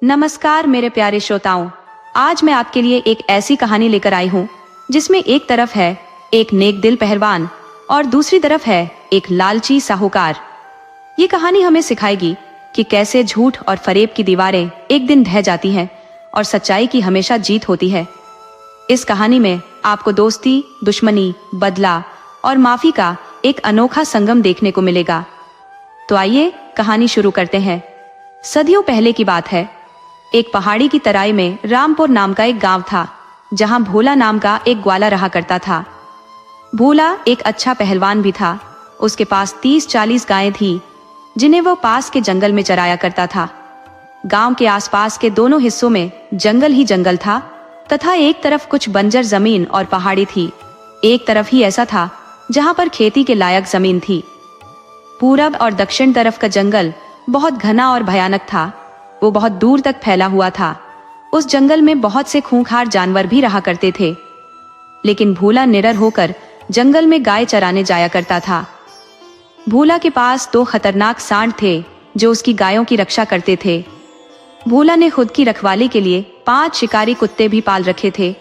नमस्कार मेरे प्यारे श्रोताओं, आज मैं आपके लिए एक ऐसी कहानी लेकर आई हूँ जिसमें एक तरफ है एक नेक दिल पहलवान और दूसरी तरफ है एक लालची साहूकार। ये कहानी हमें सिखाएगी कि कैसे झूठ और फरेब की दीवारें एक दिन ढह जाती हैं और सच्चाई की हमेशा जीत होती है। इस कहानी में आपको दोस्ती, दुश्मनी, बदला और माफी का एक अनोखा संगम देखने को मिलेगा। तो आइए कहानी शुरू करते हैं। सदियों पहले की बात है। एक पहाड़ी की तराई में रामपुर नाम का एक गांव था, जहां भोला नाम का एक ग्वाला रहा करता था। भोला एक अच्छा पहलवान भी था। उसके पास 30-40 गायें थी, जिन्हें वह पास के जंगल में चराया करता था। गांव के आसपास के दोनों हिस्सों में जंगल ही जंगल था तथा एक तरफ कुछ बंजर जमीन और पहाड़ी थी। एक तरफ ही ऐसा था जहां पर खेती के लायक जमीन थी। पूरब और दक्षिण तरफ का जंगल बहुत घना और भयानक था। वो बहुत दूर तक फैला हुआ था। उस जंगल में बहुत से खूंखार जानवर भी रहा करते थे, लेकिन भोला निडर होकर जंगल में गाय चराने जाया करता था। भोला के पास 2 खतरनाक सांड थे जो उसकी गायों की रक्षा करते थे। भोला ने खुद की रखवाली के लिए 5 शिकारी कुत्ते भी पाल रखे थे।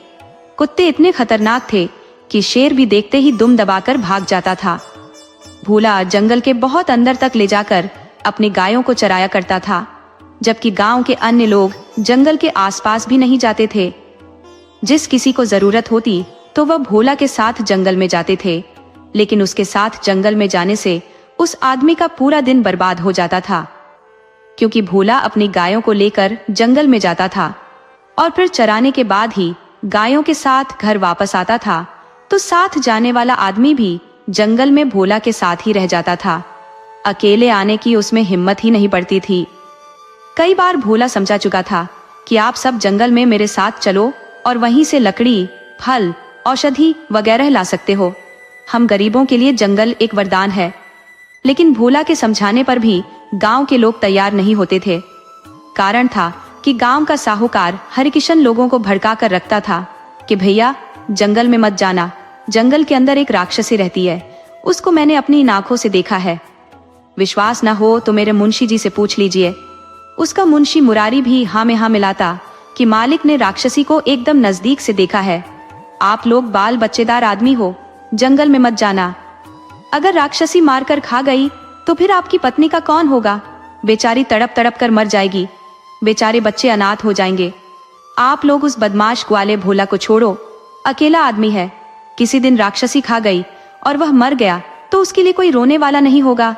कुत्ते इतने खतरनाक थे कि शेर भी देखते ही दुम दबाकर भाग जाता था। भोला जंगल के बहुत अंदर तक ले जाकर अपनी गायों को चराया करता था, जबकि गांव के अन्य लोग जंगल के आसपास भी नहीं जाते थे। जिस किसी को जरूरत होती तो वह भोला के साथ जंगल में जाते थे, लेकिन उसके साथ जंगल में जाने से उस आदमी का पूरा दिन बर्बाद हो जाता था, क्योंकि भोला अपनी गायों को लेकर जंगल में जाता था और फिर चराने के बाद ही गायों के साथ घर वापस आता था, तो साथ जाने वाला आदमी भी जंगल में भोला के साथ ही रह जाता था। अकेले आने की उसमें हिम्मत ही नहीं पड़ती थी। कई बार भोला समझा चुका था कि आप सब जंगल में मेरे साथ चलो और वहीं से लकड़ी, फल, औषधि वगैरह ला सकते हो। हम गरीबों के लिए जंगल एक वरदान है। लेकिन भोला के समझाने पर भी गांव के लोग तैयार नहीं होते थे। कारण था कि गांव का साहूकार हरिकिशन लोगों को भड़का कर रखता था कि भैया जंगल में मत जाना, जंगल के अंदर एक राक्षसी रहती है, उसको मैंने अपनी आंखों से देखा है। विश्वास न हो तो मेरे मुंशी जी से पूछ लीजिए। उसका मुंशी मुरारी भी हाँ में हाँ मिलाता कि मालिक ने राक्षसी को एकदम नजदीक से देखा है। आप लोग बाल बच्चेदार आदमी हो, जंगल में मत जाना। अगर राक्षसी मारकर खा गई तो फिर आपकी पत्नी का कौन होगा? बेचारी तड़प तड़प कर मर जाएगी। बेचारे बच्चे अनाथ हो जाएंगे। आप लोग उस बदमाश ग्वाले भोला को छोड़ो, अकेला आदमी है। किसी दिन राक्षसी खा गई और वह मर गया तो उसके लिए कोई रोने वाला नहीं होगा।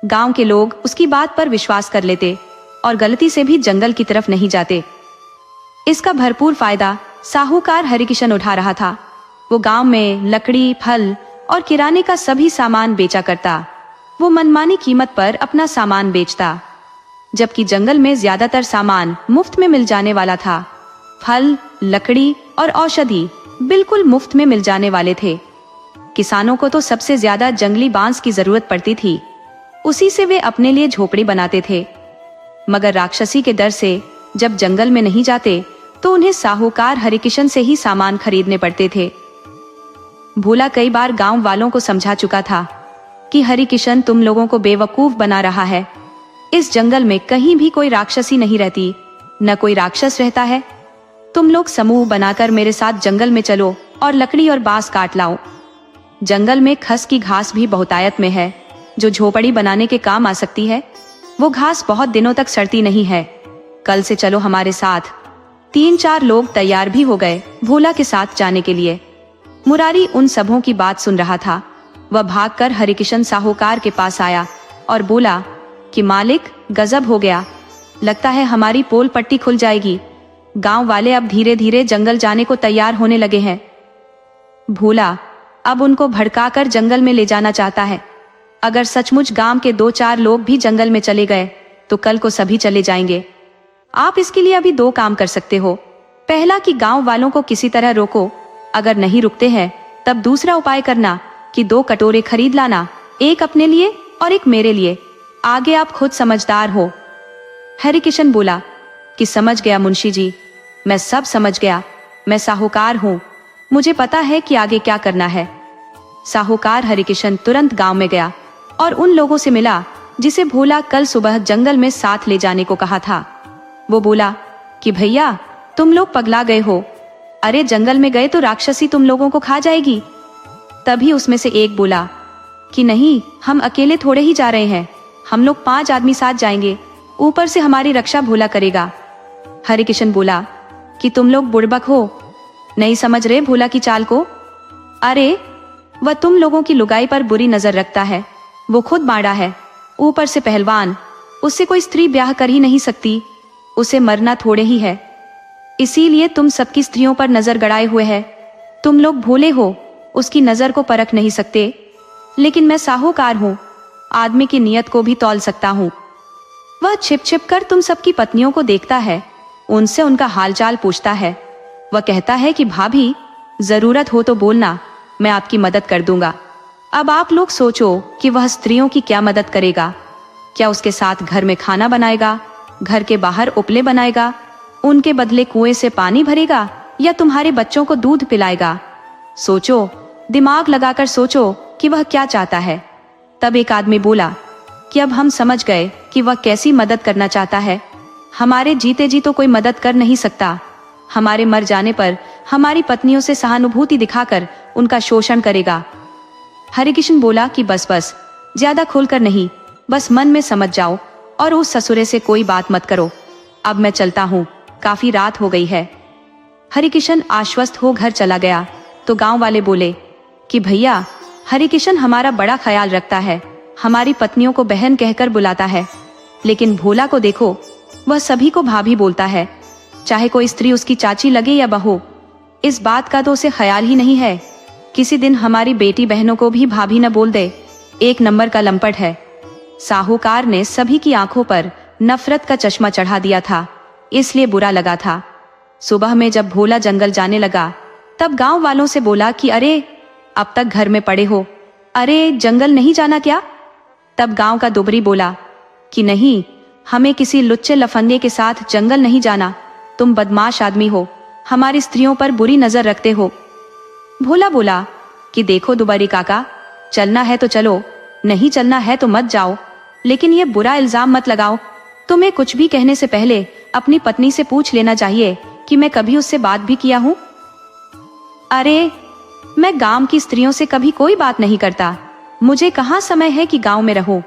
गांव के लोग उसकी बात पर विश्वास कर लेते और गलती से भी जंगल की तरफ नहीं जाते। इसका भरपूर फायदा साहूकार हरिकिशन उठा रहा था। वो गांव में लकड़ी, फल और किराने का सभी सामान बेचा करता। वो मनमानी कीमत पर अपना सामान बेचता, जबकि जंगल में ज्यादातर सामान मुफ्त में मिल जाने वाला था। फल, लकड़ी और औषधि बिल्कुल मुफ्त में मिल जाने वाले थे। किसानों को तो सबसे ज्यादा जंगली बांस की जरूरत पड़ती थी, उसी से वे अपने लिए झोपड़ी बनाते थे। मगर राक्षसी के डर से जब जंगल में नहीं जाते तो उन्हें साहूकार हरिकिशन से ही सामान खरीदने पड़ते थे। भोला कई बार गांव वालों को समझा चुका था कि हरिकिशन तुम लोगों को बेवकूफ बना रहा है। इस जंगल में कहीं भी कोई राक्षसी नहीं रहती, न कोई राक्षस रहता है। तुम लोग समूह बनाकर मेरे साथ जंगल में चलो और लकड़ी और बांस काट लाओ। जंगल में खस की घास भी बहुतायत में है, जो झोपड़ी बनाने के काम आ सकती है। वो घास बहुत दिनों तक सड़ती नहीं है। कल से चलो हमारे साथ। 3-4 लोग तैयार भी हो गए भोला के साथ जाने के लिए। मुरारी उन सबों की बात सुन रहा था। वह भागकर हरिकिशन साहूकार के पास आया और बोला कि मालिक, गजब हो गया, लगता है हमारी पोल पट्टी खुल जाएगी। गांव वाले अब धीरे धीरे जंगल जाने को तैयार होने लगे हैं। भोला अब उनको भड़काकर जंगल में ले जाना चाहता है। अगर सचमुच गांव के 2-4 लोग भी जंगल में चले गए तो कल को सभी चले जाएंगे। आप इसके लिए अभी 2 काम कर सकते हो। पहला कि गांव वालों को किसी तरह रोको। अगर नहीं रुकते हैं तब दूसरा उपाय करना कि 2 कटोरे खरीद लाना, एक अपने लिए और एक मेरे लिए। आगे आप खुद समझदार हो। हरिकिशन बोला कि समझ गया मुंशी जी, मैं सब समझ गया। मैं साहूकार हूँ, मुझे पता है कि आगे क्या करना है। साहूकार हरिकिशन तुरंत गांव में गया और उन लोगों से मिला जिसे भोला कल सुबह जंगल में साथ ले जाने को कहा था। वो बोला कि भैया तुम लोग पगला गए हो, अरे जंगल में गए तो राक्षसी तुम लोगों को खा जाएगी। तभी उसमें से एक बोला कि नहीं, हम अकेले थोड़े ही जा रहे हैं, हम लोग 5 आदमी साथ जाएंगे, ऊपर से हमारी रक्षा भोला करेगा। हरिकिशन बोला कि तुम लोग बुड़बक हो, नहीं समझ रहे भोला की चाल को। अरे वह तुम लोगों की लुगाई पर बुरी नजर रखता है, वो खुद माड़ा है, ऊपर से पहलवान, उससे कोई स्त्री ब्याह कर ही नहीं सकती, उसे मरना थोड़े ही है, इसीलिए तुम सबकी स्त्रियों पर नजर गड़ाए हुए है। तुम लोग भोले हो, उसकी नजर को परख नहीं सकते, लेकिन मैं साहूकार हूँ, आदमी की नियत को भी तौल सकता हूँ। वह छिप छिप कर तुम सबकी पत्नियों को देखता है, उनसे उनका हालचाल पूछता है। वह कहता है कि भाभी जरूरत हो तो बोलना, मैं आपकी मदद कर दूंगा। अब आप लोग सोचो कि वह स्त्रियों की क्या मदद करेगा, क्या उसके साथ घर में खाना बनाएगा, घर के बाहर उपले बनाएगा, उनके बदले कुएं से पानी भरेगा, या तुम्हारे बच्चों को दूध पिलाएगा। सोचो, दिमाग लगाकर सोचो कि वह क्या चाहता है। तब एक आदमी बोला कि अब हम समझ गए कि वह कैसी मदद करना चाहता है। हमारे जीते जी तो कोई मदद कर नहीं सकता, हमारे मर जाने पर हमारी पत्नियों से सहानुभूति दिखाकर उनका शोषण करेगा। हरिकिशन बोला कि बस बस, ज्यादा खोलकर नहीं, बस मन में समझ जाओ और उस ससुरे से कोई बात मत करो। अब मैं चलता हूँ, काफी रात हो गई है। हरिकिशन आश्वस्त हो घर चला गया तो गांव वाले बोले कि भैया हरिकिशन हमारा बड़ा ख्याल रखता है, हमारी पत्नियों को बहन कहकर बुलाता है, लेकिन भोला को देखो, वह सभी को भाभी बोलता है, चाहे कोई स्त्री उसकी चाची लगे या बहू। इस बात का तो उसे ख्याल ही नहीं है, किसी दिन हमारी बेटी बहनों को भी भाभी न बोल दे, एक नंबर का लंपट है। साहूकार ने सभी की आंखों पर नफरत का चश्मा चढ़ा दिया था, इसलिए बुरा लगा था। सुबह में जब भोला जंगल जाने लगा तब गांव वालों से बोला कि अरे अब तक घर में पड़े हो, अरे जंगल नहीं जाना क्या। तब गांव का दुबरी बोला कि नहीं, हमें किसी लुच्चे लफंगे के साथ जंगल नहीं जाना, तुम बदमाश आदमी हो, हमारी स्त्रियों पर बुरी नजर रखते हो। भोला बोला कि देखो दुबरी काका, चलना है तो चलो, नहीं चलना है तो मत जाओ, लेकिन ये बुरा इल्जाम मत लगाओ। तुम्हें कुछ भी कहने से पहले अपनी पत्नी से पूछ लेना चाहिए कि मैं कभी उससे बात भी किया हूं। अरे मैं गांव की स्त्रियों से कभी कोई बात नहीं करता, मुझे कहाँ समय है कि गांव में रहूं।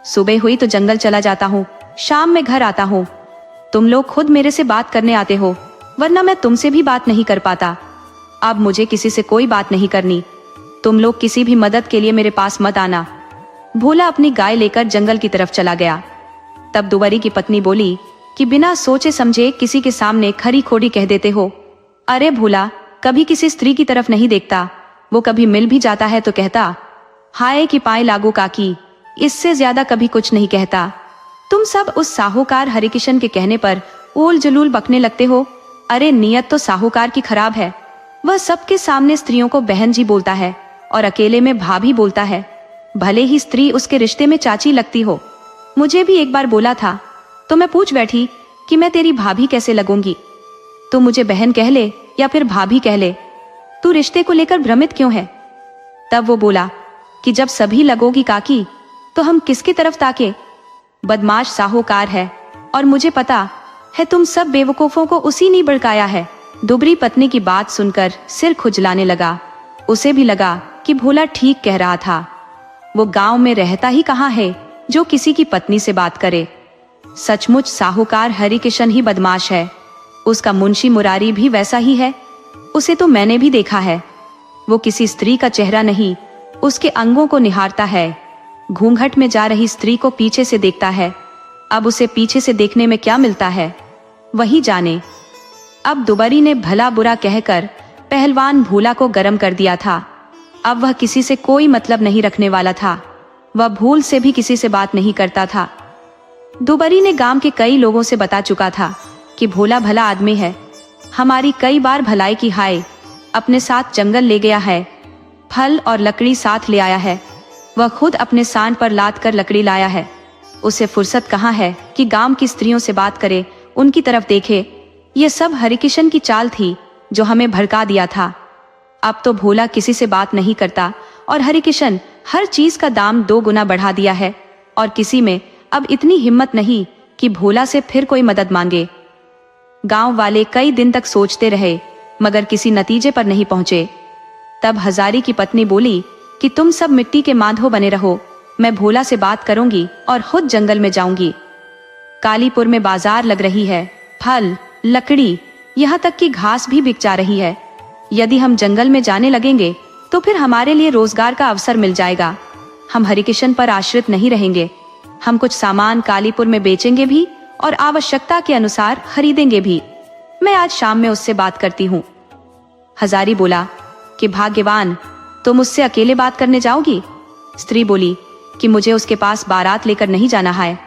सुबह हुई तो जंगल चला जाता हूँ, शाम में घर आता हूँ। तुम लोग खुद मेरे से बात करने आते हो, वरना मैं तुमसे भी बात नहीं कर पाता। अब मुझे किसी से कोई बात नहीं करनी, तुम लोग किसी भी मदद के लिए मेरे पास मत आना। भोला अपनी गाय लेकर जंगल की तरफ चला गया। तब दुबरी की पत्नी बोली कि बिना सोचे समझे किसी के सामने खरी खोड़ी कह देते हो। अरे भोला कभी किसी स्त्री की तरफ नहीं देखता, वो कभी मिल भी जाता है तो कहता हाय कि पाए लागू काकी, इससे ज्यादा कभी कुछ नहीं कहता। तुम सब उस साहूकार हरिकिशन के कहने पर ओल जलूल बकने लगते हो। अरे नियत तो साहूकार की खराब है, वह सबके सामने स्त्रियों को बहन जी बोलता है और अकेले में भाभी बोलता है, भले ही स्त्री उसके रिश्ते में चाची लगती हो। मुझे भी एक बार बोला था तो मैं पूछ बैठी कि मैं तेरी भाभी कैसे लगूंगी, तू मुझे बहन कह ले या फिर भाभी कह ले, तू रिश्ते को लेकर भ्रमित क्यों है। तब वो बोला कि जब सभी लगोगी काकी तो हम किसकी तरफ ताके। बदमाश साहूकार है और मुझे पता है तुम सब बेवकूफों को उसी ने भड़काया है। दुबरी पत्नी की बात सुनकर सिर खुजलाने लगा, उसे भी लगा कि भोला ठीक कह रहा था। वो गांव में रहता ही कहाँ है जो किसी की पत्नी से बात करे। सचमुच साहूकार हरिकिशन ही बदमाश है, उसका मुंशी मुरारी भी वैसा ही है, उसे तो मैंने भी देखा है। वो किसी स्त्री का चेहरा नहीं, उसके अंगों को निहारता है। घूंघट में जा रही स्त्री को पीछे से देखता है, अब उसे पीछे से देखने में क्या मिलता है वही जाने। अब दुबरी ने भला बुरा कहकर पहलवान भोला को गर्म कर दिया था। अब वह किसी से कोई मतलब नहीं रखने वाला था, वह भूल से भी किसी से बात नहीं करता था। दुबरी ने गांव के कई लोगों से बता चुका था कि भोला भला आदमी है, हमारी कई बार भलाई की हाय, अपने साथ जंगल ले गया है, फल और लकड़ी साथ ले आया है, वह खुद अपने सांड पर लाद कर लकड़ी लाया है। उसे फुर्सत कहाँ है कि गांव की स्त्रियों से बात करे, उनकी तरफ देखे। ये सब हरिकिशन की चाल थी जो हमें भड़का दिया था। अब तो भोला किसी से बात नहीं करता और हरिकिशन हर चीज का दाम 2 गुना बढ़ा दिया है और किसी में अब इतनी हिम्मत नहीं कि भोला से फिर कोई मदद मांगे। गांव वाले कई दिन तक सोचते रहे मगर किसी नतीजे पर नहीं पहुंचे। तब हजारी की पत्नी बोली कि तुम सब मिट्टी के माधो बने रहो, मैं भोला से बात करूंगी और खुद जंगल में जाऊंगी। कालीपुर में बाजार लग रही है, फल, लकड़ी, यहाँ तक कि घास भी बिक जा रही है। यदि हम जंगल में जाने लगेंगे तो फिर हमारे लिए रोजगार का अवसर मिल जाएगा। हम हरिकिशन पर आश्रित नहीं रहेंगे। हम कुछ सामान कालीपुर में बेचेंगे भी और आवश्यकता के अनुसार खरीदेंगे भी। मैं आज शाम में उससे बात करती हूँ। हजारी बोला कि भाग्यवान, तुम मुझसे अकेले बात करने जाओगी? स्त्री बोली कि मुझे उसके पास बारात लेकर नहीं जाना है।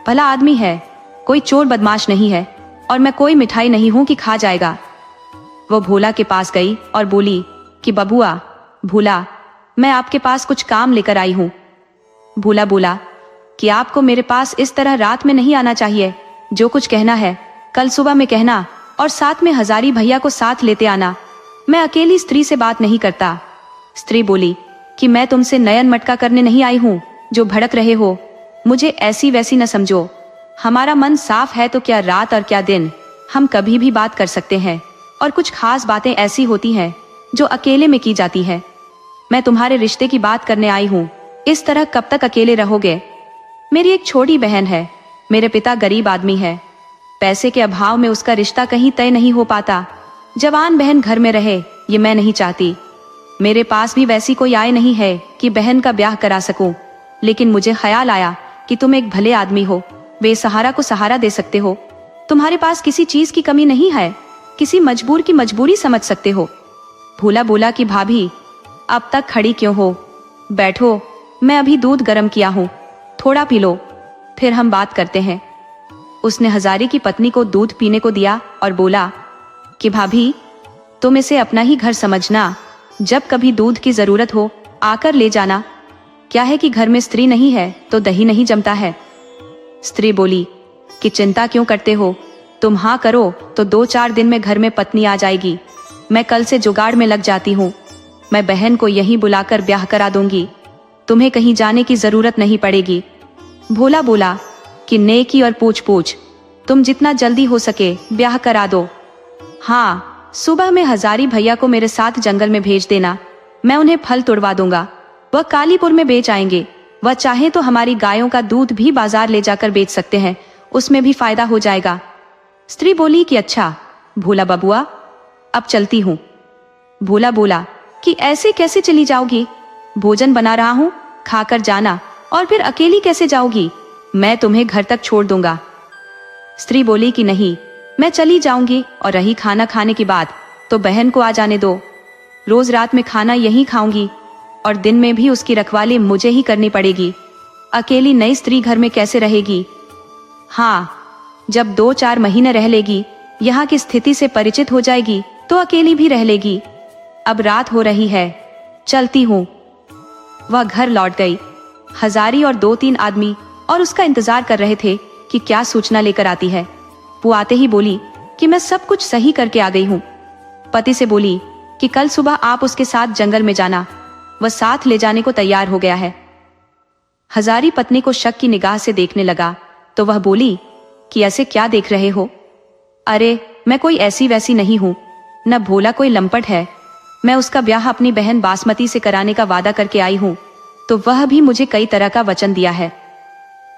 भला आदमी है, कोई चोर बदमाश नहीं है और मैं कोई मिठाई नहीं हूं कि खा जाएगा। वो भोला के पास गई और बोली कि बबुआ, भोला, मैं आपके पास कुछ काम लेकर आई हूं। भोला बोला कि आपको मेरे पास इस तरह रात में नहीं आना चाहिए। जो कुछ कहना है कल सुबह में कहना और साथ में हजारी भैया को साथ लेते आना। मैं अकेली स्त्री से बात नहीं करता। स्त्री बोली कि मैं तुमसे नयन मटका करने नहीं आई हूँ जो भड़क रहे हो। मुझे ऐसी वैसी न समझो। हमारा मन साफ है तो क्या रात और क्या दिन, हम कभी भी बात कर सकते हैं। और कुछ खास बातें ऐसी होती हैं जो अकेले में की जाती है। मैं तुम्हारे रिश्ते की बात करने आई हूँ। इस तरह कब तक अकेले रहोगे? मेरी एक छोटी बहन है। मेरे पिता गरीब आदमी है। पैसे के अभाव में उसका रिश्ता कहीं तय नहीं हो पाता। जवान बहन घर में रहे, ये मैं नहीं चाहती। मेरे पास भी वैसी कोई आय नहीं है कि बहन का ब्याह करा सकूं। लेकिन मुझे ख्याल आया कि तुम एक भले आदमी हो, बेसहारा को सहारा दे सकते हो। तुम्हारे पास किसी चीज की कमी नहीं है, किसी मजबूर की मजबूरी समझ सकते हो। भोला बोला कि भाभी, अब तक खड़ी क्यों हो? बैठो, मैं अभी दूध गर्म किया हूँ, थोड़ा पी लो, फिर हम बात करते हैं। उसने हजारी की पत्नी को दूध पीने को दिया और बोला कि भाभी, तुम इसे अपना ही घर समझना। जब कभी दूध की जरूरत हो आकर ले जाना। क्या है कि घर में स्त्री नहीं है तो दही नहीं जमता है। स्त्री बोली कि चिंता क्यों करते हो, तुम हाँ करो तो 2-4 दिन में घर में पत्नी आ जाएगी। मैं कल से जुगाड़ में लग जाती हूँ। मैं बहन को यहीं बुलाकर ब्याह करा दूंगी। तुम्हें कहीं जाने की जरूरत नहीं पड़ेगी। भोला बोला कि नेकी और पूछ पूछ, तुम जितना जल्दी हो सके ब्याह करा दो। हाँ, सुबह में हजारी भैया को मेरे साथ जंगल में भेज देना। मैं उन्हें फल तोड़वा दूंगा, वह कालीपुर में बेच आएंगे। वह चाहे तो हमारी गायों का दूध भी बाजार ले जाकर बेच सकते हैं, उसमें भी फायदा हो जाएगा। स्त्री बोली कि अच्छा भोला बबुआ, अब चलती हूँ। भोला बोला कि ऐसे कैसे चली जाओगी? भोजन बना रहा हूँ, खाकर जाना। और फिर अकेली कैसे जाओगी? मैं तुम्हें घर तक छोड़ दूंगा। स्त्री बोली कि नहीं, मैं चली जाऊंगी। और रही खाना खाने की बात, तो बहन को आ जाने दो। रोज रात में खाना यहीं खाऊंगी और दिन में भी उसकी रखवाली मुझे ही करनी पड़ेगी। अकेली नई स्त्री घर में कैसे रहेगी? हाँ, जब 2-4 महीने रह लेगी, यहाँ की स्थिति से परिचित हो जाएगी तो अकेली भी रह लेगी। अब रात हो रही है, चलती हूँ। वह घर लौट गई। हजारी और 2-3 आदमी और उसका इंतजार कर रहे थे कि क्या सूचना लेकर आती है। वो आते ही बोली कि मैं सब कुछ सही करके आ गई हूँ। पति से बोली कि कल सुबह आप उसके साथ जंगल में जाना, वह साथ ले जाने को तैयार हो गया है। हजारी पत्नी को शक की निगाह से देखने लगा तो वह बोली कि ऐसे क्या देख रहे हो? अरे, मैं कोई ऐसी वैसी नहीं हूँ, न भोला कोई लंपट है। मैं उसका ब्याह अपनी बहन बासमती से कराने का वादा करके आई हूँ, तो वह भी मुझे कई तरह का वचन दिया है।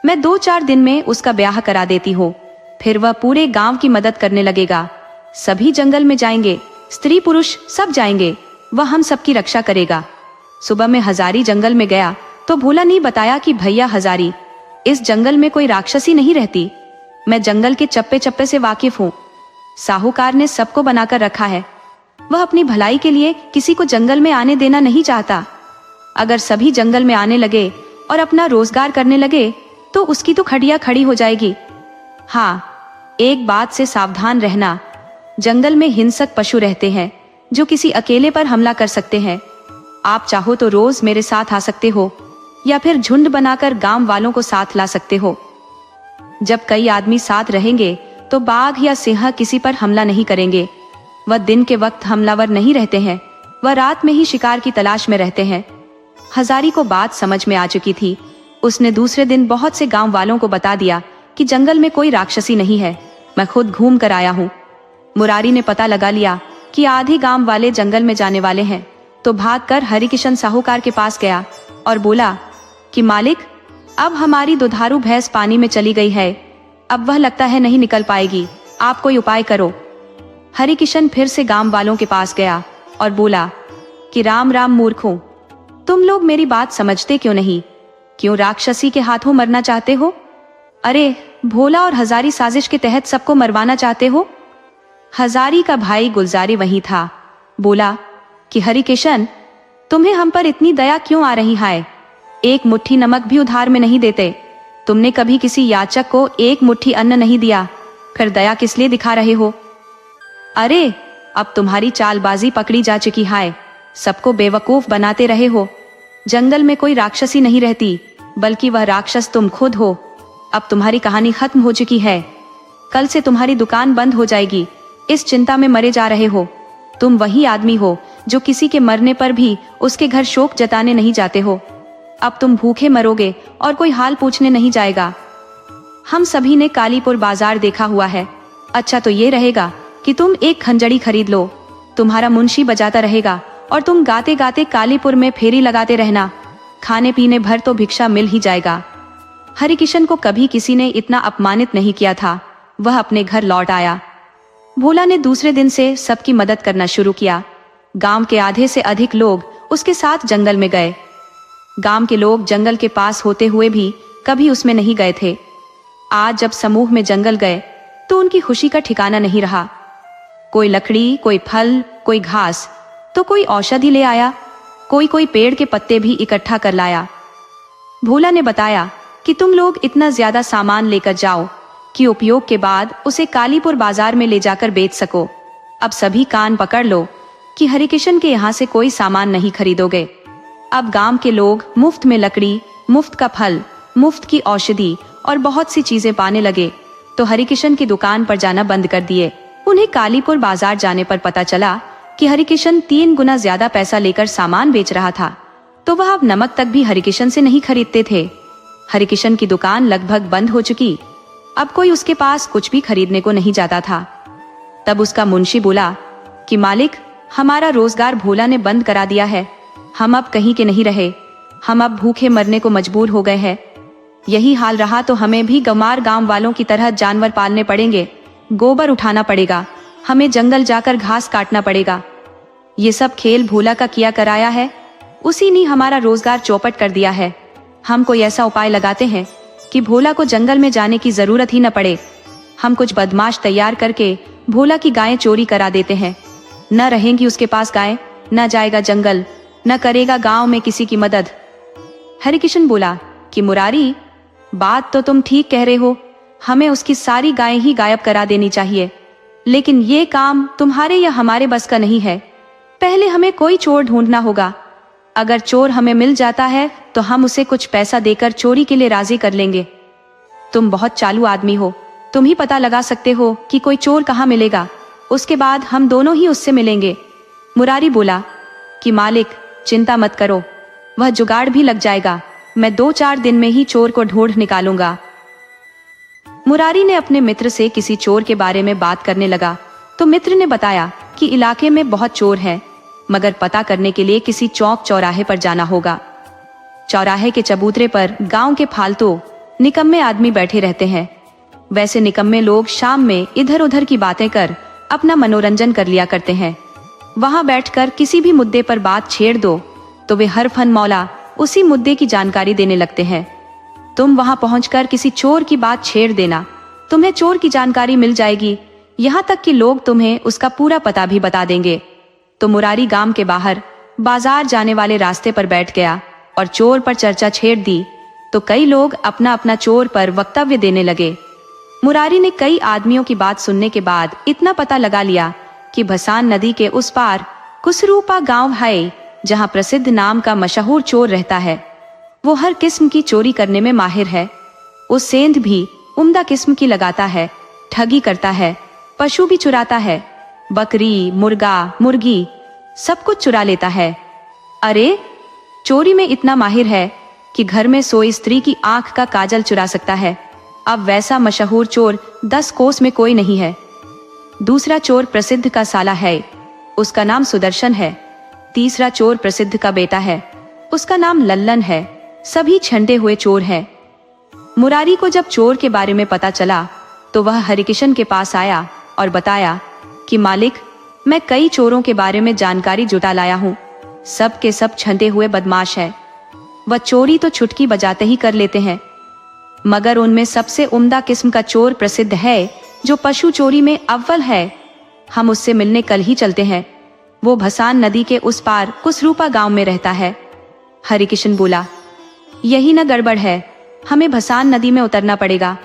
मैं 2-4 दिन में उसका ब्याह करा देती हूँ, फिर वह पूरे गांव की मदद करने लगेगा। सभी जंगल में जाएंगे, स्त्री पुरुष सब जाएंगे, वह हम सबकी रक्षा करेगा। सुबह में हजारी जंगल में गया तो भोला ने बताया कि भैया हजारी, इस जंगल में कोई राक्षसी नहीं रहती। मैं जंगल के चप्पे चप्पे से वाकिफ हूँ। साहूकार ने सबको बनाकर रखा है। वह अपनी भलाई के लिए किसी को जंगल में आने देना नहीं चाहता। अगर सभी जंगल में आने लगे और अपना रोजगार करने लगे तो उसकी तो खड़िया खड़ी हो जाएगी। हाँ, एक बात से सावधान रहना, जंगल में हिंसक पशु रहते हैं जो किसी अकेले पर हमला कर सकते हैं। आप चाहो तो रोज मेरे साथ आ सकते हो या फिर झुंड बनाकर गांव वालों को साथ ला सकते हो। जब कई आदमी साथ रहेंगे तो बाघ या सिंह किसी पर हमला नहीं करेंगे। वह दिन के वक्त हमलावर नहीं रहते हैं, वह रात में ही शिकार की तलाश में रहते हैं। हजारी को बात समझ में आ चुकी थी। उसने दूसरे दिन बहुत से गांव वालों को बता दिया कि जंगल में कोई राक्षसी नहीं है, मैं खुद घूम कर आया हूँ। मुरारी ने पता लगा लिया कि आधे गांव वाले जंगल में जाने वाले हैं, तो भागकर हरिकिशन साहूकार के पास गया और बोला कि मालिक, अब हमारी दुधारू भैंस पानी में चली गई है, अब वह लगता है नहीं निकल पाएगी, आप कोई उपाय करो। हरिकिशन फिर से गांव वालों के पास गया और बोला कि राम राम मूर्खों, तुम लोग मेरी बात समझते क्यों नहीं? क्यों राक्षसी के हाथों मरना चाहते हो? अरे भोला और हजारी साजिश के तहत सबको मरवाना चाहते हो? हजारी का भाई गुलजारी वहीं था, बोला कि हरिकिशन, तुम्हें हम पर इतनी दया क्यों आ रही है? एक मुट्ठी नमक भी उधार में नहीं देते। तुमने कभी किसी याचक को एक मुट्ठी अन्न नहीं दिया, फिर दया किस लिए दिखा रहे हो? अरे अब तुम्हारी चालबाजी पकड़ी जा चुकी है, सबको बेवकूफ बनाते रहे हो। जंगल में कोई राक्षसी नहीं रहती, बल्कि वह राक्षस तुम खुद हो। अब तुम्हारी कहानी खत्म हो चुकी है, कल से तुम्हारी दुकान बंद हो जाएगी। इस चिंता में मरे जा रहे हो। तुम वही आदमी हो जो किसी के मरने पर भी उसके घर शोक जताने नहीं जाते हो। अब तुम भूखे मरोगे और कोई हाल पूछने नहीं जाएगा। हम सभी ने कालीपुर बाजार देखा हुआ है। अच्छा तो ये रहेगा कि तुम एक खंजड़ी खरीद लो, तुम्हारा मुंशी बजाता रहेगा और तुम गाते गाते कालीपुर में फेरी लगाते रहना। खाने पीने भर तो भिक्षा मिल ही जाएगा। हरिकिशन को कभी किसी ने इतना अपमानित नहीं किया था। वह अपने घर लौट आया। भोला ने दूसरे दिन से सबकी मदद करना शुरू किया। गांव के आधे से अधिक लोग उसके साथ जंगल में गए। गांव के लोग जंगल के पास होते हुए भी कभी उसमें नहीं गए थे। आज जब समूह में जंगल गए तो उनकी खुशी का ठिकाना नहीं रहा। कोई लकड़ी, कोई फल, कोई घास, तो कोई औषधि ले आया, कोई पेड़ के पत्ते भी इकट्ठा कर लाया। भोला ने बताया कि तुम लोग इतना ज्यादा सामान लेकर जाओ कि उपयोग के बाद उसे कालीपुर बाजार में ले जाकर बेच सको। अब सभी कान पकड़ लो कि हरिकिशन के यहाँ से कोई सामान नहीं खरीदोगे। अब गांव के लोग मुफ्त में लकड़ी, मुफ्त का फल, मुफ्त की औषधि और बहुत सी चीजें पाने लगे, तो हरिकिशन की दुकान पर जाना बंद कर दिए। उन्हें कालीपुर बाजार जाने पर पता चला कि हरिकिशन 3 गुना ज्यादा पैसा लेकर सामान बेच रहा था, तो वह अब नमक तक भी हरिकिशन से नहीं खरीदते थे। हरिकिशन की दुकान लगभग बंद हो चुकी। अब कोई उसके पास कुछ भी खरीदने को नहीं जाता था। तब उसका मुंशी बोला कि मालिक, हमारा रोजगार भोला ने बंद करा दिया है। हम अब कहीं के नहीं रहे, हम अब भूखे मरने को मजबूर हो गए हैं। यही हाल रहा तो हमें भी गंवार गांव वालों की तरह जानवर पालने पड़ेंगे, गोबर उठाना पड़ेगा, हमें जंगल जाकर घास काटना पड़ेगा। ये सब खेल भोला का किया कराया है, उसी ने हमारा रोजगार चौपट कर दिया है। हम कोई ऐसा उपाय लगाते हैं कि भोला को जंगल में जाने की जरूरत ही न पड़े। हम कुछ बदमाश तैयार करके भोला की गायें चोरी करा देते हैं। न रहेंगी उसके पास गायें, न जाएगा जंगल, न करेगा गांव में किसी की मदद। हरिकिशन बोला कि मुरारी, बात तो तुम ठीक कह रहे हो, हमें उसकी सारी गायें ही गायब करा देनी चाहिए, लेकिन ये काम तुम्हारे या हमारे बस का नहीं है। पहले हमें कोई चोर ढूंढना होगा। अगर चोर हमें मिल जाता है तो हम उसे कुछ पैसा देकर चोरी के लिए राजी कर लेंगे। तुम बहुत चालू आदमी हो, तुम ही पता लगा सकते हो कि कोई चोर कहाँ मिलेगा, उसके बाद हम दोनों ही उससे मिलेंगे। मुरारी बोला कि मालिक, चिंता मत करो, वह जुगाड़ भी लग जाएगा, मैं 2-4 दिन में ही चोर को ढूंढ निकालूंगा। मुरारी ने अपने मित्र से किसी चोर के बारे में बात करने लगा, तो मित्र ने बताया कि इलाके में बहुत चोर हैं, मगर पता करने के लिए किसी चौक चौराहे पर जाना होगा। चौराहे के चबूतरे पर गांव के फालतू निकम्मे आदमी बैठे रहते हैं। वैसे निकम्मे लोग शाम में इधर उधर की बातें कर अपना मनोरंजन कर लिया करते हैं। वहां बैठकर किसी भी मुद्दे पर बात छेड़ दो तो वे हर फन मौला उसी मुद्दे की जानकारी देने लगते हैं। तुम वहां पहुंचकर किसी चोर की बात छेड़ देना, तुम्हें चोर की जानकारी मिल जाएगी, यहाँ तक कि लोग तुम्हें उसका पूरा पता भी बता देंगे। तो मुरारी गांव के बाहर बाजार जाने वाले रास्ते पर बैठ गया और चोर पर चर्चा छेड़ दी, तो कई लोग अपना अपना चोर पर वक्तव्य देने लगे। मुरारी ने कई आदमियों की बात सुनने के बाद इतना पता लगा लिया कि भसान नदी के उस पार कुसरूपा गांव है, जहां प्रसिद्ध नाम का मशहूर चोर रहता है। वो हर किस्म की चोरी करने में माहिर है। उस सेंध भी उम्दा किस्म की लगाता है, ठगी करता है, पशु भी चुराता है, बकरी, मुर्गा, मुर्गी सब कुछ चुरा लेता है। अरे, चोरी में इतना माहिर है कि घर में सोई स्त्री की आंख का काजल चुरा सकता है। अब वैसा मशहूर चोर 10 कोस में कोई नहीं है। दूसरा चोर प्रसिद्ध का साला है, उसका नाम सुदर्शन है। तीसरा चोर प्रसिद्ध का बेटा है, उसका नाम लल्लन है। सभी छंटे हुए चोर हैं। मुरारी को जब चोर के बारे में पता चला तो वह हरिकिशन के पास आया और बताया कि मालिक, मैं कई चोरों के बारे में जानकारी जुटा लाया हूँ। सब के सब छंटे हुए बदमाश है। वह चोरी तो चुटकी बजाते ही कर लेते हैं, मगर उनमें सबसे उम्दा किस्म का चोर प्रसिद्ध है जो पशु चोरी में अव्वल है। हम उससे मिलने कल ही चलते हैं। वो भसान नदी के उस पार कुसरूपा गांव में रहता है। हरिकिशन बोला, यही न गड़बड़ है, हमें भसान नदी में उतरना पड़ेगा।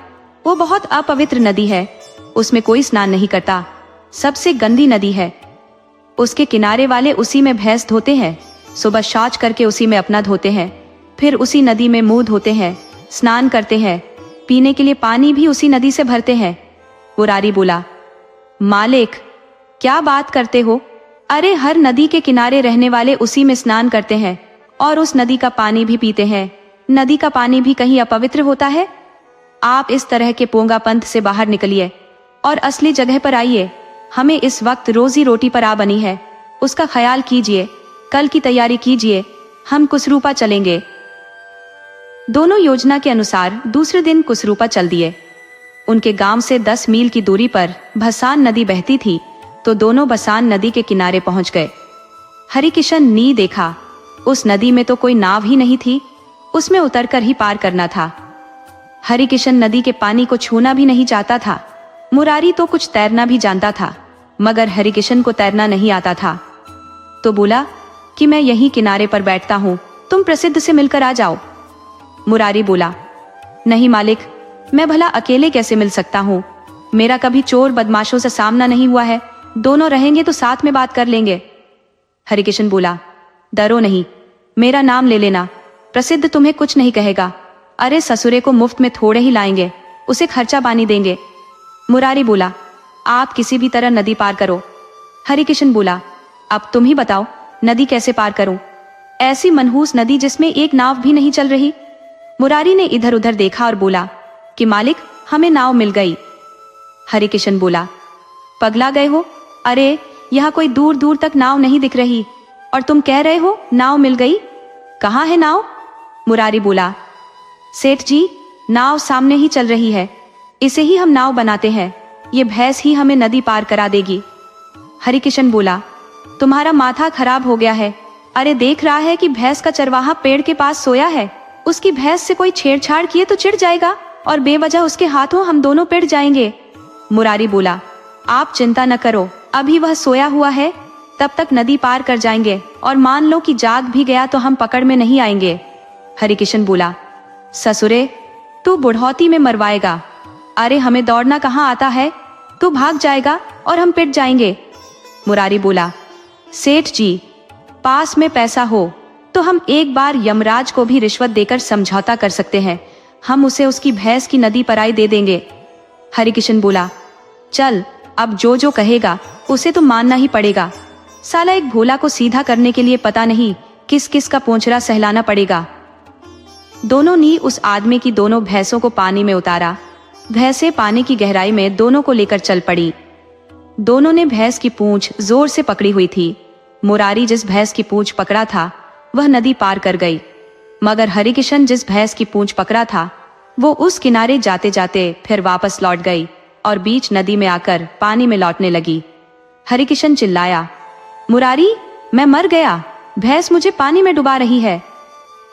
वो बहुत अपवित्र नदी है, उसमें कोई स्नान नहीं करता, सबसे गंदी नदी है। उसके किनारे वाले उसी में भैंस धोते हैं, सुबह शौच करके उसी में अपना धोते हैं, फिर उसी नदी में मुंह धोते हैं, स्नान करते हैं, पीने के लिए पानी भी उसी नदी से भरते हैं। मुरारी बोला, मालिक क्या बात करते हो? अरे हर नदी के किनारे रहने वाले उसी में स्नान करते हैं और उस नदी का पानी भी पीते हैं। नदी का पानी भी कहीं अपवित्र होता है? आप इस तरह के पोंगा पंथ से बाहर निकलिए और असली जगह पर आइए। हमें इस वक्त रोजी रोटी पर आ बनी है, उसका ख्याल कीजिए, कल की तैयारी कीजिए, हम कुसरूपा चलेंगे। दोनों योजना के अनुसार दूसरे दिन कुसरूपा चल दिए। उनके गांव से 10 मील की दूरी पर भसान नदी बहती थी, तो दोनों भसान नदी के किनारे पहुंच गए। हरिकिशन ने देखा, उस नदी में तो कोई नाव ही नहीं थी, उसमें उतरकर ही पार करना था। हरिकिशन नदी के पानी को छूना भी नहीं चाहता था। मुरारी तो कुछ तैरना भी जानता था, मगर हरिकिशन को तैरना नहीं आता था। तो बोला कि मैं यहीं किनारे पर बैठता हूँ, तुम प्रसिद्ध से मिलकर आ जाओ। मुरारी बोला, नहीं मालिक, मैं भला अकेले कैसे मिल सकता हूँ? मेरा कभी चोर बदमाशों से सामना नहीं हुआ है, दोनों रहेंगे तो साथ में बात कर लेंगे। हरिकिशन बोला, डरो नहीं, मेरा नाम ले लेना, प्रसिद्ध तुम्हें कुछ नहीं कहेगा। अरे ससुरे को मुफ्त में थोड़े ही लाएंगे, उसे खर्चा पानी देंगे। मुरारी बोला, आप किसी भी तरह नदी पार करो। हरिकिशन बोला, अब तुम ही बताओ, नदी कैसे पार करूं? ऐसी मनहूस नदी जिसमें एक नाव भी नहीं चल रही। मुरारी ने इधर उधर देखा और बोला कि मालिक, हमें नाव मिल गई। हरिकिशन बोला, पगला गए हो? अरे यहाँ कोई दूर दूर तक नाव नहीं दिख रही और तुम कह रहे हो नाव मिल गई? कहाँ है नाव? मुरारी बोला, सेठ जी, नाव सामने ही चल रही है, इसे ही हम नाव बनाते हैं, ये भैंस ही हमें नदी पार करा देगी। हरिकिशन बोला, तुम्हारा माथा खराब हो गया है। अरे देख रहा है कि भैंस का चरवाहा पेड़ के पास सोया है, उसकी भैंस से कोई छेड़छाड़ किए तो चिढ़ जाएगा और बेवजह उसके हाथों हम दोनों पिट जाएंगे। मुरारी बोला, आप चिंता न करो, अभी वह सोया हुआ है, तब तक नदी पार कर जाएंगे और मान लो कि जाग भी गया तो हम पकड़ में नहीं आएंगे। हरिकिशन बोला, ससुरे, तू बुढ़ौती में मरवाएगा। अरे हमें दौड़ना कहाँ आता है, तू भाग जाएगा और हम पिट जाएंगे। मुरारी बोला, सेठ जी, पास में पैसा हो तो हम एक बार यमराज को भी रिश्वत देकर समझौता कर सकते हैं, हम उसे उसकी भैंस की नदी पराई दे देंगे। हरिकिशन बोला, चल, अब जो जो कहेगा उसे तो मानना ही पड़ेगा। साला एक भोला को सीधा करने के लिए पता नहीं किस किस का पोंछरा सहलाना पड़ेगा। दोनों ने उस आदमी की दोनों भैंसों को पानी में उतारा। भैंसें पानी की गहराई में दोनों को लेकर चल पड़ी। दोनों ने भैंस की पूंछ जोर से पकड़ी हुई थी। मुरारी जिस भैंस की पूंछ पकड़ा था वह नदी पार कर गई, मगर हरिकिशन जिस भैंस की पूंछ पकड़ा था वो उस किनारे जाते जाते फिर वापस लौट गई और बीच नदी में आकर पानी में लौटने लगी। हरिकिशन चिल्लाया, मुरारी, मैं मर गया, भैंस मुझे पानी में डुबा रही है।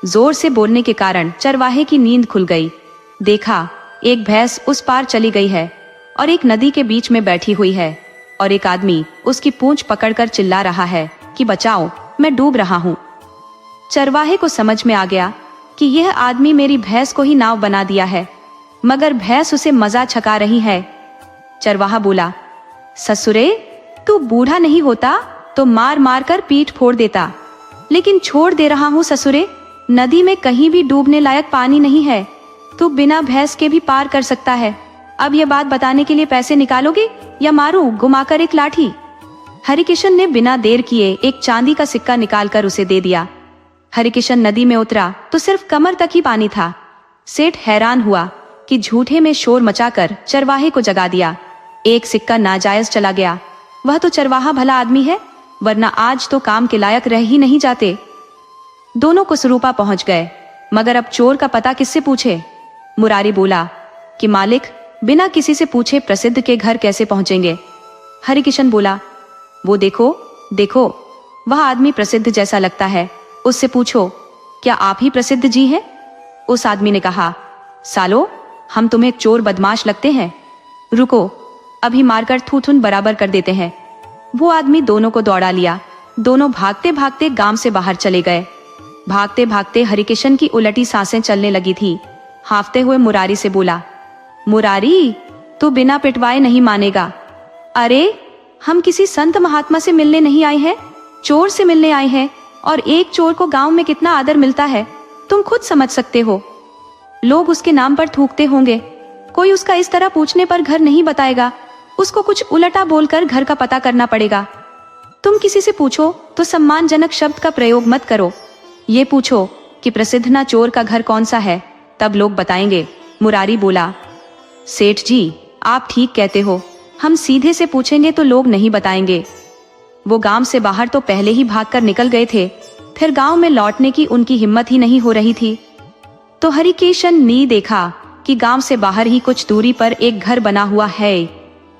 जोर से बोलने के कारण चरवाहे की नींद खुल गई। देखा, एक भैंस उस पार चली गई है और एक नदी के बीच में बैठी हुई है और एक आदमी उसकी पूंछ पकड़कर चिल्ला रहा है कि बचाओ, मैं डूब रहा हूँ। चरवाहे को समझ में आ गया कि यह आदमी मेरी भैंस को ही नाव बना दिया है, मगर भैंस उसे मजा छका रही है। चरवाहा बोला, ससुरे, तू बूढ़ा नहीं होता तो मार मार कर पीठ फोड़ देता, लेकिन छोड़ दे रहा हूँ ससुरे, नदी में कहीं भी डूबने लायक पानी नहीं है, तू बिना भैंस के भी पार कर सकता है। अब यह बात बताने के लिए पैसे निकालोगे या मारूं घुमाकर एक लाठी? हरिकिशन ने बिना देर किए एक चांदी का सिक्का निकालकर उसे दे दिया। हरिकिशन नदी में उतरा तो सिर्फ कमर तक ही पानी था। सेठ हैरान हुआ कि झूठे में शोर मचाकर चरवाहे को जगा दिया। एक सिक्का नाजायज चला गया। वह तो चरवाहा भला आदमी है, वरना आज तो काम के लायक रह ही नहीं जाते। दोनों कुसरूपा पहुंच गए, मगर अब चोर का पता किससे पूछे? मुरारी बोला कि मालिक, बिना किसी से पूछे प्रसिद्ध के घर कैसे पहुंचेंगे? हरिकिशन बोला, वो देखो देखो, वह आदमी प्रसिद्ध जैसा लगता है, उससे पूछो, क्या आप ही प्रसिद्ध जी हैं? उस आदमी ने कहा, सालो, हम तुम्हें चोर बदमाश लगते हैं, रुको, अभी मारकर थूथुन बराबर कर देते हैं। वो आदमी दोनों को दौड़ा लिया। दोनों भागते भागते गांव से बाहर चले गए। भागते भागते हरिकिशन की उलटी सांसें चलने लगी थी। हांफते हुए मुरारी से बोला, मुरारी, तू बिना पिटवाए नहीं मानेगा। अरे, हम किसी संत महात्मा से मिलने नहीं आए हैं, चोर से मिलने आए हैं, और एक चोर को गांव में कितना आदर मिलता है तुम खुद समझ सकते हो। लोग उसके नाम पर थूकते होंगे, कोई उसका इस तरह पूछने पर घर नहीं बताएगा, उसको कुछ उलटा बोलकर घर का पता करना पड़ेगा। तुम किसी से पूछो तो सम्मानजनक शब्द का प्रयोग मत करो, ये पूछो कि प्रसिद्ध ना चोर का घर कौन सा है, तब लोग बताएंगे। मुरारी बोला, सेठ जी, आप ठीक कहते हो, हम सीधे से पूछेंगे तो लोग नहीं बताएंगे। वो गांव से बाहर तो पहले ही भागकर निकल गए थे, फिर गांव में लौटने की उनकी हिम्मत ही नहीं हो रही थी। तो हरिकिशन ने देखा कि गांव से बाहर ही कुछ दूरी पर एक घर बना हुआ है,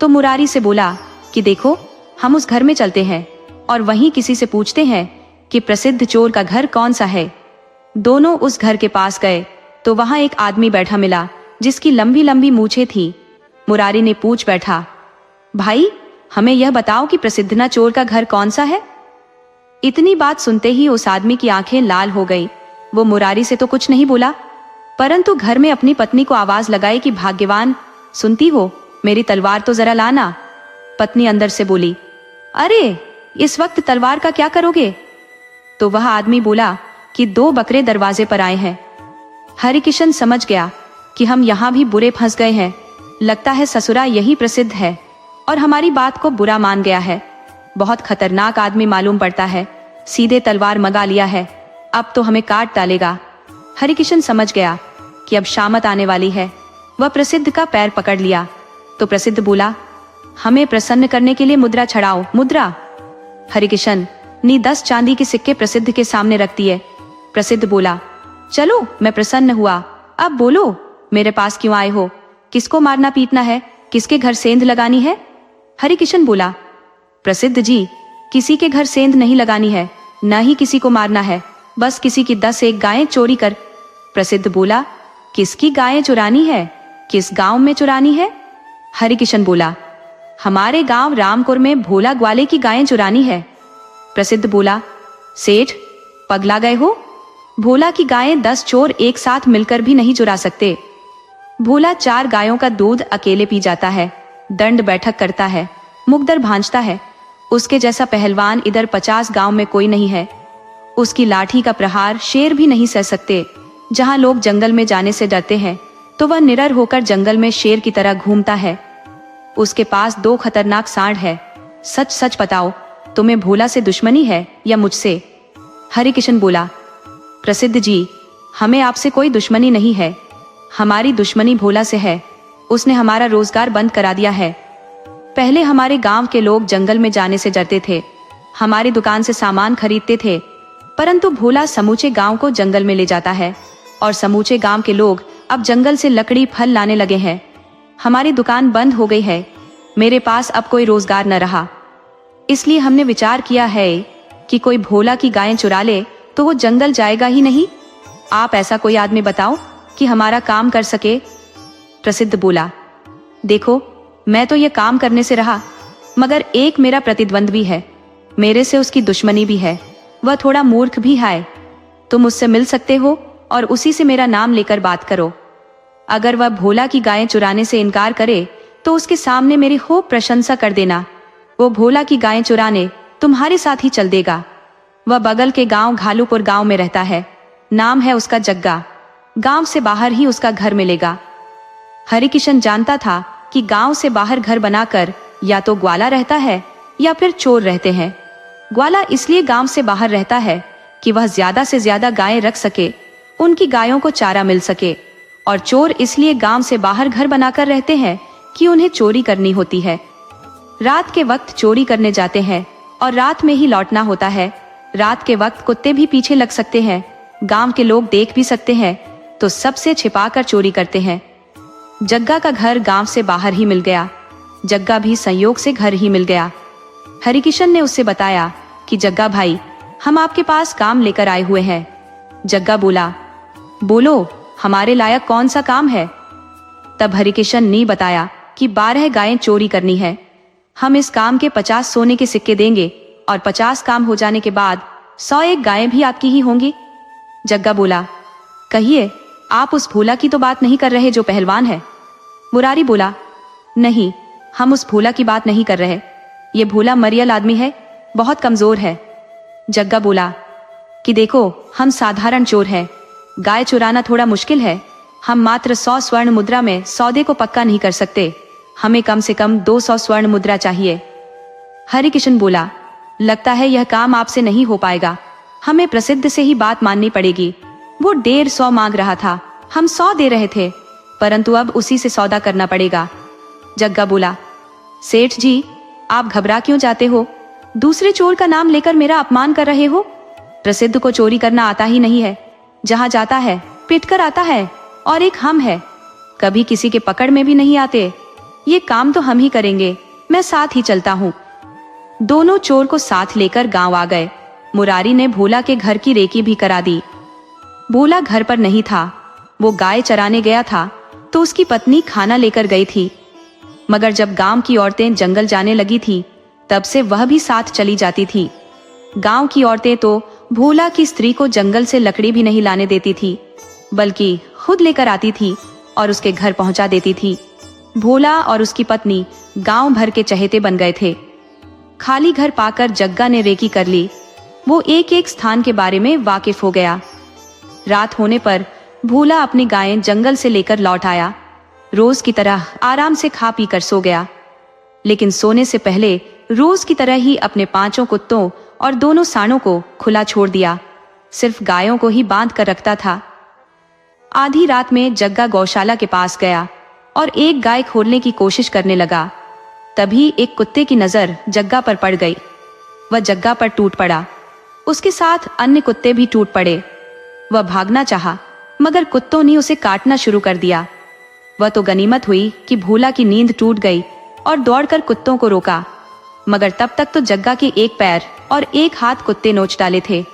तो मुरारी से बोला कि देखो, हम उस घर में चलते हैं और वहीं किसी से पूछते हैं कि प्रसिद्ध चोर का घर कौन सा है। दोनों उस घर के पास गए तो वहां एक आदमी बैठा मिला, जिसकी लंबी लंबी मूछें थी। मुरारी ने पूछ बैठा, भाई, हमें यह बताओ कि प्रसिद्ध ना चोर का घर कौन सा है? इतनी बात सुनते ही उस आदमी की आंखें लाल हो गई। वो मुरारी से तो कुछ नहीं बोला, परंतु घर में अपनी पत्नी को आवाज लगाई कि भाग्यवान, सुनती हो, मेरी तलवार तो जरा लाना। पत्नी अंदर से बोली, अरे, इस वक्त तलवार का क्या करोगे? तो वह आदमी बोला कि 2 बकरे दरवाजे पर आए हैं। हरिकिशन समझ गया कि हम यहाँ भी बुरे फंस गए हैं, लगता है ससुरा यही प्रसिद्ध है और हमारी बात को बुरा मान गया है। बहुत खतरनाक आदमी मालूम पड़ता है, सीधे तलवार मंगा लिया है, अब तो हमें काट डालेगा। हरिकिशन समझ गया कि अब शामत आने वाली है। वह प्रसिद्ध का पैर पकड़ लिया तो प्रसिद्ध बोला, हमें प्रसन्न करने के लिए मुद्रा छड़ाओ, मुद्रा। हरिकिशन ने 10 चांदी के सिक्के प्रसिद्ध के सामने रख दिए। प्रसिद्ध बोला, चलो, मैं प्रसन्न हुआ, अब बोलो, मेरे पास क्यों आए हो? किसको मारना पीटना है? किसके घर सेंध लगानी है? हरिकिशन बोला, प्रसिद्ध जी, किसी के घर सेंध नहीं लगानी है, न ही किसी को मारना है, बस किसी की 10 गायें चोरी कर। प्रसिद्ध बोला, किसकी गायें चुरानी है? किस गांव में चुरानी है? हरिकिशन बोला, हमारे गांव रामपुर में भोला ग्वाले की गायें चुरानी है। प्रसिद्ध बोला, सेठ, पगला गए हो? भोला की गायें 10 चोर एक साथ मिलकर भी नहीं चुरा सकते। भोला 4 गायों का दूध अकेले पी जाता है, दंड बैठक करता है, मुकदर भांजता है। उसके जैसा पहलवान इधर 50 गांव में कोई नहीं है। उसकी लाठी का प्रहार शेर भी नहीं सह सकते। जहां लोग जंगल में जाने से डरते हैं, तो वह निडर होकर जंगल में शेर की तरह घूमता है। उसके पास 2 खतरनाक सांड है। सच सच बताओ, तुम्हें भोला से दुश्मनी है या मुझसे? हरिकिशन बोला, प्रसिद्ध जी, हमें आपसे कोई दुश्मनी नहीं है, हमारी दुश्मनी भोला से है। उसने हमारा रोजगार बंद करा दिया है। पहले हमारे गांव के लोग जंगल में जाने से डरते थे, हमारी दुकान से सामान खरीदते थे, परंतु भोला समूचे गांव को जंगल में ले जाता है और समूचे गांव के लोग अब जंगल से लकड़ी फल लाने लगे हैं। हमारी दुकान बंद हो गई है, मेरे पास अब कोई रोजगार न रहा। इसलिए हमने विचार किया है कि कोई भोला की गायें चुरा ले तो वो जंगल जाएगा ही नहीं। आप ऐसा कोई आदमी बताओ कि हमारा काम कर सके। प्रसिद्ध बोला, देखो, मैं तो ये काम करने से रहा, मगर एक मेरा प्रतिद्वंद्वी है, मेरे से उसकी दुश्मनी भी है, वह थोड़ा मूर्ख भी है। तुम उससे मिल सकते हो और उसी से मेरा नाम लेकर बात करो। अगर वह भोला की गायें चुराने से इनकार करे तो उसके सामने मेरी खूब प्रशंसा कर देना। वो भोला की गायें चुराने तुम्हारे साथ ही चल देगा। वह बगल के गांव घालूपुर गांव में रहता है, नाम है उसका जग्गा। गांव से बाहर ही उसका घर मिलेगा। हरिकिशन जानता था कि गांव से बाहर घर बनाकर या तो ग्वाला रहता है या फिर चोर रहते हैं। ग्वाला इसलिए गांव से बाहर रहता है कि वह ज्यादा से ज्यादा गायें रख सके, उनकी गायों को चारा मिल सके, और चोर इसलिए गांव से बाहर घर बनाकर रहते हैं कि उन्हें चोरी करनी होती है। रात के वक्त चोरी करने जाते हैं और रात में ही लौटना होता है। रात के वक्त कुत्ते भी पीछे लग सकते हैं, गांव के लोग देख भी सकते हैं, तो सबसे छिपाकर चोरी करते हैं। जग्गा का घर गांव से बाहर ही मिल गया। जग्गा भी संयोग से घर ही मिल गया। हरिकिशन ने उससे बताया कि जग्गा भाई, हम आपके पास काम लेकर आए हुए हैं। जग्गा बोला, बोलो, हमारे लायक कौन सा काम है? तब हरिकिशन ने बताया कि 12 गायें चोरी करनी है। हम इस काम के 50 सोने के सिक्के देंगे और 50 काम हो जाने के बाद 101 गायें भी आपकी ही होंगी। जग्गा बोला, कहिए, आप उस भोला की तो बात नहीं कर रहे जो पहलवान है? मुरारी बोला, नहीं, हम उस भोला की बात नहीं कर रहे। ये भोला मरियल आदमी है, बहुत कमजोर है। जग्गा बोला कि देखो, हम साधारण चोर हैं, गाय चुराना थोड़ा मुश्किल है। हम मात्र 100 स्वर्ण मुद्रा में सौदे को पक्का नहीं कर सकते। हमें कम से कम 200 स्वर्ण मुद्रा चाहिए। हरिकिशन बोला, लगता है यह काम आपसे नहीं हो पाएगा। हमें प्रसिद्ध से ही बात माननी पड़ेगी। वो 150 मांग रहा था, हम 100 दे रहे थे, परंतु अब उसी से सौदा करना पड़ेगा। जग्गा बोला, सेठ जी, आप घबरा क्यों जाते हो? दूसरे चोर का नाम लेकर मेरा अपमान कर रहे हो। प्रसिद्ध को चोरी करना आता ही नहीं है। जहां जाता है पिट कर आता है, और एक हम है, कभी किसी के पकड़ में भी नहीं आते। ये काम तो हम ही करेंगे, मैं साथ ही चलता हूँ। दोनों चोर को साथ लेकर गांव आ गए। मुरारी ने भोला के घर की रेकी भी करा दी। भोला घर पर नहीं था, वो गाय चराने गया था, तो उसकी पत्नी खाना लेकर गई थी। मगर जब गांव की औरतें जंगल जाने लगी थी, तब से वह भी साथ चली जाती थी। गांव की औरतें तो भोला की स्त्री को जंगल से लकड़ी भी नहीं लाने देती थी, बल्कि खुद लेकर आती थी और उसके घर पहुंचा देती थी। भोला और उसकी पत्नी गांव भर के चहेते बन गए थे। खाली घर पाकर जग्गा ने रेकी कर ली। वो एक एक स्थान के बारे में वाकिफ हो गया। रात होने पर भोला अपनी गायें जंगल से लेकर लौट आया। रोज की तरह आराम से खा पी कर सो गया, लेकिन सोने से पहले रोज की तरह ही अपने 5 कुत्तों और दोनों सांडों को खुला छोड़ दिया। सिर्फ गायों को ही बांध कर रखता था। आधी रात में जग्गा गौशाला के पास गया और एक गाय खोलने की कोशिश करने लगा। तभी एक कुत्ते की नजर जग्गा पर पड़ गई। वह जग्गा पर टूट पड़ा। उसके साथ अन्य कुत्ते भी टूट पड़े। वह भागना चाहा, मगर कुत्तों ने उसे काटना शुरू कर दिया। वह तो गनीमत हुई कि भोला की नींद टूट गई और दौड़कर कुत्तों को रोका, मगर तब तक तो जग्गा के एक पैर और एक हाथ कुत्ते नोच डाले थे।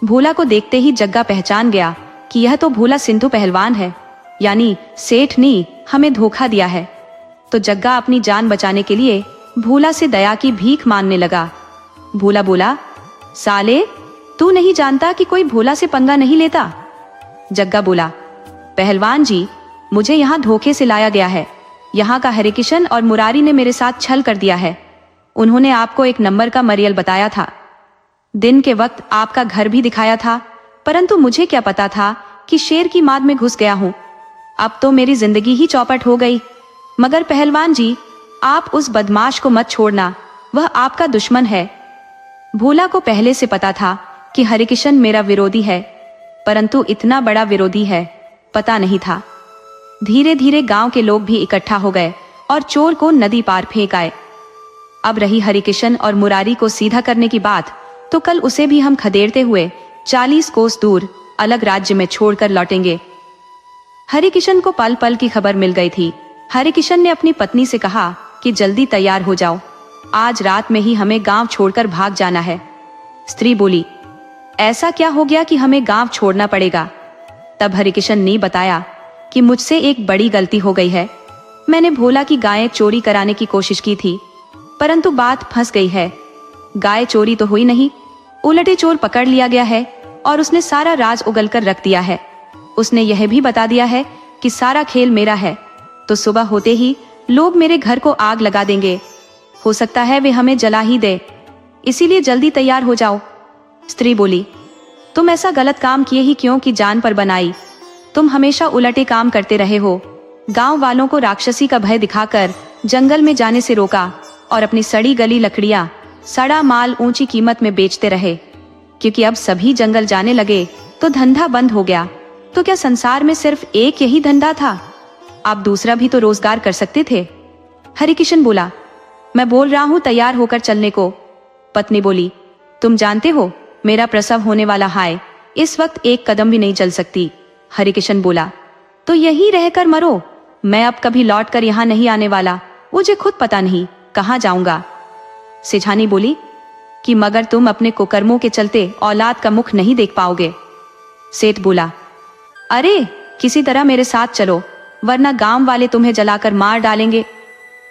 भोला को देखते ही जग्गा पहचान गया कि यह तो भोला सिंधु पहलवान है, यानी सेठ ने हमें धोखा दिया है। तो जग्गा अपनी जान बचाने के लिए भोला से दया की भीख मांगने लगा। भोला बोला, साले, तू नहीं जानता कि कोई भोला से पंगा नहीं लेता? जग्गा बोला, पहलवान जी, मुझे यहाँ धोखे से लाया गया है। यहाँ का हरिकिशन और मुरारी ने मेरे साथ छल कर दिया है। उन्होंने आपको एक नंबर का मरियल बताया था। दिन के वक्त आपका घर भी दिखाया था, परंतु मुझे क्या पता था कि शेर की माद में घुस गया हूँ। अब तो मेरी जिंदगी ही चौपट हो गई। मगर पहलवान जी, आप उस बदमाश को मत छोड़ना, वह आपका दुश्मन है। भोला को पहले से पता था कि हरिकिशन मेरा विरोधी है, परंतु इतना बड़ा विरोधी है पता नहीं था। धीरे धीरे गांव के लोग भी इकट्ठा हो गए और चोर को नदी पार फेंक आए। अब रही हरिकिशन और मुरारी को सीधा करने की बात, तो कल उसे भी हम खदेड़ते हुए 40 कोस दूर अलग राज्य में छोड़कर लौटेंगे। हरिकिशन को पल पल की खबर मिल गई थी। हरिकिशन ने अपनी पत्नी से कहा कि जल्दी तैयार हो जाओ, आज रात में ही हमें गांव छोड़कर भाग जाना है। स्त्री बोली, ऐसा क्या हो गया कि हमें गांव छोड़ना पड़ेगा? तब हरिकिशन ने बताया कि मुझसे एक बड़ी गलती हो गई है। मैंने भोला की गायें चोरी कराने की कोशिश की थी, परंतु बात फंस गई है। गाय चोरी तो हुई नहीं, उलटे चोर पकड़ लिया गया है और उसने सारा राज उगलकर रख दिया है। उसने यह भी बता दिया है कि सारा खेल मेरा है, तो सुबह होते ही लोग मेरे घर को आग लगा देंगे। हो सकता है वे हमें जला ही दे, इसीलिए जल्दी तैयार हो जाओ। स्त्री बोली, तुम ऐसा गलत काम किए ही क्यों कि जान पर बनाई? तुम हमेशा उलटे काम करते रहे हो। गांव वालों को राक्षसी का भय दिखाकर जंगल में जाने से रोका और अपनी सड़ी गली लकड़ियां, सड़ा माल ऊंची कीमत में बेचते रहे। क्योंकि अब सभी जंगल जाने लगे तो धंधा बंद हो गया, तो क्या संसार में सिर्फ एक यही धंधा था? आप दूसरा भी तो रोजगार कर सकते थे। हरिकिशन बोला, मैं बोल रहा हूँ तैयार होकर चलने को। पत्नी बोली, तुम जानते हो मेरा प्रसव होने वाला है, इस वक्त एक कदम भी नहीं चल सकती। हरिकिशन बोला, तो यहीं रहकर मरो, मैं अब कभी लौट कर यहाँ नहीं आने वाला, मुझे खुद पता नहीं कहाँ जाऊंगा। सेठानी बोली कि मगर तुम अपने कुकर्मों के चलते औलाद का मुख नहीं देख पाओगे। सेठ बोला, अरे किसी तरह मेरे साथ चलो, वरना गांव वाले तुम्हें जलाकर मार डालेंगे।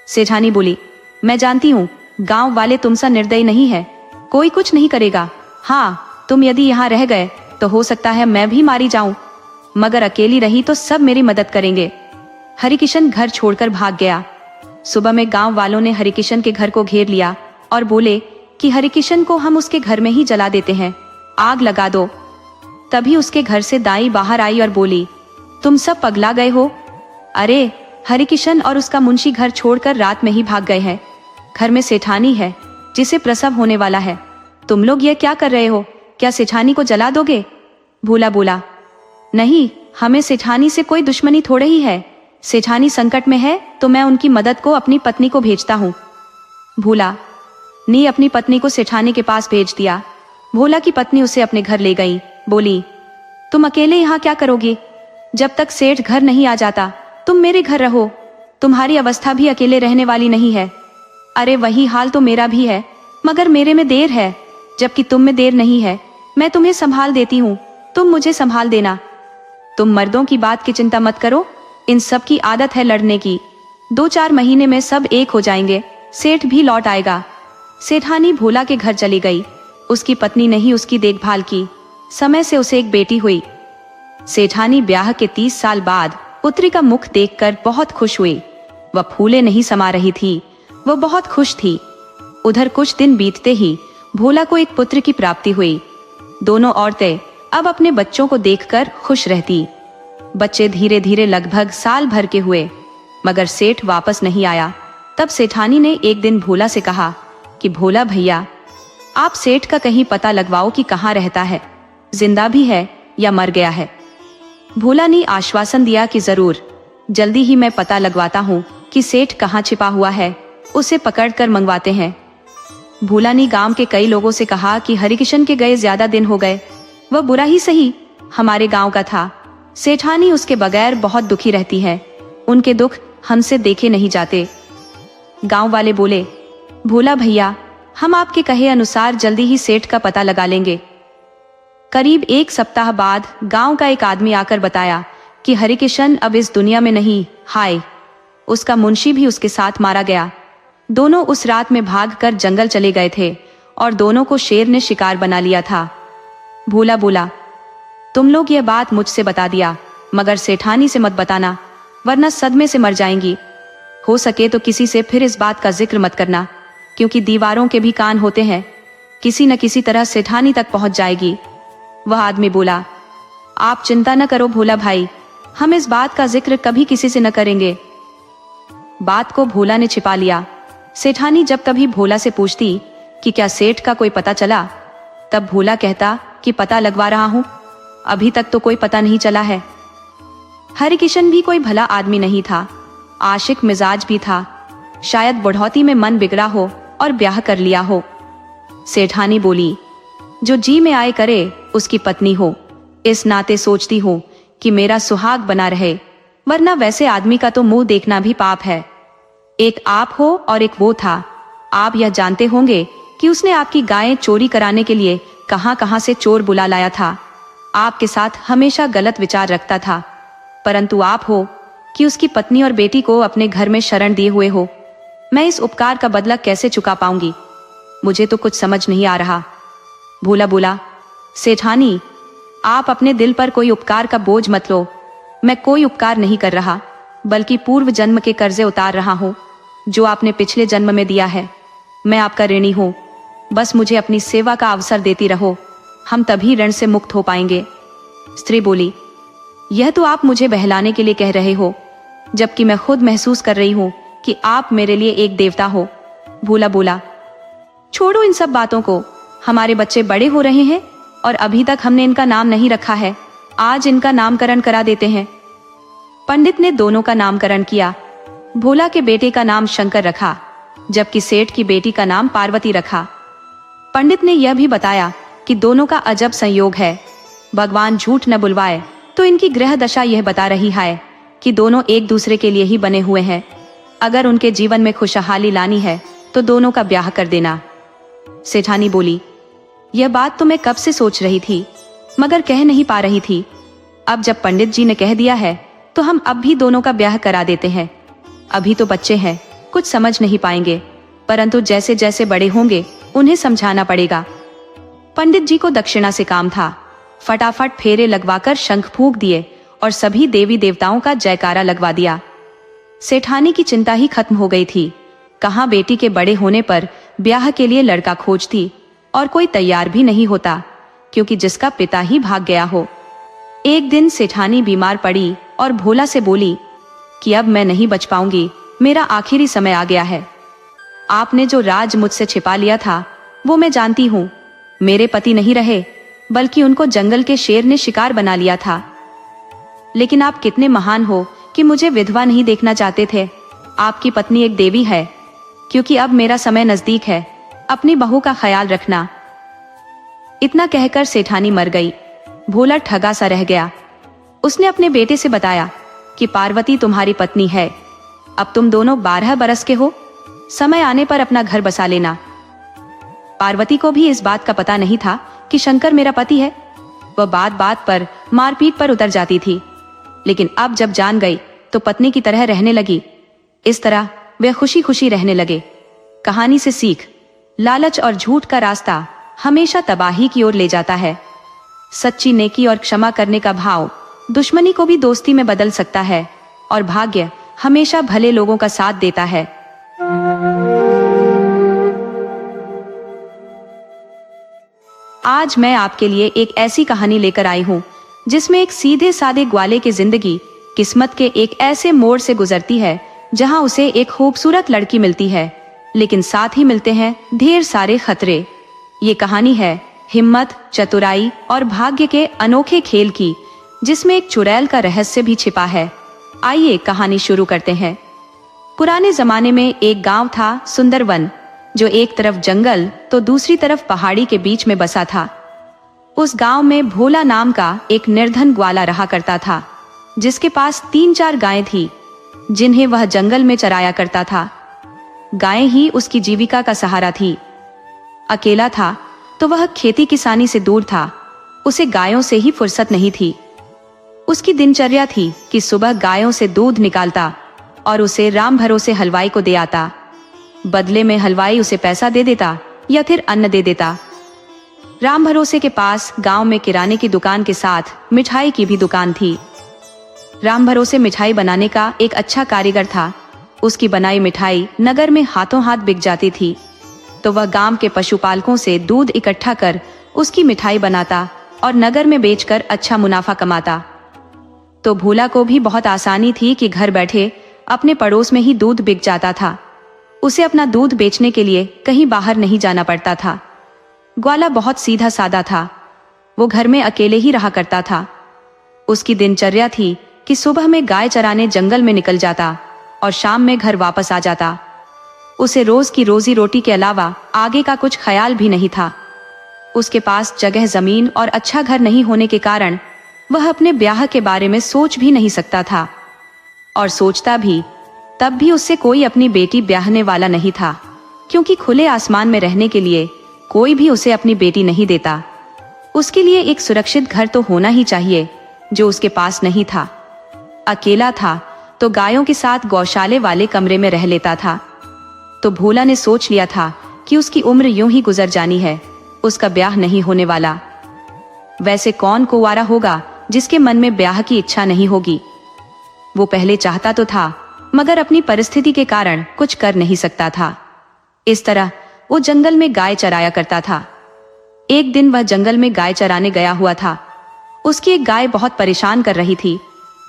सेठानी बोली, मैं जानती हूँ गांव वाले तुमसा निर्दयी नहीं है, कोई कुछ नहीं करेगा। हाँ, तुम यदि यहाँ रह गए तो हो सकता है मैं भी मारी जाऊं, मगर अकेली रही तो सब मेरी मदद करेंगे। हरिकिशन घर छोड़कर भाग गया। सुबह में गांव वालों ने हरिकिशन के घर को घेर लिया और बोले कि हरिकिशन को हम उसके घर में ही जला देते हैं, आग लगा दो। तभी उसके घर से दाई बाहर आई और बोली, तुम सब पगला गए हो? अरे हरिकिशन और उसका मुंशी घर छोड़कर रात में ही भाग गए हैं। घर में सेठानी है जिसे प्रसव होने वाला है, तुम लोग ये क्या कर रहे हो? क्या सेठानी को जला दोगे? भोला बोला, नहीं, हमें सेठानी से कोई दुश्मनी थोड़े ही है, सेठानी संकट में है तो मैं उनकी मदद को अपनी पत्नी को भेजता हूँ। भोला ने अपनी पत्नी को सेठानी के पास भेज दिया। भोला की पत्नी उसे अपने घर ले गई। बोली, तुम अकेले यहाँ क्या करोगे? जब तक सेठ घर नहीं आ जाता तुम मेरे घर रहो, तुम्हारी अवस्था भी अकेले रहने वाली नहीं है। अरे वही हाल तो मेरा भी है, मगर मेरे में देर है, जबकि तुम में देर नहीं है। मैं तुम्हें संभाल देती हूँ, तुम मुझे संभाल देना। तुम मर्दों की बात की चिंता मत करो, इन सब की आदत है लड़ने की। 2-4 महीने में सब एक हो जाएंगे, सेठ भी लौट आएगा। सेठानी भोला के घर चली गई। उसकी पत्नी ने ही उसकी देखभाल की। समय से उसे एक बेटी हुई। सेठानी ब्याह के 30 साल बाद पुत्री का मुख देखकर बहुत खुश हुई। वह फूले नहीं समा रही थी, वह बहुत खुश थी। उधर कुछ दिन बीतते ही भोला को एक पुत्र की प्राप्ति हुई। दोनों औरतें अब अपने बच्चों को देखकर खुश रहती। बच्चे धीरे धीरे लगभग साल भर के हुए, मगर सेठ वापस नहीं आया। तब सेठानी ने एक दिन भोला से कहा कि भोला भैया, आप सेठ का कहीं पता लगवाओ कि कहाँ रहता है, जिंदा भी है या मर गया है। भोला ने आश्वासन दिया कि जरूर, जल्दी ही मैं पता लगवाता हूँ कि सेठ कहाँ छिपा हुआ है, उसे पकड़कर मंगवाते हैं। भोला ने गांव के कई लोगों से कहा कि हरिकिशन के गए ज्यादा दिन हो गए, वह बुरा ही सही हमारे गांव का था। सेठानी उसके बगैर बहुत दुखी रहती है, उनके दुख हमसे देखे नहीं जाते। गांव वाले बोले, भोला भैया, हम आपके कहे अनुसार जल्दी ही सेठ का पता लगा लेंगे। करीब 1 सप्ताह बाद गांव का एक आदमी आकर बताया कि हरिकिशन अब इस दुनिया में नहीं, हाय, उसका मुंशी भी उसके साथ मारा गया। दोनों उस रात में भागकर जंगल चले गए थे और दोनों को शेर ने शिकार बना लिया था। भोला बोला, तुम लोग यह बात मुझसे बता दिया, मगर सेठानी से मत बताना, वरना सदमे से मर जाएंगी। हो सके तो किसी से फिर इस बात का जिक्र मत करना, क्योंकि दीवारों के भी कान होते हैं, किसी न किसी तरह सेठानी तक पहुंच जाएगी। वह आदमी बोला, आप चिंता न करो भोला भाई, हम इस बात का जिक्र कभी किसी से न करेंगे। बात को भोला ने छिपा लिया। सेठानी जब कभी भोला से पूछती कि क्या सेठ का कोई पता चला, तब भोला कहता कि पता लगवा रहा हूं, अभी तक तो कोई पता नहीं चला है। हरिकिशन भी कोई भला आदमी नहीं था, आशिक मिजाज भी था, शायद बुढ़ौती में मन बिगड़ा हो और ब्याह कर लिया हो। सेठानी बोली, जो जी में आए करे उसकी पत्नी हो, इस नाते सोचती हूँ कि मेरा सुहाग बना रहे, वरना वैसे आदमी का तो मुंह देखना भी पाप है। एक आप हो और एक वो था। आप यह जानते होंगे कि उसने आपकी गायें चोरी कराने के लिए कहां कहां से चोर बुला लाया था। आपके साथ हमेशा गलत विचार रखता था, परंतु आप हो कि उसकी पत्नी और बेटी को अपने घर में शरण दिए हुए हो। मैं इस उपकार का बदला कैसे चुका पाऊंगी, मुझे तो कुछ समझ नहीं आ रहा। भोला बोला, सेठानी, आप अपने दिल पर कोई उपकार का बोझ मत लो। मैं कोई उपकार नहीं कर रहा, बल्कि पूर्व जन्म के कर्जे उतार रहा हूँ जो आपने पिछले जन्म में दिया है। मैं आपका ऋणी हूँ, बस मुझे अपनी सेवा का अवसर देती रहो, हम तभी ऋण से मुक्त हो पाएंगे। स्त्री बोली, यह तो आप मुझे बहलाने के लिए कह रहे हो, जबकि मैं खुद महसूस कर रही हूँ कि आप मेरे लिए एक देवता हो। भोला बोला, छोड़ो इन सब बातों को, हमारे बच्चे बड़े हो रहे हैं और अभी तक हमने इनका नाम नहीं रखा है। आज इनका नामकरण करा देते हैं। पंडित ने दोनों का नामकरण किया। भोला के बेटे का नाम शंकर रखा, जबकि सेठ की बेटी का नाम पार्वती रखा। पंडित ने यह भी बताया कि दोनों का अजब संयोग है, भगवान झूठ न बुलवाए तो इनकी ग्रह दशा यह बता रही है कि दोनों एक दूसरे के लिए ही बने हुए हैं। अगर उनके जीवन में खुशहाली लानी है तो दोनों का ब्याह कर देना। सेठानी बोली, यह बात तो मैं कब से सोच रही थी, मगर कह नहीं पा रही थी। अब जब पंडित जी ने कह दिया है तो हम अब भी दोनों का ब्याह करा देते हैं। अभी तो बच्चे हैं, कुछ समझ नहीं पाएंगे, परंतु जैसे जैसे बड़े होंगे उन्हें समझाना पड़ेगा। पंडित जी को दक्षिणा से काम था। फटाफट फेरे लगवाकर शंख फूंक दिए और सभी देवी देवताओं का जयकारा लगवा दिया। सेठानी की चिंता ही खत्म हो गई थी। कहाँ बेटी के बड़े होने पर ब्याह के लिए लड़का खोजती और कोई तैयार भी नहीं होता, क्योंकि जिसका पिता ही भाग गया हो। एक दिन सेठानी बीमार पड़ी और भोला से बोली कि अब मैं नहीं बच पाऊंगी, मेरा आखिरी समय आ गया है। आपने जो राज मुझसे छिपा लिया था वो मैं जानती हूँ। मेरे पति नहीं रहे, बल्कि उनको जंगल के शेर ने शिकार बना लिया था। लेकिन आप कितने महान हो कि मुझे विधवा नहीं देखना चाहते थे। आपकी पत्नी एक देवी है। क्योंकि अब मेरा समय नजदीक है, अपनी बहू का ख्याल रखना। इतना कहकर सेठानी मर गई। भोला ठगा सा रह गया। उसने अपने बेटे से बताया कि पार्वती तुम्हारी पत्नी है, अब तुम दोनों 12 बरस के हो, समय आने पर अपना घर बसा लेना। पार्वती को भी इस बात का पता नहीं था कि शंकर मेरा पति है। वह बात बात पर मारपीट पर उतर जाती थी, लेकिन अब जब जान गई तो पत्नी की तरह रहने लगी। इस तरह वे खुशी खुशी रहने लगे। कहानी से सीख, लालच और झूठ का रास्ता हमेशा तबाही की ओर ले जाता है। सच्ची नेकी और क्षमा करने का भाव दुश्मनी को भी दोस्ती में बदल सकता है, और भाग्य हमेशा भले लोगों का साथ देता है। आज मैं आपके लिए एक ऐसी कहानी लेकर आई हूँ जिसमें एक सीधे साधे ग्वाले की जिंदगी किस्मत के एक ऐसे मोड़ से गुजरती है जहाँ उसे एक खूबसूरत लड़की मिलती है, लेकिन साथ ही मिलते हैं ढेर सारे खतरे। ये कहानी है हिम्मत, चतुराई और भाग्य के अनोखे खेल की, जिसमें एक चुड़ैल का रहस्य भी छिपा है। आइए कहानी शुरू करते हैं। पुराने जमाने में एक गांव था, सुंदरवन, जो एक तरफ जंगल तो दूसरी तरफ पहाड़ी के बीच में बसा था। उस गांव में भोला नाम का एक निर्धन ग्वाला रहा करता था, जिसके पास 3-4 गायें थी, जिन्हें वह जंगल में चराया करता था। गायें ही उसकी जीविका का सहारा थी। अकेला था तो वह खेती किसानी से दूर था। उसे गायों से ही फुर्सत नहीं थी। उसकी दिनचर्या थी कि सुबह गायों से दूध निकालता और उसे राम भरोसे हलवाई को दे आता। बदले में हलवाई उसे पैसा दे देता या फिर अन्न दे देता। राम भरोसे के पास गांव में किराने की दुकान के साथ मिठाई की भी दुकान थी। राम भरोसे मिठाई बनाने का एक अच्छा कारीगर था। उसकी बनाई मिठाई नगर में हाथों हाथ बिक जाती थी, तो वह गांव के पशुपालकों से दूध इकट्ठा कर उसकी मिठाई बनाता और नगर में बेचकर अच्छा मुनाफा कमाता। तो भोला को भी बहुत आसानी थी कि घर बैठे अपने पड़ोस में ही दूध बिक जाता था। उसे अपना दूध बेचने के लिए कहीं बाहर नहीं जाना पड़ता था। ग्वाला बहुत सीधा साधा था। वो घर में अकेले ही रहा करता था। उसकी दिनचर्या थी कि सुबह में गाय चराने जंगल में निकल जाता और शाम में घर वापस आ जाता। उसे रोज की रोजी रोटी के अलावा आगे का कुछ ख्याल भी नहीं था। उसके पास जगह, जमीन और अच्छा घर नहीं होने के कारण वह अपने ब्याह के बारे में सोच भी नहीं सकता था, और सोचता भी तब भी उससे कोई अपनी बेटी ब्याहने वाला नहीं था, क्योंकि खुले आसमान में रहने के लिए कोई भी उसे अपनी बेटी नहीं देता। उसके लिए एक सुरक्षित घर तो होना ही चाहिए, जो उसके पास नहीं था। अकेला था तो गायों के साथ गौशाले वाले कमरे में रह लेता था। तो भोला ने सोच लिया था कि उसकी उम्र यूं ही गुजर जानी है, उसका ब्याह नहीं होने वाला। वैसे कौन कुंवारा होगा जिसके मन में ब्याह की इच्छा नहीं होगी। वो पहले चाहता तो था, मगर अपनी परिस्थिति के कारण कुछ कर नहीं सकता था। इस तरह वो जंगल में गाय चराया करता था। एक दिन वह जंगल में गाय चराने गया हुआ था। उसकी एक गाय बहुत परेशान कर रही थी।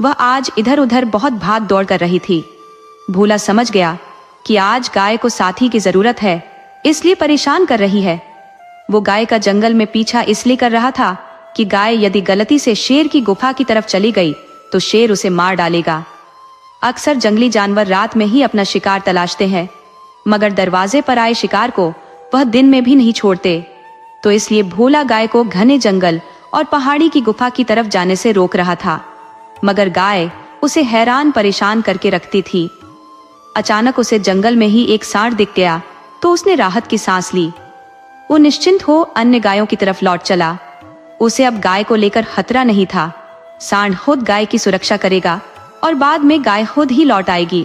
वह आज इधर उधर बहुत भाग दौड़ कर रही थी। भोला समझ गया कि आज गाय को साथी की जरूरत है, इसलिए परेशान कर रही है। वो गाय का जंगल में पीछा इसलिए कर रहा था कि गाय यदि गलती से शेर की गुफा की तरफ चली गई तो शेर उसे मार डालेगा। अक्सर जंगली जानवर रात में ही अपना शिकार तलाशते हैं, मगर दरवाजे पर आए शिकार को वह दिन में भी नहीं छोड़ते। तो इसलिए भोला गाय को घने जंगल और पहाड़ी की गुफा की तरफ जाने से रोक रहा था, मगर गाय उसे हैरान परेशान करके रखती थी। अचानक उसे जंगल में ही एक सांड दिख गया तो उसने राहत की सांस ली। वो निश्चिंत हो अन्य गायों की तरफ लौट चला। उसे अब गाय को लेकर खतरा नहीं था। सांड खुद गाय की सुरक्षा करेगा और बाद में गाय खुद ही लौट आएगी।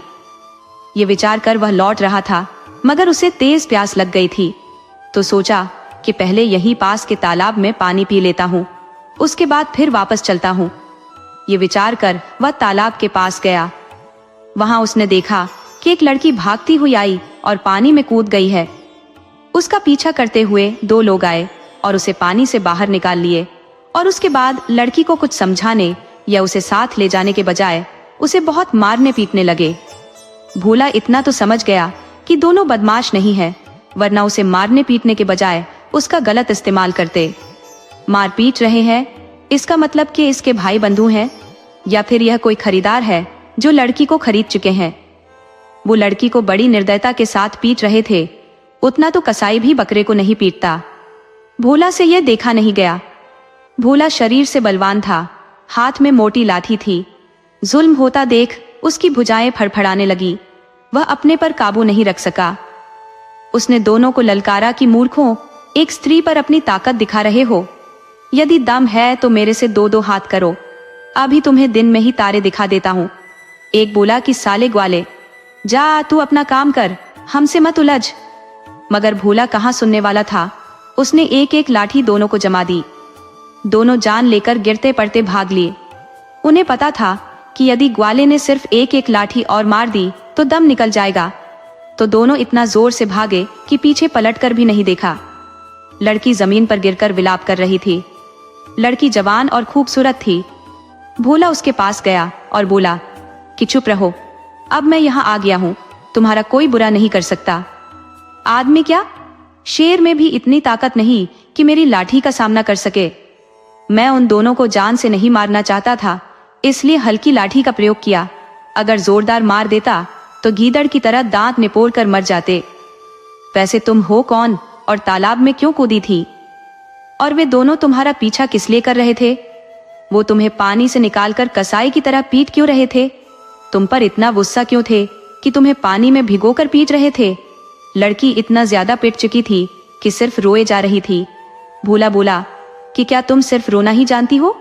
ये विचार कर वह लौट रहा था, मगर उसे तेज प्यास लग गई थी। तो सोचा कि पहले यहीं पास के तालाब में पानी पी लेता हूँ, उसके बाद फिर वापस चलता हूँ। ये विचार कर वह तालाब के पास गया। वहां उसने देखा कि एक लड़की भागती हुई आई और पानी में कूद गई है। उसका पीछा करते हुए 2 लोग आए और उसे पानी से बाहर निकाल लिए, और उसके बाद लड़की को कुछ समझाने या उसे साथ ले जाने के बजाय उसे बहुत मारने पीटने लगे। भोला इतना तो समझ गया कि दोनों बदमाश नहीं है, वरना उसे मारने पीटने के बजाय उसका गलत इस्तेमाल करते। मार पीट रहे हैं, इसका मतलब कि इसके भाई बंधु हैं, या फिर यह कोई खरीदार है जो लड़की को खरीद चुके हैं। वो लड़की को बड़ी निर्दयता के साथ पीट रहे थे, उतना तो कसाई भी बकरे को नहीं पीटता। भोला से यह देखा नहीं गया। भोला शरीर से बलवान था, हाथ में मोटी लाठी थी। जुल्म होता देख उसकी भुजाएं फड़फड़ाने लगी। वह अपने पर काबू नहीं रख सका। उसने दोनों को ललकारा कि मूर्खों, एक स्त्री पर अपनी ताकत दिखा रहे हो। यदि दम है तो मेरे से 2-2 हाथ करो, अभी तुम्हें दिन में ही तारे दिखा देता हूँ। एक बोला कि साले ग्वाले, जा तू अपना काम कर, हमसे मत उलझ। मगर भोला कहाँ सुनने वाला था। उसने एक एक लाठी दोनों को जमा दी। दोनों जान लेकर गिरते पड़ते भाग लिए। उन्हें पता था कि यदि ग्वाले ने सिर्फ एक एक लाठी और मार दी तो दम निकल जाएगा। तो दोनों इतना जोर से भागे कि पीछे पलटकर भी नहीं देखा। लड़की जमीन पर गिरकर विलाप कर रही थी। लड़की जवान और खूबसूरत थी। भोला उसके पास गया और बोला कि चुप रहो, अब मैं यहाँ आ गया हूँ, तुम्हारा कोई बुरा नहीं कर सकता। आदमी क्या, शेर में भी इतनी ताकत नहीं कि मेरी लाठी का सामना कर सके। मैं उन दोनों को जान से नहीं मारना चाहता था, इसलिए हल्की लाठी का प्रयोग किया। अगर जोरदार मार देता तो गीदड़ की तरह दांत निपोड़ कर मर जाते। वैसे तुम हो कौन और तालाब में क्यों कूदी थी? और वे दोनों तुम्हारा पीछा किस लिए कर रहे थे? वो तुम्हें पानी से निकालकर कसाई की तरह पीट क्यों रहे थे? तुम पर इतना गुस्सा क्यों थे कि तुम्हें पानी में भिगोकर पीट रहे थे? लड़की इतना ज्यादा पिट चुकी थी कि सिर्फ रोए जा रही थी। भोला बोला कि क्या तुम सिर्फ रोना ही जानती हो?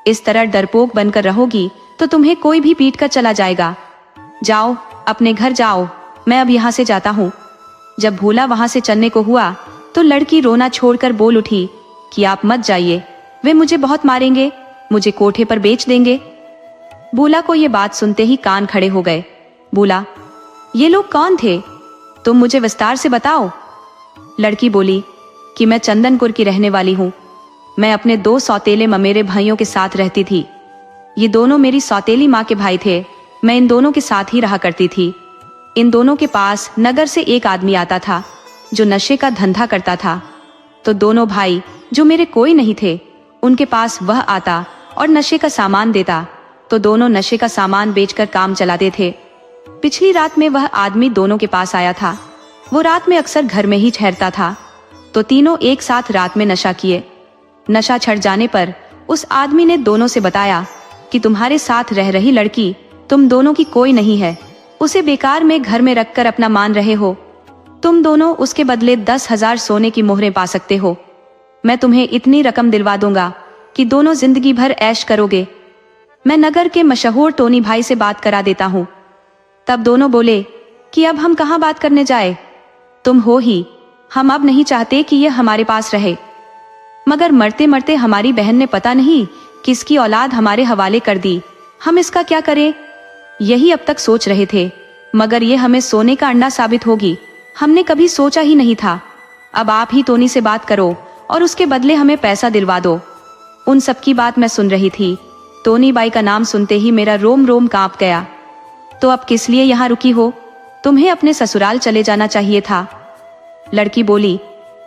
इस तरह डरपोक बनकर रहोगी तो तुम्हें कोई भी पीट कर चला जाएगा। जाओ अपने घर जाओ, मैं अब यहाँ से जाता हूँ। जब भोला वहां से चलने को हुआ तो लड़की रोना छोड़कर बोल उठी कि आप मत जाइए, वे मुझे बहुत मारेंगे, मुझे कोठे पर बेच देंगे। भोला को ये बात सुनते ही कान खड़े हो गए। बोला, ये लोग कौन थे? तुम मुझे विस्तार से बताओ। लड़की बोली कि मैं चंदनपुर की रहने वाली हूँ। मैं अपने 2 सौतेले ममेरे भाइयों के साथ रहती थी। ये दोनों मेरी सौतेली माँ के भाई थे। मैं इन दोनों के साथ ही रहा करती थी। इन दोनों के पास नगर से एक आदमी आता था जो नशे का धंधा करता था। तो दोनों भाई जो मेरे कोई नहीं थे, उनके पास वह आता और नशे का सामान देता। तो दोनों नशे का सामान बेचकर काम चलाते थे। पिछली रात में वह आदमी दोनों के पास आया था। वो रात में अक्सर घर में ही ठहरता था। तो तीनों एक साथ रात में नशा किए। नशा छड़ जाने पर उस आदमी ने दोनों से बताया कि तुम्हारे साथ रह रही लड़की तुम दोनों की कोई नहीं है। उसे बेकार में घर में रखकर अपना मान रहे हो। तुम दोनों उसके बदले 10,000 सोने की मोहरें पा सकते हो। मैं तुम्हें इतनी रकम दिलवा दूंगा कि दोनों जिंदगी भर ऐश करोगे। मैं नगर के मशहूर टोनी भाई से बात करा देता हूँ। तब दोनों बोले कि अब हम कहाँ बात करने जाए, तुम हो ही, हम अब नहीं चाहते कि यह हमारे पास रहे। मगर मरते मरते हमारी बहन ने पता नहीं किसकी औलाद हमारे हवाले कर दी, हम इसका क्या करें? यही अब तक सोच रहे थे, मगर यह हमें सोने का अंडा साबित होगी। हमने कभी सोचा ही नहीं था। अब आप ही टोनी से बात करो और उसके बदले हमें पैसा दिलवा दो। उन सब की बात मैं सुन रही थी। टोनी बाई का नाम सुनते ही मेरा रोम रोम कांप गया। तो अब किस लिए यहाँ रुकी हो? तुम्हें अपने ससुराल चले जाना चाहिए था। लड़की बोली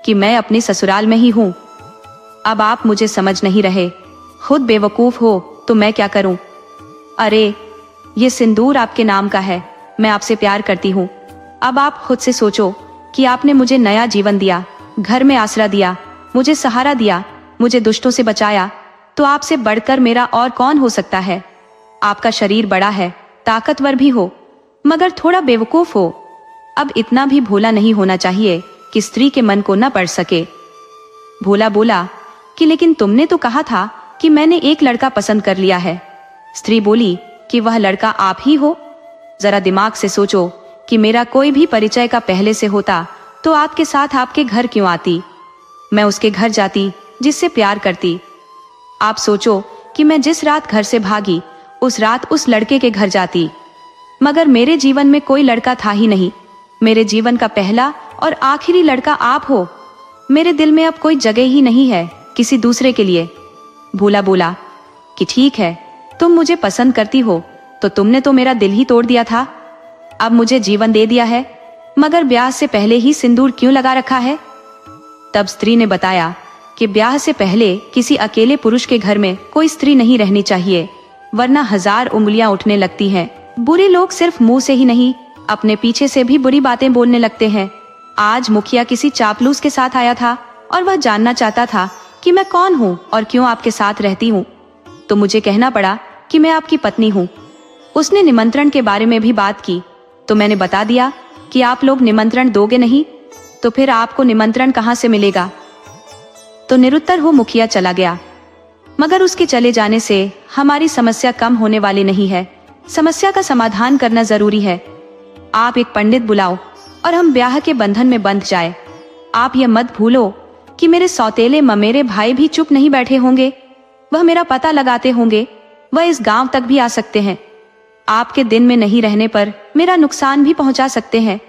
कि मैं अपने ससुराल में ही हूँ। अब आप मुझे समझ नहीं रहे, खुद बेवकूफ हो तो मैं क्या करूं? अरे, ये सिंदूर आपके नाम का है, मैं आपसे प्यार करती हूँ। अब आप खुद से सोचो कि आपने मुझे नया जीवन दिया, घर में आसरा दिया, मुझे सहारा दिया, मुझे दुष्टों से बचाया, तो आपसे बढ़कर मेरा और कौन हो सकता है? आपका शरीर बड़ा है, ताकतवर भी हो, मगर थोड़ा बेवकूफ हो। अब इतना भी भोला नहीं होना चाहिए कि स्त्री के मन को न पढ़ सके। भोला बोला कि लेकिन तुमने तो कहा था कि मैंने एक लड़का पसंद कर लिया है। स्त्री बोली कि वह लड़का आप ही हो। जरा दिमाग से सोचो कि मेरा कोई भी परिचय का पहले से होता तो आपके साथ आपके घर क्यों आती? मैं उसके घर जाती जिससे प्यार करती। आप सोचो कि मैं जिस रात घर से भागी उस रात उस लड़के के घर जाती, मगर मेरे जीवन में कोई लड़का था ही नहीं। मेरे जीवन का पहला और आखिरी लड़का आप हो। मेरे दिल में अब कोई जगह ही नहीं है किसी दूसरे के लिए। भोला बोला कि ठीक है, तुम मुझे पसंद करती हो तो तुमने तो मेरा दिल ही तोड़ दिया था। अब मुझे जीवन दे दिया है, मगर ब्याह से पहले ही सिंदूर क्यों लगा रखा है? तब स्त्री ने बताया कि ब्याह से पहले किसी अकेले पुरुष के घर में कोई स्त्री नहीं रहनी चाहिए, वरना 1000 उंगलियां उठने लगती हैं। बुरे लोग सिर्फ मुंह से ही नहीं, अपने पीछे से भी बुरी बातें बोलने लगते हैं। आज मुखिया किसी चापलूस के साथ आया था और वह जानना चाहता था कि मैं कौन हूँ और क्यों आपके साथ रहती हूँ, तो मुझे कहना पड़ा कि मैं आपकी पत्नी हूँ। उसने निमंत्रण के बारे में भी बात की, तो मैंने बता दिया कि आप लोग निमंत्रण दोगे नहीं, तो फिर आपको निमंत्रण कहाँ से मिलेगा? तो निरुत्तर हो मुखिया चला गया। मगर उसके चले जाने से हमारी समस्या कम होने वाली नहीं है। समस्या का समाधान करना जरूरी है। आप एक पंडित बुलाओ और हम ब्याह के बंधन में बंध जाए। आप यह मत भूलो कि मेरे सौतेले ममेरे भाई भी चुप नहीं बैठे होंगे, वह मेरा पता लगाते होंगे, वह इस गांव तक भी आ सकते हैं। आपके दिन में नहीं रहने पर मेरा नुकसान भी पहुंचा सकते हैं,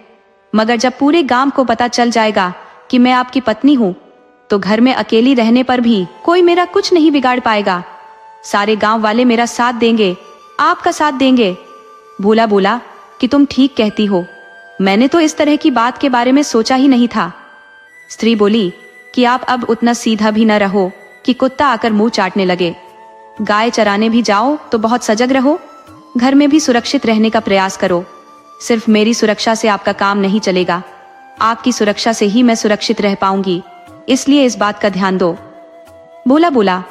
मगर जब पूरे गांव को पता चल जाएगा कि मैं आपकी पत्नी हूँ, तो घर में अकेली रहने पर भी कोई मेरा कुछ नहीं बिगाड़ पाएगा। सारे गांव वाले मेरा साथ देंगे, आपका साथ देंगे। भोला बोला कि तुम ठीक कहती हो, मैंने तो इस तरह की बात के बारे में सोचा ही नहीं था। स्त्री बोली कि आप अब उतना सीधा भी न रहो कि कुत्ता आकर मुंह चाटने लगे। गाय चराने भी जाओ तो बहुत सजग रहो, घर में भी सुरक्षित रहने का प्रयास करो। सिर्फ मेरी सुरक्षा से आपका काम नहीं चलेगा, आपकी सुरक्षा से ही मैं सुरक्षित रह पाऊंगी, इसलिए इस बात का ध्यान दो। भोला बोला,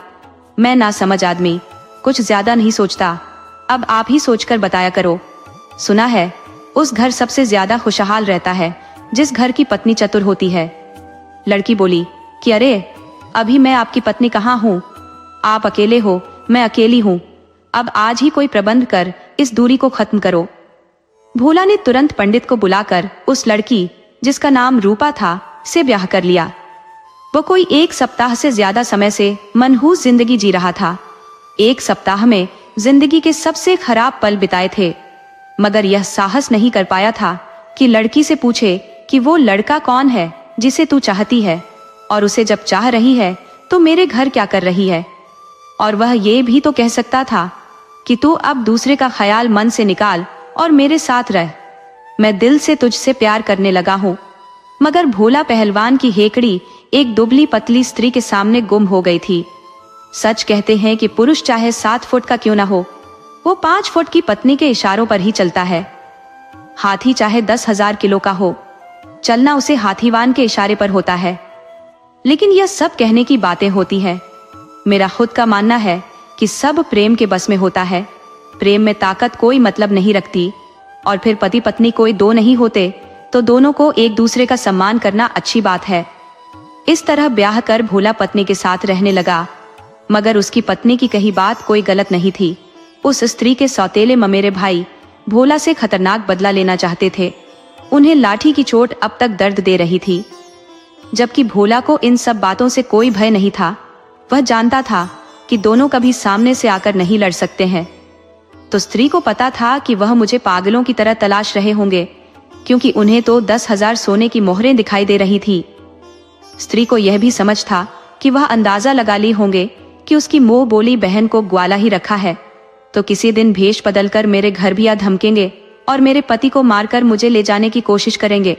मैं ना समझ आदमी, कुछ ज्यादा नहीं सोचता, अब आप ही सोचकर बताया करो। सुना है उस घर सबसे ज्यादा खुशहाल रहता है जिस घर की पत्नी चतुर होती है। लड़की बोली कि अरे, अभी मैं आपकी पत्नी कहाँ हूँ? आप अकेले हो, मैं अकेली हूँ। अब आज ही कोई प्रबंध कर इस दूरी को खत्म करो। भोला ने तुरंत पंडित को बुलाकर उस लड़की, जिसका नाम रूपा था, से ब्याह कर लिया। वो कोई 1 सप्ताह से ज्यादा समय से मनहूस जिंदगी जी रहा था। 1 सप्ताह में जिंदगी के सबसे खराब पल बिताए थे, मगर यह साहस नहीं कर पाया था कि लड़की से पूछे कि वो लड़का कौन है जिसे तू चाहती है, और उसे जब चाह रही है तो मेरे घर क्या कर रही है। और वह ये भी तो कह सकता था कि तू अब दूसरे का ख्याल मन से निकाल और मेरे साथ रह, मैं दिल से तुझसे प्यार करने लगा हूँ। मगर भोला पहलवान की हेकड़ी एक दुबली पतली स्त्री के सामने गुम हो गई थी। सच कहते हैं कि पुरुष चाहे 7 फुट का क्यों ना हो, वो 5 फुट की पत्नी के इशारों पर ही चलता है। हाथी चाहे 10,000 किलो का हो, चलना उसे हाथीवान के इशारे पर होता है। लेकिन यह सब कहने की बातें होती हैं। मेरा खुद का मानना है कि सब प्रेम के बस में होता है। प्रेम में ताकत कोई मतलब नहीं रखती, और फिर पति पत्नी कोई 2 नहीं होते तो दोनों को एक दूसरे का सम्मान करना अच्छी बात है। इस तरह ब्याह कर भोला पत्नी के साथ रहने लगा, मगर उसकी पत्नी की कही बात कोई गलत नहीं थी। उस स्त्री के सौतेले ममेरे भाई भोला से खतरनाक बदला लेना चाहते थे। उन्हें लाठी की चोट अब तक दर्द दे रही थी, जबकि भोला को इन सब बातों से कोई भय नहीं था। वह जानता था कि दोनों कभी सामने से आकर नहीं लड़ सकते हैं। तो स्त्री को पता था कि वह मुझे पागलों की तरह तलाश रहे होंगे, क्योंकि उन्हें तो 10,000 सोने की मोहरें दिखाई दे रही थी। स्त्री को यह भी समझ था कि वह अंदाजा लगा ली होंगे कि उसकी मुंह बोली बहन को ग्वाला ही रखा है, तो किसी दिन भेष बदलकर मेरे घर भी आ धमकेंगे और मेरे पति को मारकर मुझे ले जाने की कोशिश करेंगे।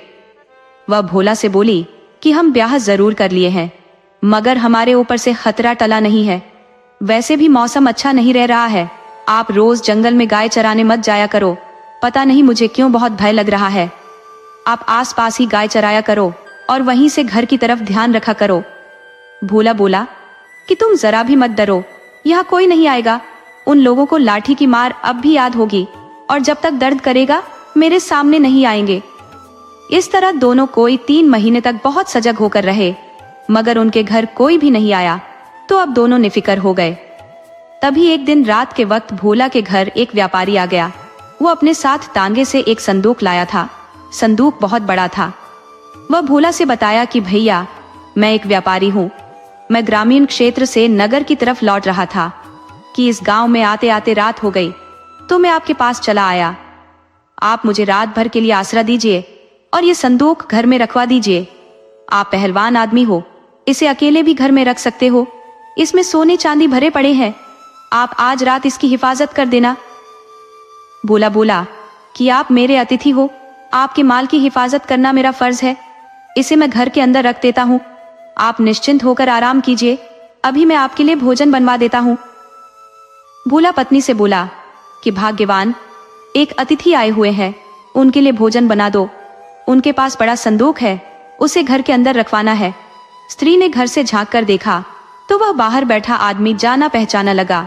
वह भोला से बोली कि हम ब्याह जरूर कर लिए हैं, मगर हमारे ऊपर से खतरा टला नहीं है। वैसे भी मौसम अच्छा नहीं रह रहा है। आप रोज जंगल में गाय चराने मत जाया करो। पता नहीं मुझे क्यों बहुत भय लग रहा है। आप आस पास ही गाय चराया करो और वहीं से घर की तरफ ध्यान रखा करो। भोला बोला कि तुम जरा भी मत डरो, यहाँ कोई नहीं आएगा। उन लोगों को लाठी की मार अब भी याद होगी और जब तक दर्द करेगा मेरे सामने नहीं आएंगे। इस तरह दोनों कोई 3 महीने तक बहुत सजग होकर रहे, मगर उनके घर कोई भी नहीं आया तो अब दोनों निफिकर हो गए। तभी एक दिन रात के वक्त भोला के घर एक व्यापारी आ गया। वो अपने साथ तांगे से एक संदूक लाया था। संदूक बहुत बड़ा था। वह भोला से बताया कि भैया, मैं एक व्यापारी हूँ। मैं ग्रामीण क्षेत्र से नगर की तरफ लौट रहा था कि इस गांव में आते आते रात हो गई, तो मैं आपके पास चला आया। आप मुझे रात भर के लिए आसरा दीजिए और ये संदूक घर में रखवा दीजिए। आप पहलवान आदमी हो, इसे अकेले भी घर में रख सकते हो। इसमें सोने चांदी भरे पड़े हैं। आप आज रात इसकी हिफाजत कर देना। भोला बोला कि आप मेरे अतिथि हो, आपके माल की हिफाजत करना मेरा फर्ज है। इसे मैं घर के अंदर रख देता हूँ। आप निश्चिंत होकर आराम कीजिए, अभी मैं आपके लिए भोजन बनवा देता हूँ। भोला पत्नी से बोला कि भाग्यवान, एक अतिथि आए हुए हैं, उनके लिए भोजन बना दो। उनके पास बड़ा संदूक है, उसे घर के अंदर रखवाना है। स्त्री ने घर से झांक कर देखा तो वह बाहर बैठा आदमी जाना पहचाना लगा।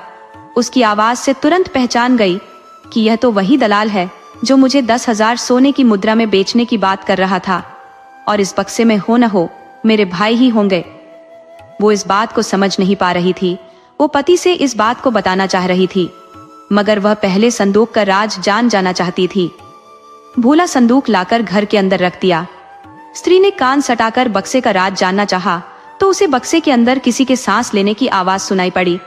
उसकी आवाज से तुरंत पहचान गई कि यह तो वही दलाल है जो मुझे 10,000 सोने की मुद्रा में बेचने की बात कर रहा था, और इस बक्से में हो न हो मेरे भाई ही होंगे। वो इस बात को समझ नहीं पा रही थी। वो पति से इस बात को बताना चाह रही थी, मगर वह पहले संदूक का राज जाना चाहती थी। भोला संदूक लाकर घर के अंदर रख दिया। स्त्री ने कान सटाकर बक्से का राज जानना चाहा तो उसे बक्से के अंदर किसी के सांस लेने की आवाज सुनाई पड़ी।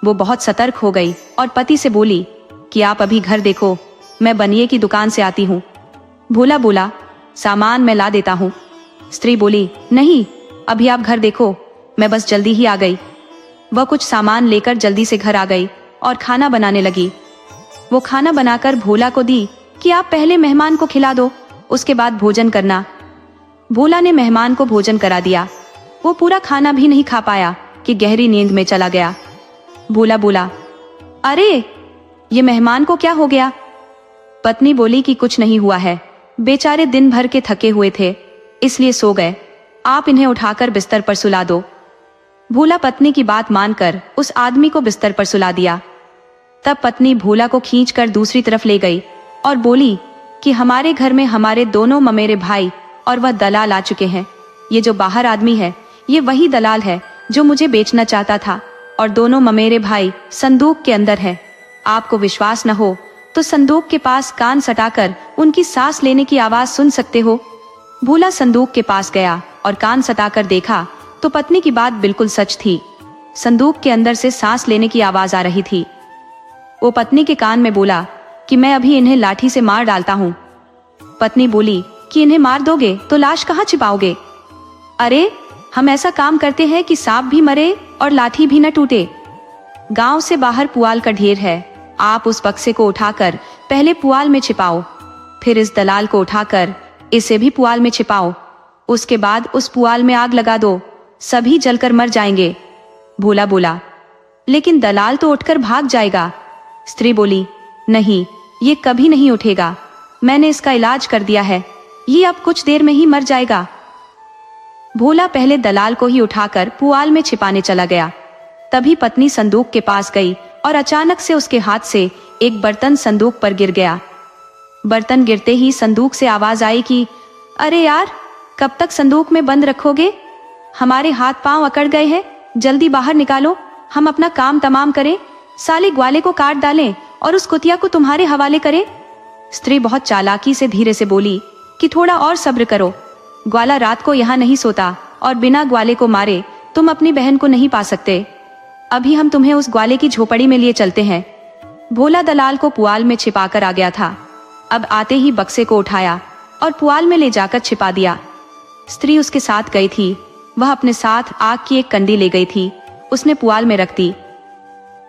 वो बहुत सतर्क हो गई और पति से बोली कि आप अभी घर देखो, मैं बनिए की दुकान से आती हूँ। भोला बोला, सामान मैं ला देता हूँ। स्त्री बोली, नहीं, अभी आप घर देखो, मैं बस जल्दी ही आ गई। वह कुछ सामान लेकर जल्दी से घर आ गई और खाना बनाने लगी। वो खाना बनाकर भोला को दी कि आप पहले मेहमान को खिला दो, उसके बाद भोजन करना। भोला ने मेहमान को भोजन करा दिया। वो पूरा खाना भी नहीं खा पाया कि गहरी नींद में चला गया। भोला बोला, अरे ये मेहमान को क्या हो गया? पत्नी बोली कि कुछ नहीं हुआ है, बेचारे दिन भर के थके हुए थे इसलिए सो गए। आप इन्हें उठाकर बिस्तर पर सुला दो। भोला पत्नी की बात मानकर उस आदमी को बिस्तर पर सुला दिया। तब पत्नी भोला को खींचकर दूसरी तरफ ले गई और बोली कि हमारे घर में हमारे दोनों ममेरे भाई और वह दलाल आ चुके हैं। ये जो बाहर आदमी है ये वही दलाल है जो मुझे बेचना चाहता था, और दोनों ममेरे भाई संदूक के अंदर है। आपको विश्वास न हो तो संदूक के पास कान सटाकर उनकी सांस लेने की आवाज सुन सकते हो। भोला संदूक के पास गया और कान सटाकर देखा तो पत्नी की बात बिल्कुल सच थी। संदूक के अंदर से सांस लेने की आवाज आ रही थी। वो पत्नी के कान में बोला कि मैं अभी इन्हें लाठी से मार डालता हूँ। पत्नी बोली कि इन्हें मार दोगे तो लाश कहाँ छिपाओगे? अरे हम ऐसा काम करते हैं कि सांप भी मरे और लाठी भी न टूटे। गांव से बाहर पुआल का ढेर है, आप उस बक्से को उठाकर पहले पुआल में छिपाओ, फिर इस दलाल को उठाकर इसे भी पुआल में छिपाओ, उसके बाद उस पुआल में आग लगा दो, सभी जलकर मर जाएंगे। भोला बोला, लेकिन दलाल तो उठकर भाग जाएगा। स्त्री बोली, नहीं, ये कभी नहीं उठेगा, मैंने इसका इलाज कर दिया है, ये अब कुछ देर में ही मर जाएगा। भोला पहले दलाल को ही उठाकर पुआल में छिपाने चला गया। तभी पत्नी संदूक के पास गई और अचानक से उसके हाथ से एक बर्तन संदूक पर गिर गया। बर्तन गिरते ही संदूक से आवाज आई कि अरे यार, कब तक संदूक में बंद रखोगे? हमारे हाथ पांव अकड़ गए हैं, जल्दी बाहर निकालो, हम अपना काम तमाम करें। साले ग्वाले को काट डालें और उस कुतिया को तुम्हारे हवाले करें। स्त्री बहुत चालाकी से धीरे से बोली कि थोड़ा और सब्र करो, ग्वाला रात को यहाँ नहीं सोता और बिना ग्वाले को मारे तुम अपनी बहन को नहीं पा सकते। अभी हम तुम्हें उस ग्वाले की झोपड़ी में लिए चलते हैं। भोला दलाल को पुआल में छिपाकर आ गया था। अब आते ही बक्से को उठाया और पुआल में ले जाकर छिपा दिया। स्त्री उसके साथ गई थी। वह अपने साथ आग की एक कंडी ले गई थी, उसने पुआल में रख दी।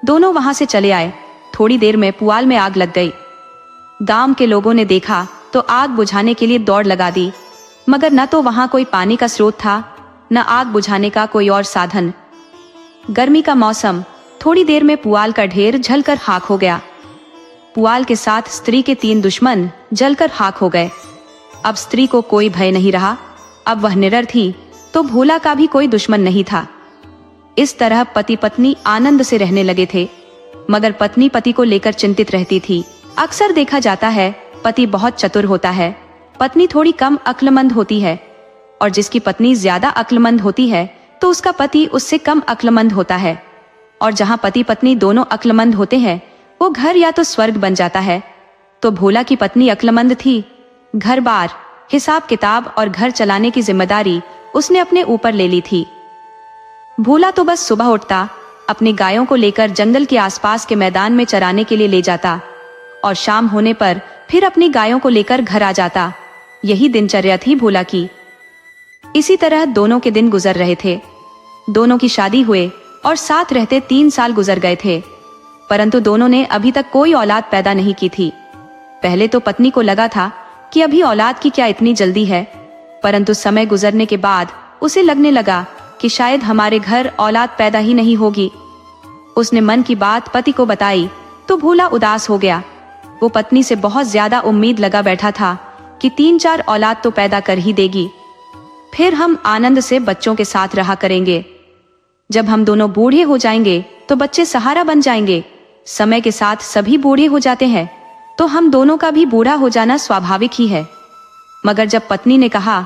दोनों वहां से चले आए। थोड़ी देर में पुआल में आग लग गई। गांव के लोगों ने देखा तो आग बुझाने के लिए दौड़ लगा दी, मगर न तो वहां कोई पानी का स्रोत था न आग बुझाने का कोई और साधन। गर्मी का मौसम, थोड़ी देर में पुआल का ढेर जलकर खाक हो गया। पुआल के साथ स्त्री के 3 दुश्मन जलकर खाक हो गए। अब स्त्री को कोई भय नहीं रहा, अब वह निडर थी, तो भोला का भी कोई दुश्मन नहीं था। इस तरह पति पत्नी आनंद से रहने लगे थे, मगर पत्नी पति को लेकर चिंतित रहती थी। अक्सर देखा जाता है, पति बहुत चतुर होता है, पत्नी थोड़ी कम अक्लमंद होती है, और जिसकी पत्नी ज्यादा अक्लमंद होती है तो उसका पति उससे कम अक्लमंद होता है। और जहां पति पत्नी दोनों अक्लमंद होते हैं, वो घर या तो स्वर्ग बन जाता है। तो भोला की पत्नी अक्लमंद थी। घर बार, हिसाब किताब और घर चलाने की जिम्मेदारी उसने अपने ऊपर ले ली थी। भोला तो बस सुबह उठता, अपनी गायों को लेकर जंगल के आसपास के मैदान में चराने के लिए ले जाता, और शाम होने पर फिर अपनी गायों को लेकर घर आ जाता। यही दिनचर्या थी भोला की। इसी तरह दोनों के दिन गुजर रहे थे। दोनों की शादी हुए और साथ रहते 3 साल गुजर गए थे, परंतु दोनों ने अभी तक कोई औलाद पैदा नहीं की थी। पहले तो पत्नी को लगा था कि अभी औलाद की क्या इतनी जल्दी है, परंतु समय गुजरने के बाद उसे लगने लगा कि शायद हमारे घर औलाद पैदा ही नहीं होगी। उसने मन की बात पति को बताई तो भोला उदास हो गया। वो पत्नी से बहुत ज्यादा उम्मीद लगा बैठा था कि 3-4 औलाद तो पैदा कर ही देगी, फिर हम आनंद से बच्चों के साथ रहा करेंगे। जब हम दोनों बूढ़े हो जाएंगे तो बच्चे सहारा बन जाएंगे। समय के साथ सभी बूढ़े हो जाते हैं, तो हम दोनों का भी बूढ़ा हो जाना स्वाभाविक ही है। मगर जब पत्नी ने कहा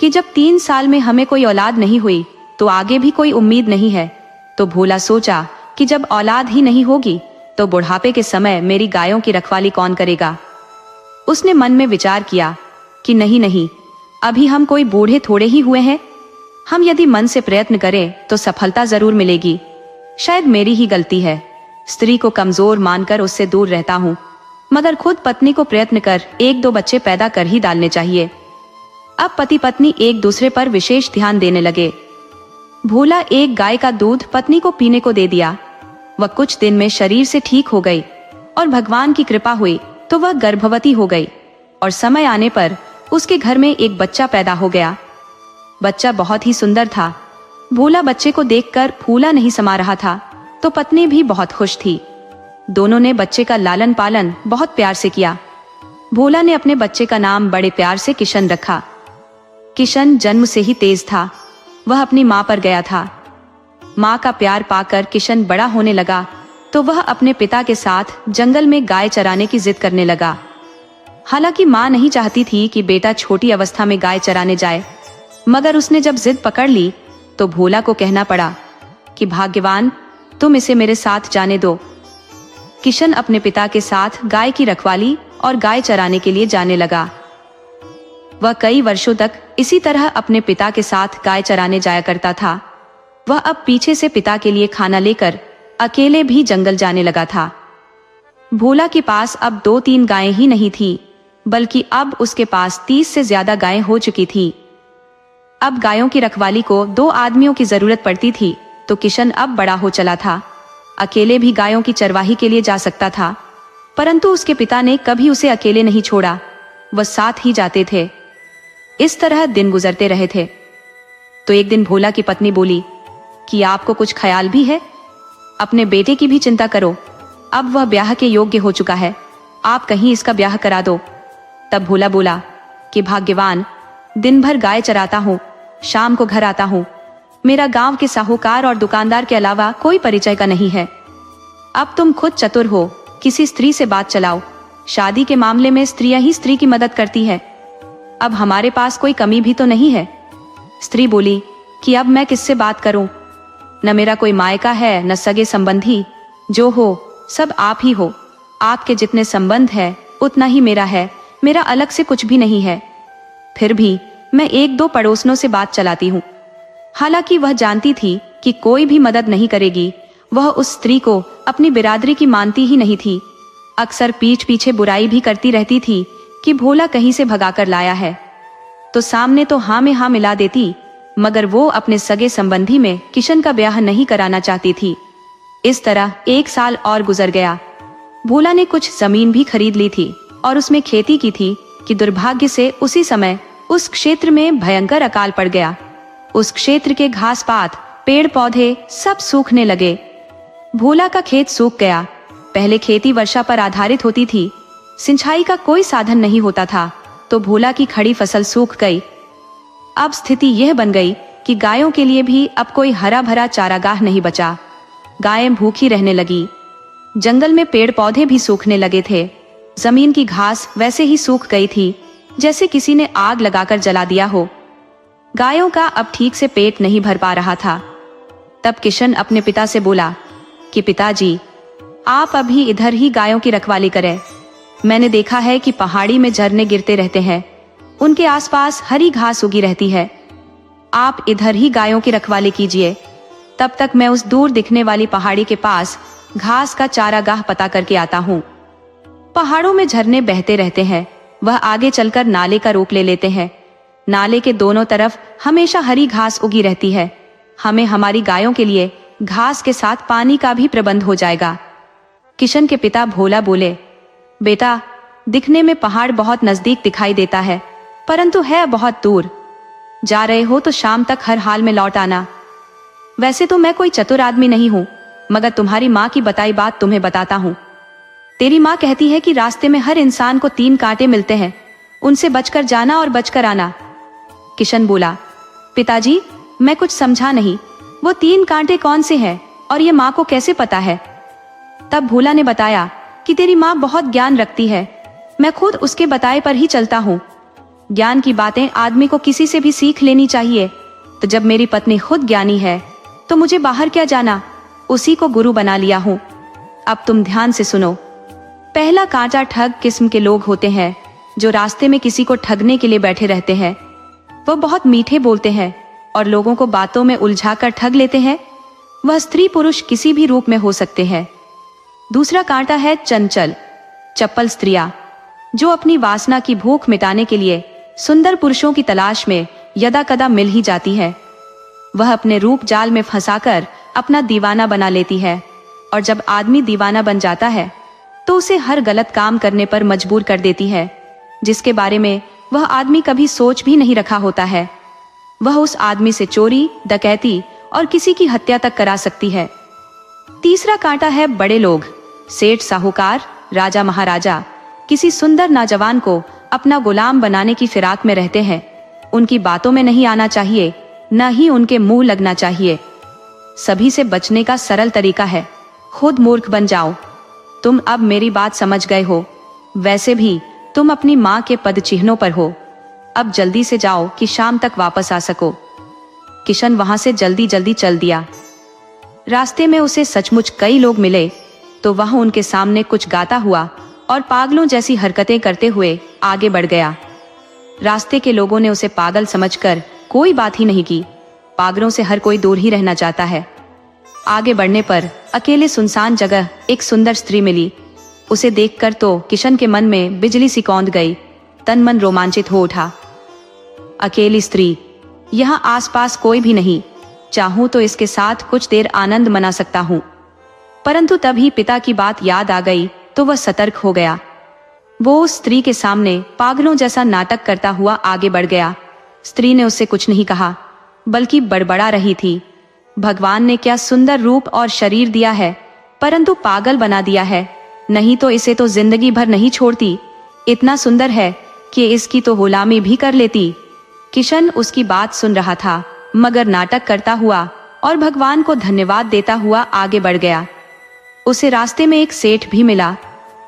कि जब 3 साल में हमें कोई औलाद नहीं हुई तो आगे भी कोई उम्मीद नहीं है, तो भोला सोचा कि जब औलाद ही नहीं होगी तो बुढ़ापे के समय मेरी गायों की रखवाली कौन करेगा। उसने मन में विचार किया कि नहीं, अभी हम कोई बूढ़े थोड़े ही हुए हैं। हम यदि मन से प्रयत्न करें तो सफलता जरूर मिलेगी। शायद मेरी ही गलती है, स्त्री को कमजोर मानकर उससे दूर रहता हूँ, मगर खुद पत्नी को प्रयत्न कर 1-2 बच्चे पैदा कर ही डालने चाहिए। अब पति पत्नी एक दूसरे पर विशेष ध्यान देने लगे। भोला एक गाय का दूध पत्नी को पीने को दे दिया। वह कुछ दिन में शरीर से ठीक हो गई और भगवान की कृपा हुई तो वह गर्भवती हो गई, और समय आने पर उसके घर में एक बच्चा पैदा हो गया। बच्चा बहुत ही सुंदर था। भोला बच्चे को देखकर फूला नहीं समा रहा था, तो पत्नी भी बहुत खुश थी। दोनों ने बच्चे का लालन पालन बहुत प्यार से किया। भोला ने अपने बच्चे का नाम बड़े प्यार से किशन रखा। किशन जन्म से ही तेज था। वह अपनी माँ पर गया था। माँ का प्यार पाकर किशन बड़ा होने लगा तो वह अपने पिता के साथ जंगल में गाय चराने की जिद करने लगा। हालांकि माँ नहीं चाहती थी कि बेटा छोटी अवस्था में गाय चराने जाए, मगर उसने जब जिद पकड़ ली तो भोला को कहना पड़ा कि भाग्यवान, तुम इसे मेरे साथ जाने दो। किशन अपने पिता के साथ गाय की रखवाली और गाय चराने के लिए जाने लगा। वह कई वर्षों तक इसी तरह अपने पिता के साथ गाय चराने जाया करता था। वह अब पीछे से पिता के लिए खाना लेकर अकेले भी जंगल जाने लगा था। भोला के पास अब 2-3 गायें ही नहीं थी, बल्कि अब उसके पास 30 से ज्यादा गायें हो चुकी थी। अब गायों की रखवाली को 2 आदमियों की जरूरत पड़ती थी, तो किशन अब बड़ा हो चला था। अकेले भी गायों की चरवाही के लिए जा सकता था, परंतु उसके पिता ने कभी उसे अकेले नहीं छोड़ा, वह साथ ही जाते थे। इस तरह दिन गुजरते रहे थे। तो एक दिन भोला की पत्नी बोली कि आपको कुछ ख्याल भी है? अपने बेटे की भी चिंता करो, अब वह ब्याह के योग्य हो चुका है, आप कहीं इसका ब्याह करा दो। तब भोला बोला कि भाग्यवान, दिन भर गाय चराता हूँ, शाम को घर आता हूँ, मेरा गांव के साहूकार और दुकानदार के अलावा कोई परिचय का नहीं है। अब तुम खुद चतुर हो, किसी स्त्री से बात चलाओ। शादी के मामले में स्त्रियां ही स्त्री की मदद करती है। अब हमारे पास कोई कमी भी तो नहीं है। स्त्री बोली कि अब मैं किससे बात करूं? न मेरा कोई मायका है, न सगे संबंधी, जो हो सब आप ही हो। आपके जितने संबंध है उतना ही मेरा है, मेरा अलग से कुछ भी नहीं है। फिर भी मैं 1-2 पड़ोसनों से बात चलाती हूँ। हालांकि वह जानती थी कि कोई भी मदद नहीं करेगी। वह उस स्त्री को अपनी बिरादरी की मानती ही नहीं थी। अक्सर पीठ पीछे बुराई भी करती रहती थी कि भोला कहीं से भगाकर लाया है, तो सामने तो हाँ में हाँ मिला देती, मगर वो अपने सगे संबंधी में किशन का ब्याह नहीं कराना चाहती थी। इस तरह 1 साल और गुजर गया। भोला ने कुछ जमीन भी खरीद ली थी और उसमें खेती की थी कि दुर्भाग्य से उसी समय उस क्षेत्र में भयंकर अकाल पड़ गया। उस क्षेत्र के घास पात, पेड़ पौधे सब सूखने लगे। भोला का खेत सूख गया। पहले खेती वर्षा पर आधारित होती थी, सिंचाई का कोई साधन नहीं होता था, तो भोला की खड़ी फसल सूख गई। अब स्थिति यह बन गई कि गायों के लिए भी अब कोई हरा भरा चारागाह नहीं बचा। गायें भूखी रहने लगी। जंगल में पेड़ पौधे भी सूखने लगे थे। जमीन की घास वैसे ही सूख गई थी जैसे किसी ने आग लगाकर जला दिया हो। गायों का अब ठीक से पेट नहीं भर पा रहा था। तब किशन अपने पिता से बोला कि पिताजी, आप अभी इधर ही गायों की रखवाली करें। मैंने देखा है कि पहाड़ी में झरने गिरते रहते हैं, उनके आसपास हरी घास उगी रहती है। आप इधर ही गायों की रखवाली कीजिए, तब तक मैं उस दूर दिखने वाली पहाड़ी के पास घास का चारागाह पता करके आता हूँ। पहाड़ों में झरने बहते रहते हैं, वह आगे चलकर नाले का रूप ले लेते हैं। नाले के दोनों तरफ हमेशा हरी घास उगी रहती है। हमें हमारी गायों के लिए घास के साथ पानी का भी प्रबंध हो जाएगा। किशन के पिता भोला बोले, बेटा, दिखने में पहाड़ बहुत नजदीक दिखाई देता है, परंतु है बहुत दूर। जा रहे हो तो शाम तक हर हाल में लौट आना। वैसे तो मैं कोई चतुर आदमी नहीं हूँ, मगर तुम्हारी माँ की बताई बात तुम्हें बताता हूँ। तेरी माँ कहती है कि रास्ते में हर इंसान को 3 कांटे मिलते हैं, उनसे बचकर जाना और बचकर आना। किशन बोला, पिताजी, मैं कुछ समझा नहीं, वो 3 कांटे कौन से हैं और ये माँ को कैसे पता है? तब भोला ने बताया कि तेरी माँ बहुत ज्ञान रखती है, मैं खुद उसके बताए पर ही चलता हूँ। ज्ञान की बातें आदमी को किसी से भी सीख लेनी चाहिए। तो जब मेरी पत्नी खुद ज्ञानी है तो मुझे बाहर क्या जाना, उसी को गुरु बना लिया हूँ। अब तुम ध्यान से सुनो। पहला कांटा ठग किस्म के लोग होते हैं जो रास्ते में किसी को ठगने के लिए बैठे रहते हैं। वह बहुत मीठे बोलते हैं और लोगों को बातों में उलझाकर ठग लेते हैं। वह स्त्री पुरुष किसी भी रूप में हो सकते हैं। दूसरा कांटा है चंचल, चप्पल स्त्रियां, जो अपनी वासना की भूख मिटाने के लिए सुंदर पुरुषों की तलाश में यदा कदा मिल ही जाती है। वह अपने रूप जाल में फंसाकर अपना दीवाना बना लेती है, और जब आदमी दीवाना बन जाता है तो उसे हर गलत काम करने पर मजबूर कर देती है, जिसके बारे में वह आदमी कभी सोच भी नहीं रखा होता है। वह उस आदमी से चोरी, डकैती और किसी की हत्या तक करा सकती है। तीसरा कांटा है बड़े लोग, सेठ, साहूकार, राजा, महाराजा, किसी सुंदर नौजवान को अपना गुलाम बनाने की फिराक में रहते हैं। उनकी बातों में नहीं आना चाहिए, न ही उनके मुंह लगना चाहिए। सभी से बचने का सरल तरीका है, खुद मूर्ख बन जाओ। तुम अब मेरी बात समझ गए हो। वैसे भी तुम अपनी माँ के पद चिन्हों पर हो। अब जल्दी से जाओ कि शाम तक वापस आ सको। किशन वहां से जल्दी जल्दी चल दिया। रास्ते में उसे सचमुच कई लोग मिले, तो वह उनके सामने कुछ गाता हुआ और पागलों जैसी हरकतें करते हुए आगे बढ़ गया। रास्ते के लोगों ने उसे पागल समझकर कोई बात ही नहीं की। पागलों से हर कोई दूर ही रहना चाहता है। आगे बढ़ने पर अकेले सुनसान जगह एक सुंदर स्त्री मिली। उसे देखकर तो किशन के मन में बिजली सी कौंध गई। तन मन रोमांचित हो उठा। अकेली स्त्री, यहाँ आसपास कोई भी नहीं, चाहूं तो इसके साथ कुछ देर आनंद मना सकता हूँ। परंतु तभी पिता की बात याद आ गई तो वह सतर्क हो गया। वो उस स्त्री के सामने पागलों जैसा नाटक करता हुआ आगे बढ़ गया। स्त्री ने उससे कुछ नहीं कहा, बल्कि बड़बड़ा रही थी। भगवान ने क्या सुंदर रूप और शरीर दिया है, परंतु पागल बना दिया है। नहीं तो इसे तो जिंदगी भर नहीं छोड़ती। इतना सुंदर है कि इसकी तो गुलामी भी कर लेती। किशन उसकी बात सुन रहा था, मगर नाटक करता हुआ और भगवान को धन्यवाद देता हुआ आगे बढ़ गया। उसे रास्ते में एक सेठ भी मिला,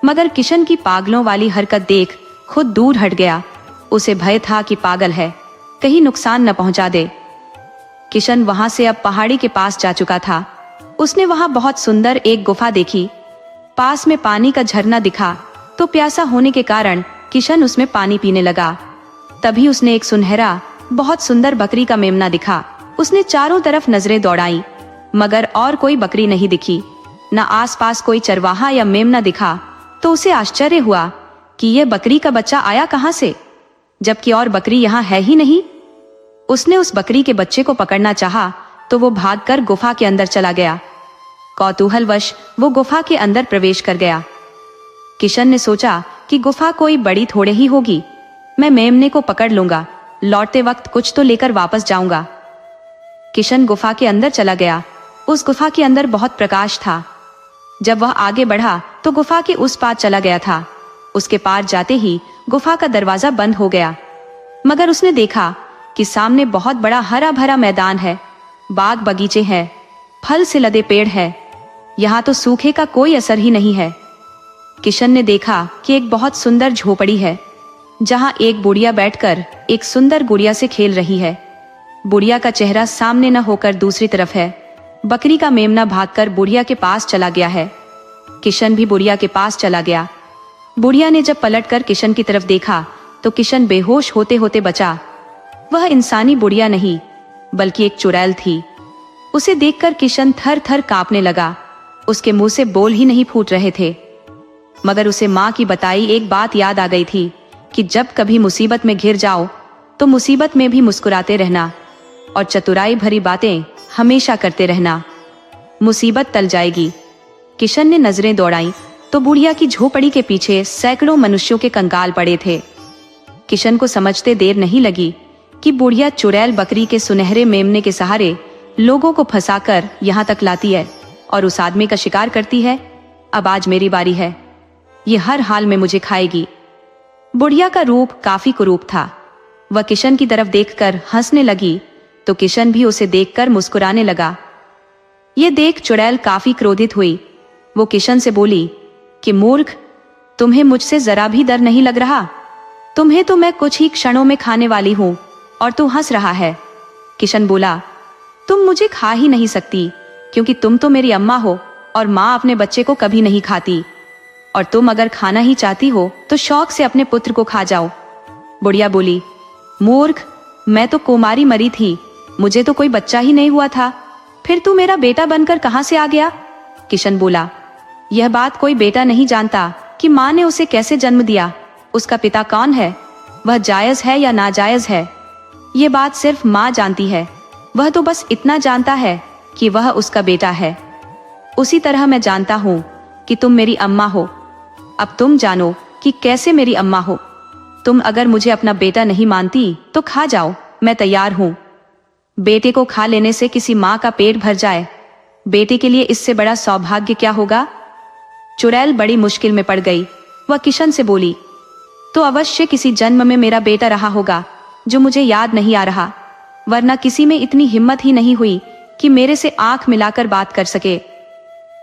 मगर किशन की पागलों वाली हरकत देख खुद दूर हट गया। उसे भय था कि पागल है, कहीं नुकसान न पहुंचा दे। किशन वहां से अब पहाड़ी के पास जा चुका था। उसने वहां बहुत सुंदर एक गुफा देखी। पास में पानी का झरना दिखा तो प्यासा होने के कारण किशन उसमें पानी पीने लगा। तभी उसने एक सुनहरा बहुत सुंदर बकरी का मेमना दिखा। उसने चारों तरफ नजरें दौड़ाई, मगर और कोई बकरी नहीं दिखी। न आसपास कोई चरवाहा या मेमना दिखा। तो उसे आश्चर्य हुआ कि यह बकरी का बच्चा आया कहां से, जबकि और बकरी यहाँ है ही नहीं। उसने उस बकरी के बच्चे को पकड़ना चाहा तो वो भागकर गुफा के अंदर चला गया। कौतूहलवश वो गुफा के अंदर प्रवेश कर गया। किशन ने सोचा कि गुफा कोई बड़ी थोड़े ही होगी, मैं मेमने को पकड़ लूंगा, लौटते वक्त कुछ तो लेकर वापस जाऊंगा। किशन गुफा के अंदर चला गया। उस गुफा के अंदर बहुत प्रकाश था। जब वह आगे बढ़ा तो गुफा के उस पार चला गया था। उसके पार जाते ही गुफा का दरवाजा बंद हो गया, मगर उसने देखा कि सामने बहुत बड़ा हरा भरा मैदान है, बाग बगीचे हैं, फल से लदे पेड़ हैं। यहाँ तो सूखे का कोई असर ही नहीं है। किशन ने देखा कि एक बहुत सुंदर झोपड़ी है, जहाँ एक बुढ़िया बैठकर एक सुंदर गुड़िया से खेल रही है। बुढ़िया का चेहरा सामने न होकर दूसरी तरफ है। बकरी का मेमना भागकर बुढ़िया के पास चला गया है। किशन भी बुढ़िया के पास चला गया। बुढ़िया ने जब पलटकर किशन की तरफ देखा तो किशन बेहोश होते होते बचा। वह इंसानी बुढ़िया नहीं बल्कि एक चुड़ैल थी। उसे देखकर किशन थर थर कांपने लगा। उसके मुंह से बोल ही नहीं फूट रहे थे, मगर उसे माँ की बताई एक बात याद आ गई थी कि जब कभी मुसीबत में घिर जाओ तो मुसीबत में भी मुस्कुराते रहना और चतुराई भरी बातें हमेशा करते रहना, मुसीबत टल जाएगी। किशन ने नजरें दौड़ाई तो बुढ़िया की झोपड़ी के पीछे सैकड़ों मनुष्यों के कंकाल पड़े थे। किशन को समझते देर नहीं लगी कि बुढ़िया चुड़ैल बकरी के सुनहरे मेमने के सहारे लोगों को फंसाकर यहाँ तक लाती है और उस आदमी का शिकार करती है। अब आज मेरी बारी है, ये हर हाल में मुझे खाएगी। बुढ़िया का रूप काफी कुरूप था। वह किशन की तरफ देखकर हंसने लगी तो किशन भी उसे देखकर मुस्कुराने लगा। ये देख चुड़ैल काफी क्रोधित हुई। वो किशन से बोली कि मूर्ख, तुम्हें मुझसे जरा भी डर नहीं लग रहा? तुम्हें तो मैं कुछ ही क्षणों में खाने वाली हूं और तू हंस रहा है। किशन बोला, तुम मुझे खा ही नहीं सकती क्योंकि तुम तो मेरी अम्मा हो और माँ अपने बच्चे को कभी नहीं खाती, और तुम अगर खाना ही चाहती हो तो शौक से अपने पुत्र को खा जाओ। बुढ़िया बोली, मूर्ख, मैं तो कुमारी मरी थी, मुझे तो कोई बच्चा ही नहीं हुआ था, फिर तू मेरा बेटा बनकर कहां से आ गया? किशन बोला, यह बात कोई बेटा नहीं जानता कि माँ ने उसे कैसे जन्म दिया, उसका पिता कौन है, वह जायज है या नाजायज है, ये बात सिर्फ माँ जानती है। वह तो बस इतना जानता है कि वह उसका बेटा है। उसी तरह मैं जानता हूँ कि तुम मेरी अम्मा हो। अब तुम जानो कि कैसे मेरी अम्मा हो। तुम अगर मुझे अपना बेटा नहीं मानती तो खा जाओ, मैं तैयार हूँ। बेटे को खा लेने से किसी माँ का पेट भर जाए, बेटे के लिए इससे बड़ा सौभाग्य क्या होगा? चुड़ैल बड़ी मुश्किल में पड़ गई। वह किशन से बोली, तो अवश्य किसी जन्म में मेरा बेटा रहा होगा जो मुझे याद नहीं आ रहा, वरना किसी में इतनी हिम्मत ही नहीं हुई कि मेरे से आंख मिलाकर बात कर सके।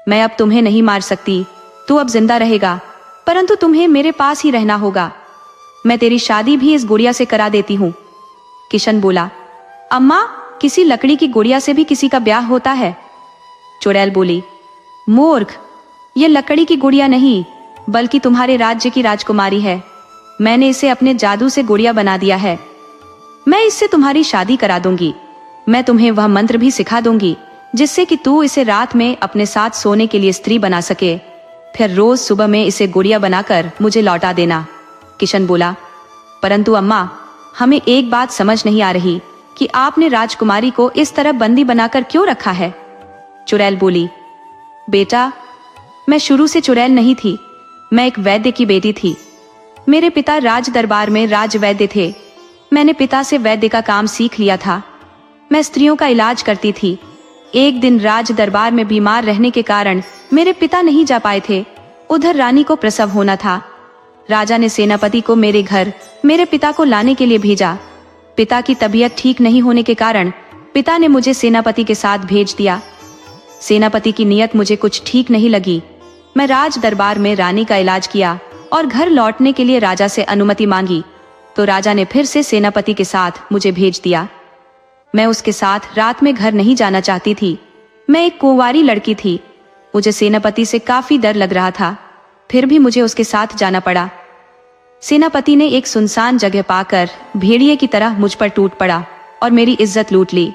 मैं अब तुम्हें नहीं मार सकती, तू अब जिंदा रहेगा, परंतु तुम्हें मेरे पास ही रहना होगा। मैं तेरी शादी भी इस गुड़िया से करा देती हूँ। किशन बोला, अम्मा, किसी लकड़ी की गुड़िया से भी किसी का ब्याह होता है? चुड़ैल बोली, मूर्ख, ये लकड़ी की गुड़िया नहीं बल्कि तुम्हारे राज्य की राजकुमारी है। मैंने इसे अपने जादू से गुड़िया बना दिया है। मैं इससे तुम्हारी शादी करा दूंगी। मैं तुम्हें वह मंत्र भी सिखा दूंगी जिससे कि तू इसे रात में अपने साथ सोने के लिए स्त्री बना सके, फिर रोज सुबह में इसे गुड़िया बनाकर मुझे लौटा देना। किशन बोला, परंतु अम्मा, हमें एक बात समझ नहीं आ रही कि आपने राजकुमारी को इस तरह बंदी बनाकर क्यों रखा है? चुड़ैल बोली, बेटा, मैं शुरू से चुड़ैल नहीं थी, मैं एक वैद्य की बेटी थी। मेरे पिता राज दरबार में राज वैद्य थे। मैंने पिता से वैद्य का काम सीख लिया था। मैं स्त्रियों का इलाज करती थी। एक दिन राज दरबार में बीमार रहने के कारण मेरे पिता नहीं जा पाए थे। उधर रानी को प्रसव होना था। राजा ने सेनापति को मेरे घर मेरे पिता को लाने के लिए भेजा। पिता की तबीयत ठीक नहीं होने के कारण पिता ने मुझे सेनापति के साथ भेज दिया। सेनापति की नीयत मुझे कुछ ठीक नहीं लगी। मैं राज दरबार में रानी का इलाज किया और घर लौटने के लिए राजा से अनुमति मांगी, तो राजा ने फिर से सेनापति के साथ मुझे भेज दिया। मैं उसके साथ रात में घर नहीं जाना चाहती थी। मैं एक कुंवारी लड़की थी। मुझे सेनापति से काफी डर लग रहा था, फिर भी मुझे उसके साथ जाना पड़ा। सेनापति ने एक सुनसान जगह पाकर भेड़िए की तरह मुझ पर टूट पड़ा और मेरी इज्जत लूट ली।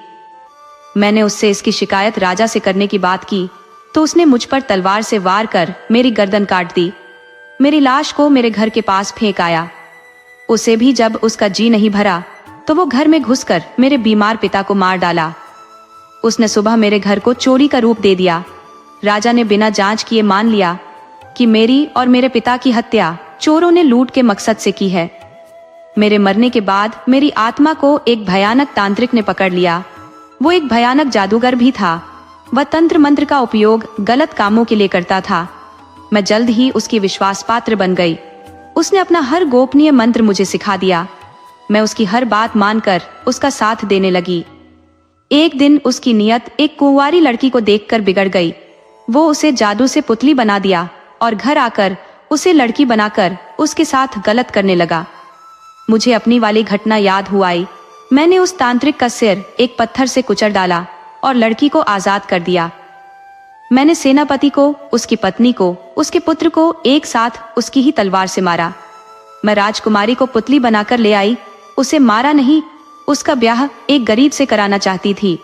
मैंने उससे इसकी शिकायत राजा से करने की बात की तो उसने मुझ पर तलवार से वार कर मेरी गर्दन काट दी। मेरी लाश को मेरे घर के पास फेंक आया। उसे भी जब उसका जी नहीं भरा तो वो घर में घुसकर मेरे बीमार पिता को मार डाला। उसने सुबह मेरे घर को चोरी का रूप दे दिया। राजा ने बिना जांच किए मान लिया कि मेरी और मेरे पिता की हत्या चोरों ने लूट के मकसद से की है। मेरे मरने के बाद मेरी आत्मा को एक भयानक तांत्रिक ने पकड़ लिया। वो एक भयानक जादूगर भी था। वह तंत्र मंत्र का उपयोग गलत कामों के लिए करता था। मैं जल्द ही उसकी विश्वास पात्र बन गई। उसने अपना हर गोपनीय मंत्र मुझे सिखा दिया। मैं उसकी हर बात मानकर उसका साथ देने लगी। एक दिन उसकी नियत एक कुंवारी लड़की को देखकर बिगड़ गई। वो उसे जादू से पुतली बना दिया और घर आकर उसे लड़की बनाकर उसके साथ गलत करने लगा। मुझे अपनी वाली घटना याद हुआ आई। मैंने उस तांत्रिक का सिर एक पत्थर से कुचल डाला और लड़की को आजाद कर दिया। मैंने सेनापति को, उसकी पत्नी को, उसके पुत्र को एक साथ उसकी ही तलवार से मारा। मैं राजकुमारी को पुतली बनाकर ले आई, उसे मारा नहीं। उसका ब्याह एक गरीब से कराना चाहती थी।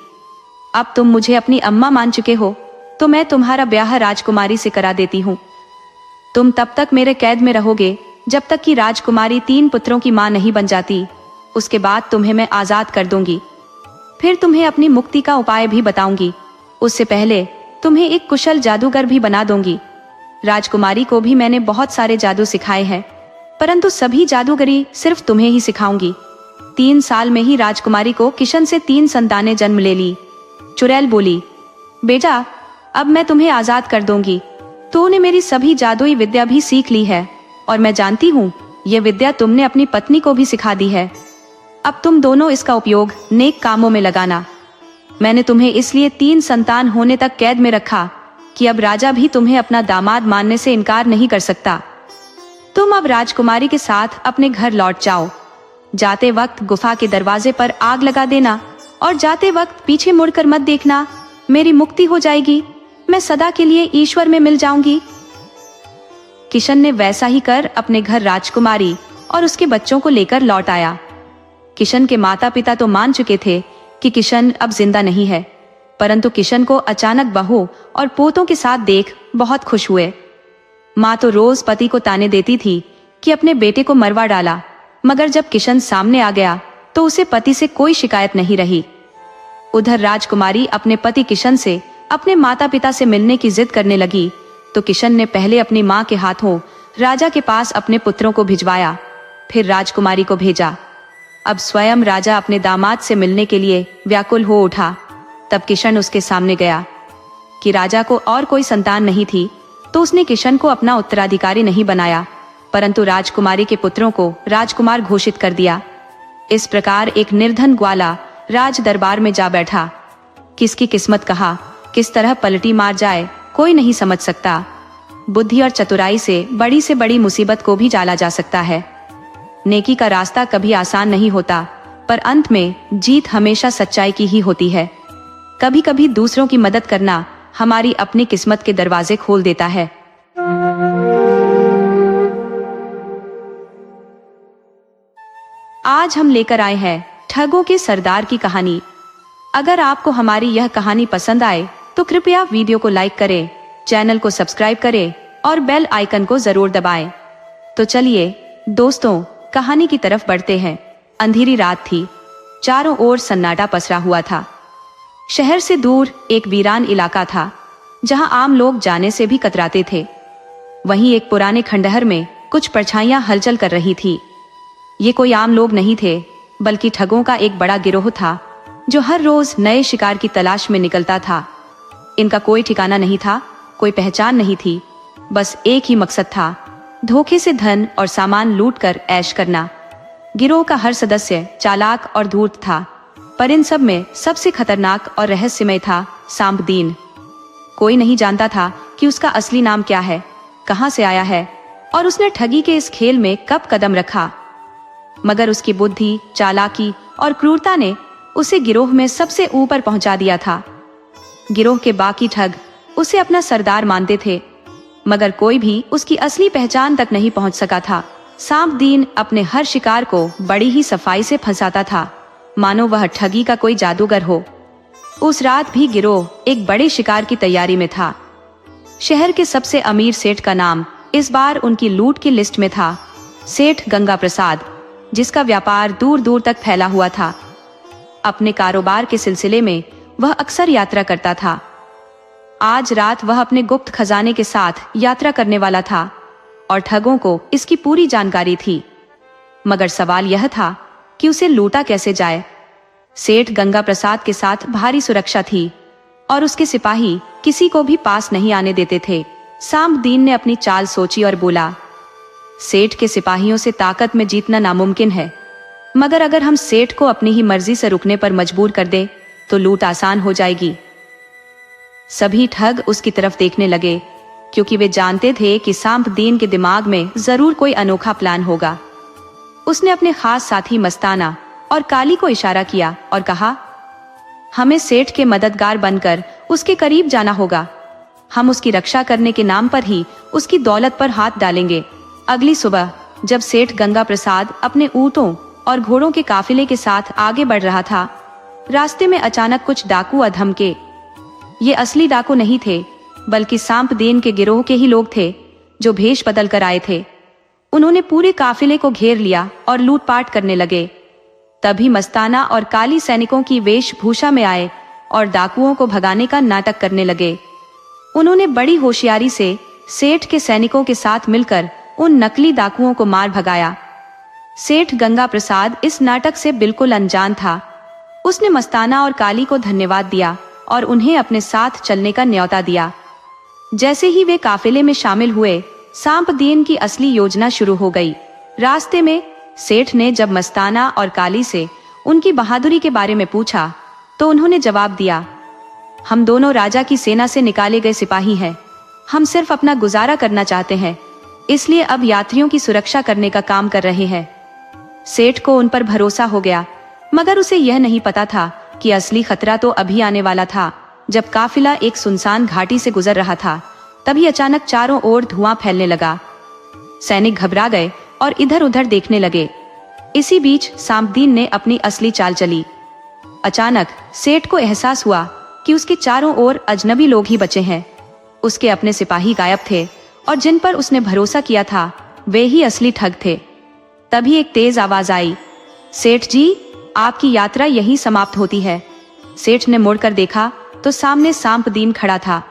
अब तुम मुझे अपनी अम्मा मान चुके हो, तो मैं तुम्हारा ब्याह राजकुमारी से करा देती हूँ। तुम तब तक मेरे कैद में रहोगे जब तक कि राजकुमारी 3 पुत्रों की मां नहीं बन जाती। उसके बाद तुम्हें मैं आजाद कर दूंगी। फिर तुम्हें अपनी मुक्ति का उपाय भी बताऊंगी। उससे पहले तुम्हें एक कुशल जादूगर भी बना दूंगी। राजकुमारी को भी मैंने बहुत सारे जादू सिखाए हैं, परंतु सभी जादूगरी सिर्फ तुम्हें ही सिखाऊंगी। 3 साल में ही राजकुमारी को किशन से 3 संतानें जन्म ले ली। चुड़ैल बोली, बेटा अब मैं तुम्हें आजाद कर दूंगी। तूने मेरी सभी जादुई विद्या भी सीख ली है और मैं जानती हूँ यह विद्या तुमने अपनी पत्नी को भी सिखा दी है। अब तुम दोनों इसका उपयोग नेक कामों में लगाना। मैंने तुम्हें इसलिए 3 संतान होने तक कैद में रखा कि अब राजा भी तुम्हें अपना दामाद मानने से इनकार नहीं कर सकता। तुम अब राजकुमारी के साथ अपने घर लौट जाओ। जाते वक्त गुफा के दरवाजे पर आग लगा देना और जाते वक्त पीछे मुड़कर मत देखना। मेरी मुक्ति हो जाएगी, मैं सदा के लिए ईश्वर में मिल जाऊंगी। किशन ने वैसा ही कर अपने घर राजकुमारी और उसके बच्चों को लेकर लौट आया। किशन के माता पिता तो मान चुके थे कि किशन अब जिंदा नहीं है, परंतु किशन को अचानक बहू और पोतों के साथ देख बहुत खुश हुए। माँ तो रोज पति को ताने देती थी कि अपने बेटे को मरवा डाला, मगर जब किशन सामने आ गया तो उसे पति से कोई शिकायत नहीं रही। उधर राजकुमारी अपने पति किशन से अपने माता पिता से मिलने की जिद करने लगी, तो किशन ने पहले अपनी माँ के हाथों राजा के पास अपने पुत्रों को भिजवाया, फिर राजकुमारी को भेजा। अब स्वयं राजा अपने दामाद से मिलने के लिए व्याकुल हो उठा। तब किशन उसके सामने गया कि राजा को और कोई संतान नहीं थी, तो उसने किशन को अपना उत्तराधिकारी नहीं बनाया, परंतु राजकुमारी के पुत्रों को राजकुमार घोषित कर दिया। इस प्रकार एक निर्धन ग्वाला राज दरबार में जा बैठा। किसकी किस्मत कहा किस तरह पलटी मार जाए कोई नहीं समझ सकता। बुद्धि और चतुराई से बड़ी मुसीबत को भी टाला जा सकता है। नेकी का रास्ता कभी आसान नहीं होता, पर अंत में जीत हमेशा सच्चाई की ही होती है। कभी कभी दूसरों की मदद करना हमारी अपनी किस्मत के दरवाजे खोल देता है। आज हम लेकर आए हैं ठगों के सरदार की कहानी। अगर आपको हमारी यह कहानी पसंद आए तो कृपया वीडियो को लाइक करें, चैनल को सब्सक्राइब करें और बेल आइकन को जरूर दबाएं। तो चलिए दोस्तों, कहानी की तरफ बढ़ते हैं। अंधेरी रात थी, चारों ओर सन्नाटा पसरा हुआ था। शहर से दूर एक वीरान इलाका था, जहां आम लोग जाने से भी कतराते थे। वहीं एक पुराने खंडहर में कुछ परछाइयां हलचल कर रही थी। ये कोई आम लोग नहीं थे, बल्कि ठगों का एक बड़ा गिरोह था, जो हर रोज नए शिकार की तलाश में निकलता था। इनका कोई ठिकाना नहीं था, कोई पहचान नहीं थी, बस एक ही मकसद था, धोखे से धन और सामान लूटकर ऐश करना। गिरोह का हर सदस्य चालाक और धूर्त था, पर इन सब में सबसे खतरनाक और रहस्यमय था सांपदीन। कोई नहीं जानता था कि उसका असली नाम क्या है, कहां से आया है और उसने ठगी के इस खेल में कब कदम रखा। मगर उसकी बुद्धि, चालाकी और क्रूरता ने उसे गिरोह में सबसे ऊपर पहुंचा दिया था। गिरोह के बाकी ठग उसे अपना सरदार मानते थे, मगर कोई भी उसकी असली पहचान तक नहीं पहुंच सका था। सांपदीन अपने हर शिकार को बड़ी ही सफाई से फंसाता था, मानो वह ठगी का कोई जादूगर हो। उस रात भी गिरोह एक बड़े शिकार की तैयारी में था। शहर के सबसे अमीर सेठ का नाम इस बार उनकी लूट की लिस्ट में था, सेठ गंगा प्रसाद, जिसका व्यापार दूर दूर तक फैला हुआ था। अपने कारोबार के सिलसिले में वह अक्सर यात्रा करता था। आज रात वह अपने गुप्त खजाने के साथ यात्रा करने वाला था और ठगों को इसकी पूरी जानकारी थी। मगर सवाल यह था कि उसे लूटा कैसे जाए। सेठ गंगा प्रसाद के साथ भारी सुरक्षा थी और उसके सिपाही किसी को भी पास नहीं आने देते थे। सांबदीन ने अपनी चाल सोची और बोला, सेठ के सिपाहियों से ताकत में जीतना नामुमकिन है, मगर अगर हम सेठ को अपनी ही मर्जी से रुकने पर मजबूर कर दे तो लूट आसान हो जाएगी। सभी ठग उसकी तरफ देखने लगे, क्योंकि वे जानते थे कि सांबदीन के दिमाग में जरूर कोई अनोखा प्लान होगा। उसने अपने खास साथी मस्ताना और काली को इशारा किया और कहा, हमें सेठ के मददगार बनकर उसके करीब जाना होगा। हम उसकी रक्षा करने के नाम पर ही उसकी दौलत पर हाथ डालेंगे। अगली सुबह जब सेठ गंगा प्रसाद अपने ऊंटों और घोड़ों के काफिले के साथ आगे बढ़ रहा था, रास्ते में अचानक कुछ डाकू अधमके। ये असली डाकू नहीं थे, बल्कि सांबदीन के गिरोह के ही लोग थे जो भेष बदल कर आए थे। उन्होंने पूरे काफिले को घेर लिया और लूटपाट करने लगे। तभी मस्ताना और काली सैनिकों की वेशभूषा में आए और डाकुओं को भगाने का नाटक करने लगे। उन्होंने बड़ी होशियारी से सेठ के सैनिकों के साथ मिलकर उन नकली डाकुओं को मार भगाया। सेठ गंगा प्रसाद इस नाटक से बिल्कुल अनजान था। उसने मस्ताना और काली को धन्यवाद दिया और उन्हें अपने साथ चलने का न्योता दिया। जैसे ही वे काफिले में शामिल हुए, सांबदीन की असली योजना शुरू हो गई। रास्ते में सेठ ने जब मस्ताना और काली से उनकी बहादुरी के बारे में पूछा तो उन्होंने जवाब दिया, हम दोनों राजा की सेना से निकाले गए सिपाही हैं। हम सिर्फ अपना गुजारा करना चाहते हैं, इसलिए अब यात्रियों की सुरक्षा करने का काम कर रहे हैं। सेठ को उन पर भरोसा हो गया, मगर उसे यह नहीं पता था कि असली खतरा तो अभी आने वाला था। जब काफिला एक सुनसान घाटी से गुजर रहा था, तभी अचानक चारों ओर धुआं फैलने लगा। सैनिक घबरा गए और इधर उधर देखने लगे। इसी बीच सांबदीन ने अपनी असली चाल चली। अचानक सेठ को एहसास हुआ कि उसके चारों ओर अजनबी लोग ही बचे हैं। उसके अपने सिपाही गायब थे और जिन पर उसने भरोसा किया था वे ही असली ठग थे। तभी एक तेज आवाज आई, सेठ जी, आपकी यात्रा यहीं समाप्त होती है। सेठ ने मुड़कर देखा तो सामने सांबदीन खड़ा था।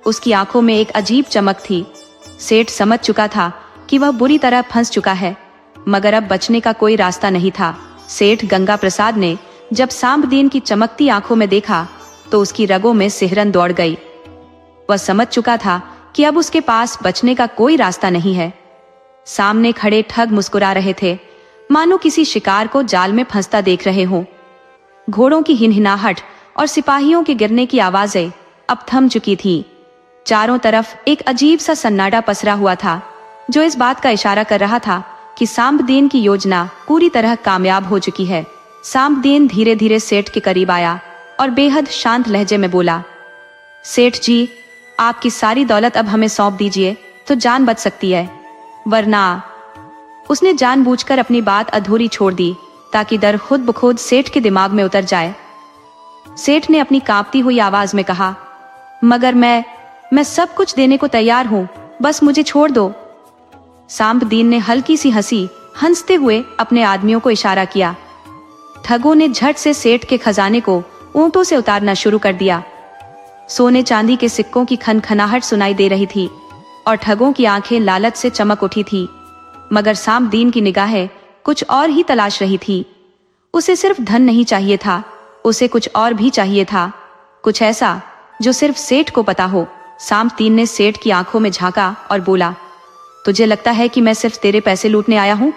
उसकी आंखों में एक अजीब चमक थी। सेठ समझ चुका था कि वह बुरी तरह फंस चुका है, मगर अब बचने का कोई रास्ता नहीं था। सेठ गंगा प्रसाद ने जब सांबदीन की चमकती आंखों में देखा तो उसकी रगों में सिहरन दौड़ गई। वह समझ चुका था कि अब उसके पास बचने का कोई रास्ता नहीं है। सामने खड़े ठग मुस्कुरा रहे थे, मानो किसी शिकार को जाल में फंसता देख रहे हों। घोड़ों की हिनहिनाहट और सिपाहियों के गिरने की आवाजें अब थम चुकी थी। चारों तरफ एक अजीब सा सन्नाटा पसरा हुआ था, जो इस बात का इशारा कर रहा था कि सांबदीन की योजना पूरी तरह कामयाब हो चुकी है। सांबदीन धीरे धीरे सेठ के करीब आया और बेहद शांत लहजे में बोला, सेठ जी, आपकी सारी दौलत अब हमें सौंप दीजिए तो जान बच सकती है, वरना। उसने जानबूझकर अपनी बात अधूरी छोड़ दी ताकि डर खुद ब खुद सेठ के दिमाग में उतर जाए। सेठ ने अपनी कांपती हुई आवाज में कहा, मगर मैं सब कुछ देने को तैयार हूं, बस मुझे छोड़ दो। सांबदीन ने हल्की सी हंसी हंसते हुए अपने आदमियों को इशारा किया। ठगों ने झट से सेठ के खजाने को ऊंटों से उतारना शुरू कर दिया। सोने चांदी के सिक्कों की खनखनाहट सुनाई दे रही थी और ठगों की आंखें लालच से चमक उठी थी, मगर सांबदीन की निगाहें कुछ और ही तलाश रही थी। उसे सिर्फ धन नहीं चाहिए था, उसे कुछ और भी चाहिए था, कुछ ऐसा जो सिर्फ सेठ को पता हो। सांबदीन ने सेठ की आंखों में झांका और बोला, तुझे लगता है कि मैं सिर्फ तेरे पैसे लूटने आया हूं?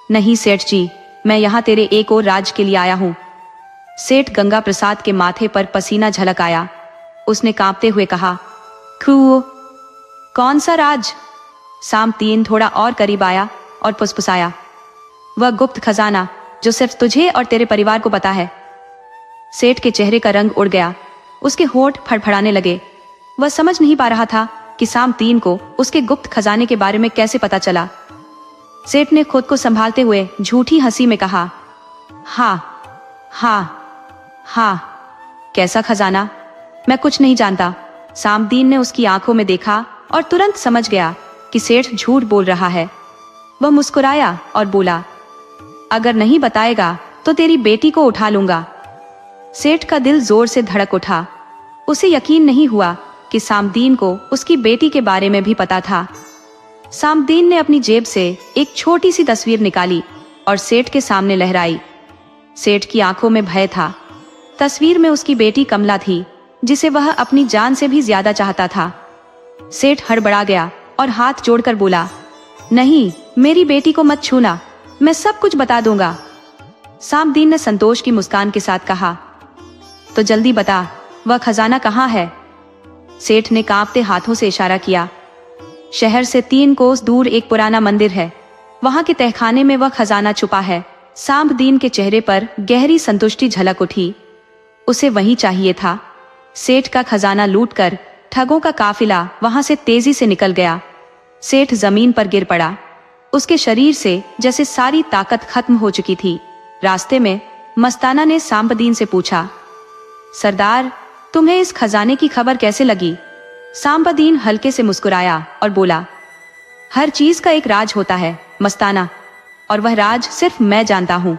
नहीं सेठ जी, मैं यहाँ तेरे एक और राज के लिए आया हूं। सेठ गंगा प्रसाद के माथे पर पसीना झलक आया। उसने कांपते हुए कहा, कौन सा राज? सांबदीन थोड़ा और करीब आया और फुसफुसाया, वह गुप्त खजाना जो सिर्फ तुझे और तेरे परिवार को पता है। सेठ के चेहरे का रंग उड़ गया, उसके होंठ फड़फड़ाने लगे। वह समझ नहीं पा रहा था कि सांबदीन को उसके गुप्त खजाने के बारे में कैसे पता चला। सेठ ने खुद को संभालते हुए झूठी हंसी में कहा, हाँ, कैसा खजाना? मैं कुछ नहीं जानता। सांबदीन ने उसकी आंखों में देखा और तुरंत समझ गया कि सेठ झूठ बोल रहा है। वह मुस्कुराया और बोला, अगर नहीं बताएगा तो तेरी बेटी को उठा लूंगा। सेठ का दिल जोर से धड़क उठा। उसे यकीन नहीं हुआ कि सांबदीन को उसकी बेटी के बारे में भी पता था। सांबदीन ने अपनी जेब से एक छोटी सी तस्वीर निकाली और सेठ के सामने लहराई। सेठ की आंखों में भय था। तस्वीर में उसकी बेटी कमला थी, जिसे वह अपनी जान से भी ज्यादा चाहता था। सेठ हड़बड़ा गया और हाथ जोड़कर बोला, नहीं, मेरी बेटी को मत छूना, मैं सब कुछ बता दूंगा। सांपदीन ने संतोष की मुस्कान के साथ कहा, तो जल्दी बता, वह खजाना कहाँ है? सेठ ने कांपते हाथों से इशारा किया। शहर से 3 कोस दूर एक पुराना मंदिर है, वहां के तहखाने में वह खजाना छुपा है। सांपदीन के चेहरे पर गहरी संतुष्टि झलक उठी। उसे वही चाहिए था। सेठ का खजाना लूटकर ठगों का काफिला वहां से तेजी से निकल गया। सेठ जमीन पर गिर पड़ा। उसके शरीर से जैसे सारी ताकत खत्म हो चुकी थी। रास्ते में मस्ताना ने सांपदीन से पूछा, सरदार, तुम्हें इस खजाने की खबर कैसे लगी? सांपदीन हल्के से मुस्कुराया और बोला, हर चीज का एक राज होता है मस्ताना, और वह राज सिर्फ मैं जानता हूँ।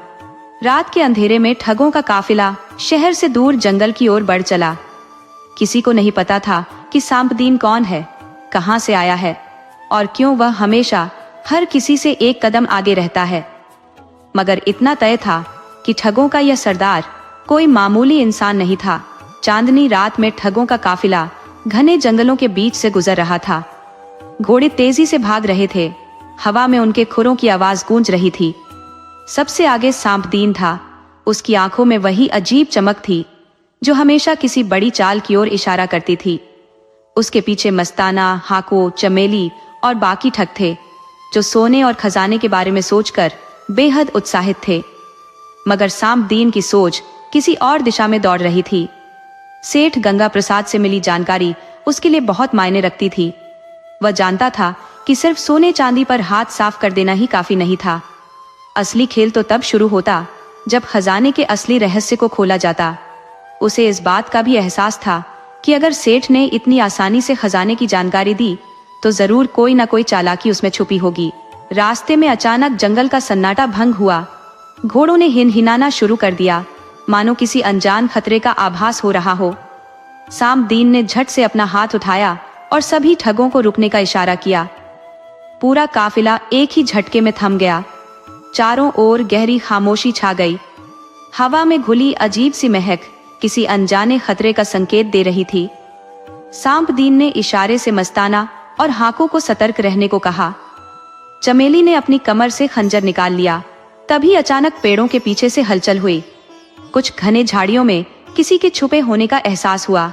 रात के अंधेरे में ठगों का काफिला शहर से दूर जंगल की ओर बढ़ चला। किसी को नहीं पता था कि सांपदीन कौन है, कहां से आया है और क्यों वह हमेशा हर किसी से एक कदम आगे रहता है। मगर इतना तय था कि ठगों का यह सरदार कोई मामूली इंसान नहीं था। चांदनी रात में ठगों का काफिला घने जंगलों के बीच से गुजर रहा था। घोड़े तेजी से भाग रहे थे। हवा में उनके खुरों की आवाज गूंज रही थी। सबसे आगे सांपदीन था। उसकी आंखों में वही अजीब चमक थी जो हमेशा किसी बड़ी चाल की ओर इशारा करती थी। उसके पीछे मस्ताना, हाको, चमेली और बाकी ठग थे, जो सोने और खजाने के बारे में सोचकर बेहद उत्साहित थे। मगर सांपदीन की सोच किसी और दिशा में दौड़ रही थी। सेठ गंगा प्रसाद से मिली जानकारी उसके लिए बहुत मायने रखती थी। वह जानता था कि सिर्फ सोने चांदी पर हाथ साफ कर देना ही काफी नहीं था। असली खेल तो तब शुरू होता जब खजाने के असली रहस्य को खोला जाता। उसे इस बात का भी एहसास था कि अगर सेठ ने इतनी आसानी से खजाने की जानकारी दी तो जरूर कोई ना कोई चालाकी उसमें छुपी होगी। रास्ते में अचानक जंगल का सन्नाटा भंग हुआ। घोड़ों ने हिनहिनाना शुरू कर दिया, मानो किसी अनजान खतरे का आभास हो रहा हो। सांपदीन ने झट से अपना हाथ उठाया और सभी ठगों को रुकने का इशारा किया। पूरा काफिला एक ही झटके में थम गया। चारों ओर गहरी खामोशी छा गई। हवा में घुली अजीब सी महक किसी अनजाने खतरे का संकेत दे रही थी। सांपदीन ने इशारे से मस्ताना और हाको को सतर्क रहने को कहा। चमेली ने अपनी कमर से खंजर निकाल लिया। तभी अचानक पेड़ों के पीछे से हलचल हुई। कुछ घने झाड़ियों में किसी के छुपे होने का एहसास हुआ।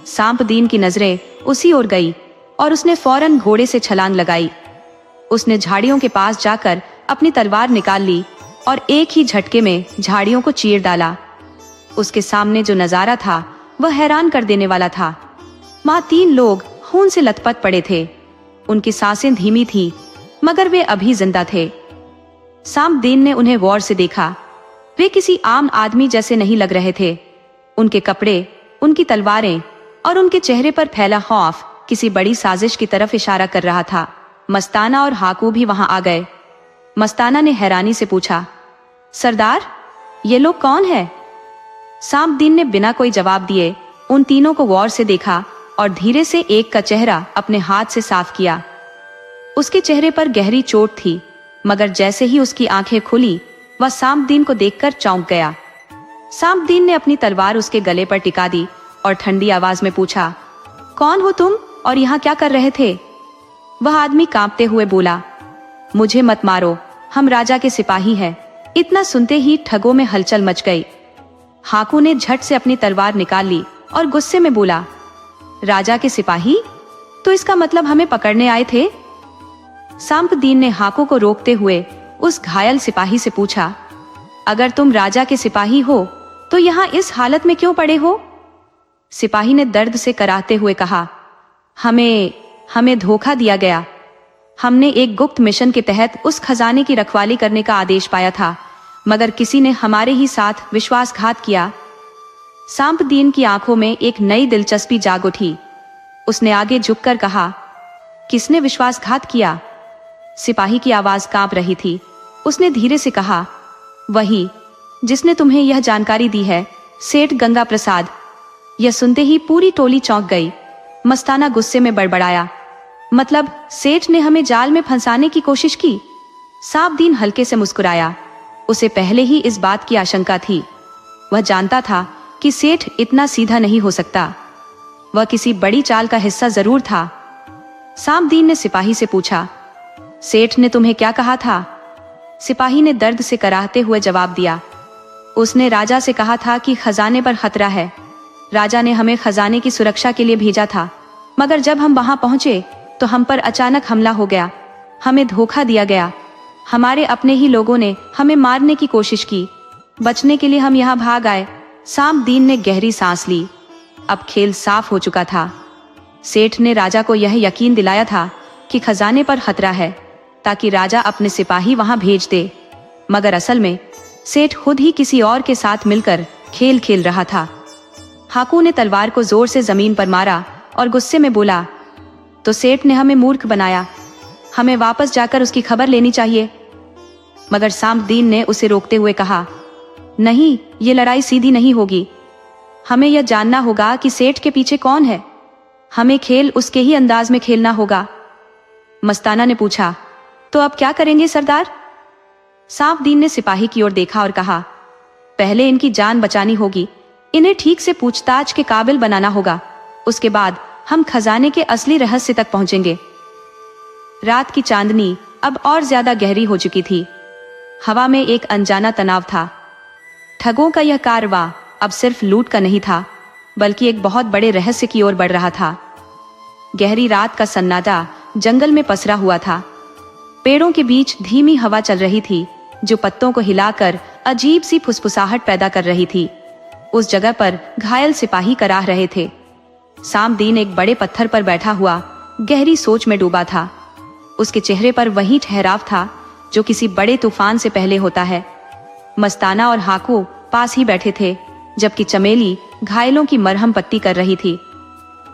सांपदीन की नजरें उसी ओर गई और उसने फौरन घोड़े से छलांग लगाई। उसने झाड़ियों के पास जाकर अपनी तलवार निकाल ली और एक ही झटके में झाड़ियों को चीर डाला। उसके सामने जो नजारा था वह हैरान कर देने वाला था। वहां 3 लोग खून से लथपथ पड़े थे। उनकी सांसें धीमी थी, मगर वे अभी जिंदा थे। सांपदीन ने उन्हें गौर से देखा। वे किसी आम आदमी जैसे नहीं लग रहे थे। उनके कपड़े, उनकी तलवारें और उनके चेहरे पर फैला खौफ किसी बड़ी साजिश की तरफ इशारा कर रहा था। मस्ताना और हाकू भी वहां आ गए। मस्ताना ने हैरानी से पूछा, सरदार, ये लोग कौन है? सांपदीन ने बिना कोई जवाब दिए उन तीनों को गौर से देखा और धीरे से एक का चेहरा अपने हाथ से साफ किया। उसके चेहरे पर गहरी चोट थी, मगर जैसे ही उसकी आंखें खुली वह सांपदीन को देखकर चौंक गया। सांपदीन ने अपनी तलवार उसके गले पर टिका दी और ठंडी आवाज में पूछा, कौन हो तुम और यहाँ क्या कर रहे थे? वह आदमी कांपते हुए बोला, मुझे मत मारो, हम राजा के सिपाही हैं। इतना सुनते ही ठगों में हलचल मच गई। हाकू ने झट से अपनी तलवार निकाल ली और गुस्से में बोला, राजा के सिपाही? तो इसका मतलब हमें पकड़ने आए थे? सांपदीन ने हाकू को रोकते हुए उस घायल सिपाही से पूछा, अगर तुम राजा के सिपाही हो तो यहाँ इस हालत में क्यों पड़े हो? सिपाही ने दर्द से कराहते हुए कहा, हमें धोखा दिया गया। हमने एक गुप्त मिशन के तहत उस खजाने की रखवाली करने का आदेश पाया था, मगर किसी ने हमारे ही साथ विश्वासघात किया। सांपदीन की आंखों में एक नई दिलचस्पी जाग उठी। उसने आगे झुककर कहा, किसने विश्वासघात किया? सिपाही की आवाज कांप रही थी। उसने धीरे से कहा, वही जिसने तुम्हें यह जानकारी दी है, सेठ गंगा प्रसाद। यह सुनते ही पूरी टोली चौंक गई। मस्ताना गुस्से में बड़बड़ाया, मतलब सेठ ने हमें जाल में फंसाने की कोशिश की? सांपदीन हल्के से मुस्कुराया, उसे पहले ही इस बात की आशंका थी। वह जानता था कि सेठ इतना सीधा नहीं हो सकता। वह किसी बड़ी चाल का हिस्सा जरूर था। सामदीन ने सिपाही से पूछा, सेठ ने तुम्हें क्या कहा था? सिपाही ने दर्द से कराहते हुए जवाब दिया, उसने राजा से कहा था कि खजाने पर खतरा है। राजा ने हमें खजाने की सुरक्षा के लिए भेजा था, मगर जब हम वहां पहुंचे तो हम पर अचानक हमला हो गया। हमें धोखा दिया गया। हमारे अपने ही लोगों ने हमें मारने की कोशिश की। बचने के लिए हम यहाँ भाग आए। सामदीन ने गहरी सांस ली। अब खेल साफ हो चुका था। सेठ ने राजा को यह यकीन दिलाया था कि खजाने पर खतरा है, ताकि राजा अपने सिपाही वहां भेज दे। मगर असल में सेठ खुद ही किसी और के साथ मिलकर खेल खेल रहा था। हाकू ने तलवार को जोर से जमीन पर मारा और गुस्से में बोला, तो सेठ ने हमें मूर्ख बनाया। हमें वापस जाकर उसकी खबर लेनी चाहिए। मगर सामदीन ने उसे रोकते हुए कहा, नहीं, ये लड़ाई सीधी नहीं होगी। हमें यह जानना होगा कि सेठ के पीछे कौन है। हमें खेल उसके ही अंदाज में खेलना होगा। मस्ताना ने पूछा, तो अब क्या करेंगे सरदार? सामदीन ने सिपाही की ओर देखा और कहा, पहले इनकी जान बचानी होगी। इन्हें ठीक से पूछताछ के काबिल बनाना होगा। उसके बाद हम खजाने के असली रहस्य तक पहुंचेंगे। रात की चांदनी अब और ज्यादा गहरी हो चुकी थी। हवा में एक अनजाना तनाव था। ठगों का यह कारवां अब सिर्फ लूट का नहीं था, बल्कि एक बहुत बड़े रहस्य की ओर बढ़ रहा था। गहरी रात का सन्नाटा जंगल में पसरा हुआ था। पेड़ों के बीच धीमी हवा चल रही थी, जो पत्तों को हिलाकर अजीब सी फुसफुसाहट पैदा कर रही थी। उस जगह पर घायल सिपाही कराह रहे थे। सामदीन एक बड़े पत्थर पर बैठा हुआ गहरी सोच में डूबा था। उसके चेहरे पर वही ठहराव था जो किसी बड़े तूफान से पहले होता है। मस्ताना और हाकू पास ही बैठे थे, जबकि चमेली घायलों की मरहम पट्टी कर रही थी।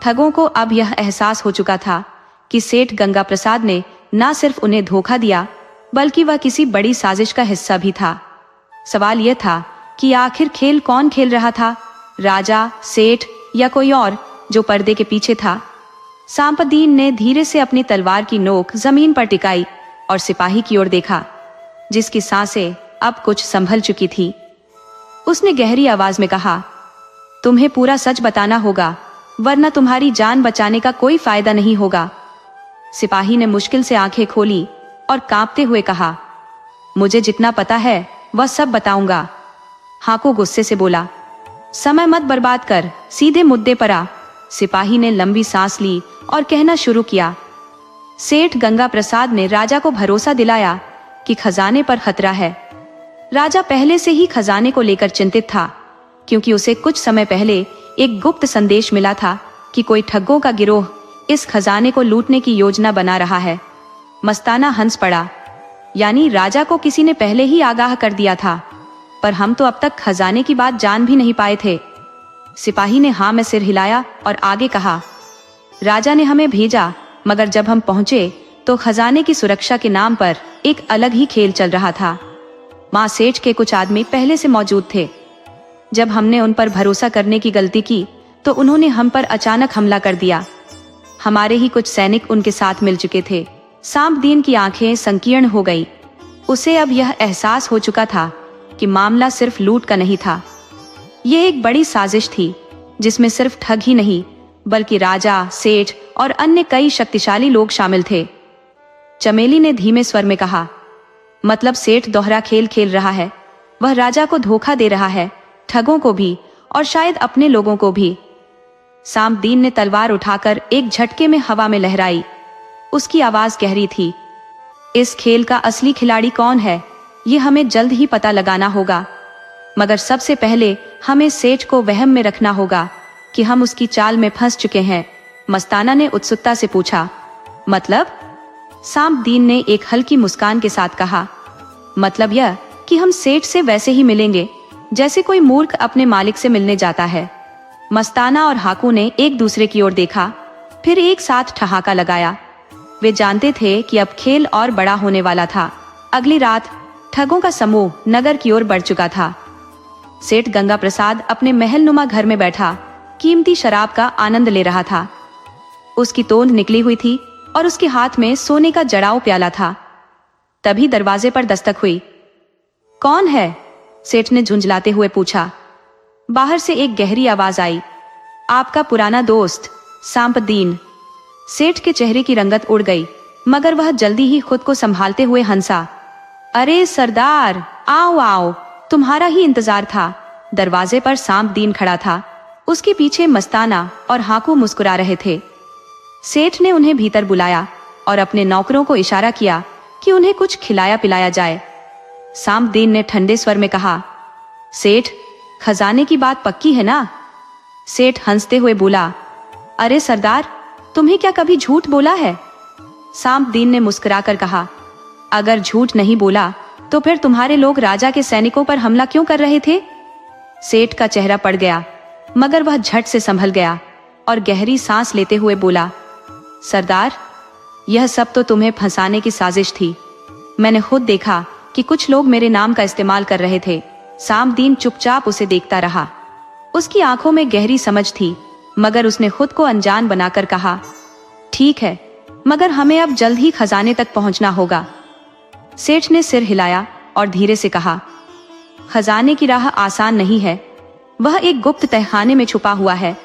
ठगों को अब यह एहसास हो चुका था कि सेठ गंगा प्रसाद ने न सिर्फ उन्हें धोखा दिया, बल्कि वह किसी बड़ी साजिश का हिस्सा भी था। सवाल यह था कि आखिर खेल कौन खेल रहा था, राजा, सेठ या कोई और जो पर्दे के पीछे था। सामदीन ने धीरे से अपनी तलवार की नोक जमीन पर टिकाई और सिपाही की ओर देखा, जिसकी सांसें अब कुछ संभल चुकी थी। उसने गहरी आवाज में कहा, तुम्हें पूरा सच बताना होगा, वरना तुम्हारी जान बचाने का कोई फायदा नहीं होगा। सिपाही ने मुश्किल से आंखें खोली और कांपते हुए कहा, मुझे जितना पता है वह सब बताऊंगा। हाकू गुस्से से बोला, समय मत बर्बाद कर, सीधे मुद्दे पर आ। सिपाही ने लंबी सांस ली और कहना शुरू किया, सेठ गंगा प्रसाद ने राजा को भरोसा दिलाया कि खजाने पर खतरा है। राजा पहले से ही खजाने को लेकर चिंतित था, क्योंकि उसे कुछ समय पहले एक गुप्त संदेश मिला था कि कोई ठगों का गिरोह इस खजाने को लूटने की योजना बना रहा है। मस्ताना हंस पड़ा, यानी राजा को किसी ने पहले ही आगाह कर दिया था, पर हम तो अब तक खजाने की बात जान भी नहीं पाए थे। सिपाही ने हाँ में सिर हिलाया और आगे कहा, राजा ने हमें भेजा, मगर जब हम पहुंचे तो खजाने की सुरक्षा के नाम पर एक अलग ही खेल चल रहा था। मां सेठ के कुछ आदमी पहले से मौजूद थे। जब हमने उन पर भरोसा करने की गलती की तो उन्होंने हम पर अचानक हमला कर दिया। हमारे ही कुछ सैनिक उनके साथ मिल चुके थे। सामदीन की आंखें संकीर्ण हो गई। उसे अब यह एहसास हो चुका था कि मामला सिर्फ लूट का नहीं था। यह एक बड़ी साजिश थी, जिसमें सिर्फ ठग ही नहीं, बल्कि राजा, सेठ और अन्य कई शक्तिशाली लोग शामिल थे। चमेली ने धीमे स्वर में कहा, मतलब सेठ दोहरा खेल खेल रहा है। वह राजा को धोखा दे रहा है, ठगों को भी और शायद अपने लोगों को भी। सामदीन ने तलवार उठाकर एक झटके में हवा में लहराई। उसकी आवाज गहरी थी, इस खेल का असली खिलाड़ी कौन है, ये हमें जल्द ही पता लगाना होगा। मगर सबसे पहले हमें सेठ को वहम में रखना होगा कि हम उसकी चाल में फंस चुके हैं। मस्ताना ने उत्सुकता से पूछा, मतलब? सामदीन ने एक हल्की मुस्कान के साथ कहा, मतलब यह कि हम सेठ से वैसे ही मिलेंगे जैसे कोई मूर्ख अपने मालिक से मिलने जाता है। मस्ताना और हाकू ने एक दूसरे की ओर देखा, फिर एक साथ ठहाका लगाया। वे जानते थे कि अब खेल और बड़ा होने वाला था। अगली रात ठगों का समूह नगर की ओर बढ़ चुका था। सेठ गंगा प्रसाद अपने महलनुमा घर में बैठा कीमती शराब का आनंद ले रहा था। उसकी तोंद निकली हुई थी और उसके हाथ में सोने का जड़ाऊ प्याला था। तभी दरवाजे पर दस्तक हुई। कौन है? सेठ ने झुंझलाते हुए पूछा। बाहर से एक गहरी आवाज आई, आपका पुराना दोस्त सांपदीन। सेठ के चेहरे की रंगत उड़ गई, मगर वह जल्दी ही खुद को संभालते हुए हंसा। अरे सरदार, आओ आओ, तुम्हारा ही इंतजार था। दरवाजे पर सांपदीन खड़ा था। उसके पीछे मस्ताना और हाकू मुस्कुरा रहे थे। सेठ ने उन्हें भीतर बुलाया और अपने नौकरों को इशारा किया कि उन्हें कुछ खिलाया पिलाया जाए। सांपदीन ने ठंडे स्वर में कहा, सेठ, खजाने की बात पक्की है ना? सेठ हंसते हुए बोला, अरे सरदार, तुम्हें क्या कभी झूठ बोला है? सांपदीन ने मुस्कुराकर कहा, अगर झूठ नहीं बोला तो फिर तुम्हारे लोग राजा के सैनिकों पर हमला क्यों कर रहे थे? सेठ का चेहरा पड़ गया, मगर वह झट से संभल गया और गहरी सांस लेते हुए बोला, सरदार, यह सब तो तुम्हें फंसाने की साजिश थी। मैंने खुद देखा कि कुछ लोग मेरे नाम का इस्तेमाल कर रहे थे। सांपदीन चुपचाप उसे देखता रहा। उसकी आंखों में गहरी समझ थी, मगर उसने खुद को अनजान बनाकर कहा, ठीक है, मगर हमें अब जल्द ही खजाने तक पहुंचना होगा। सेठ ने सिर हिलाया और धीरे से कहा, खजाने की राह आसान नहीं है। वह एक गुप्त तहखाने में छुपा हुआ है,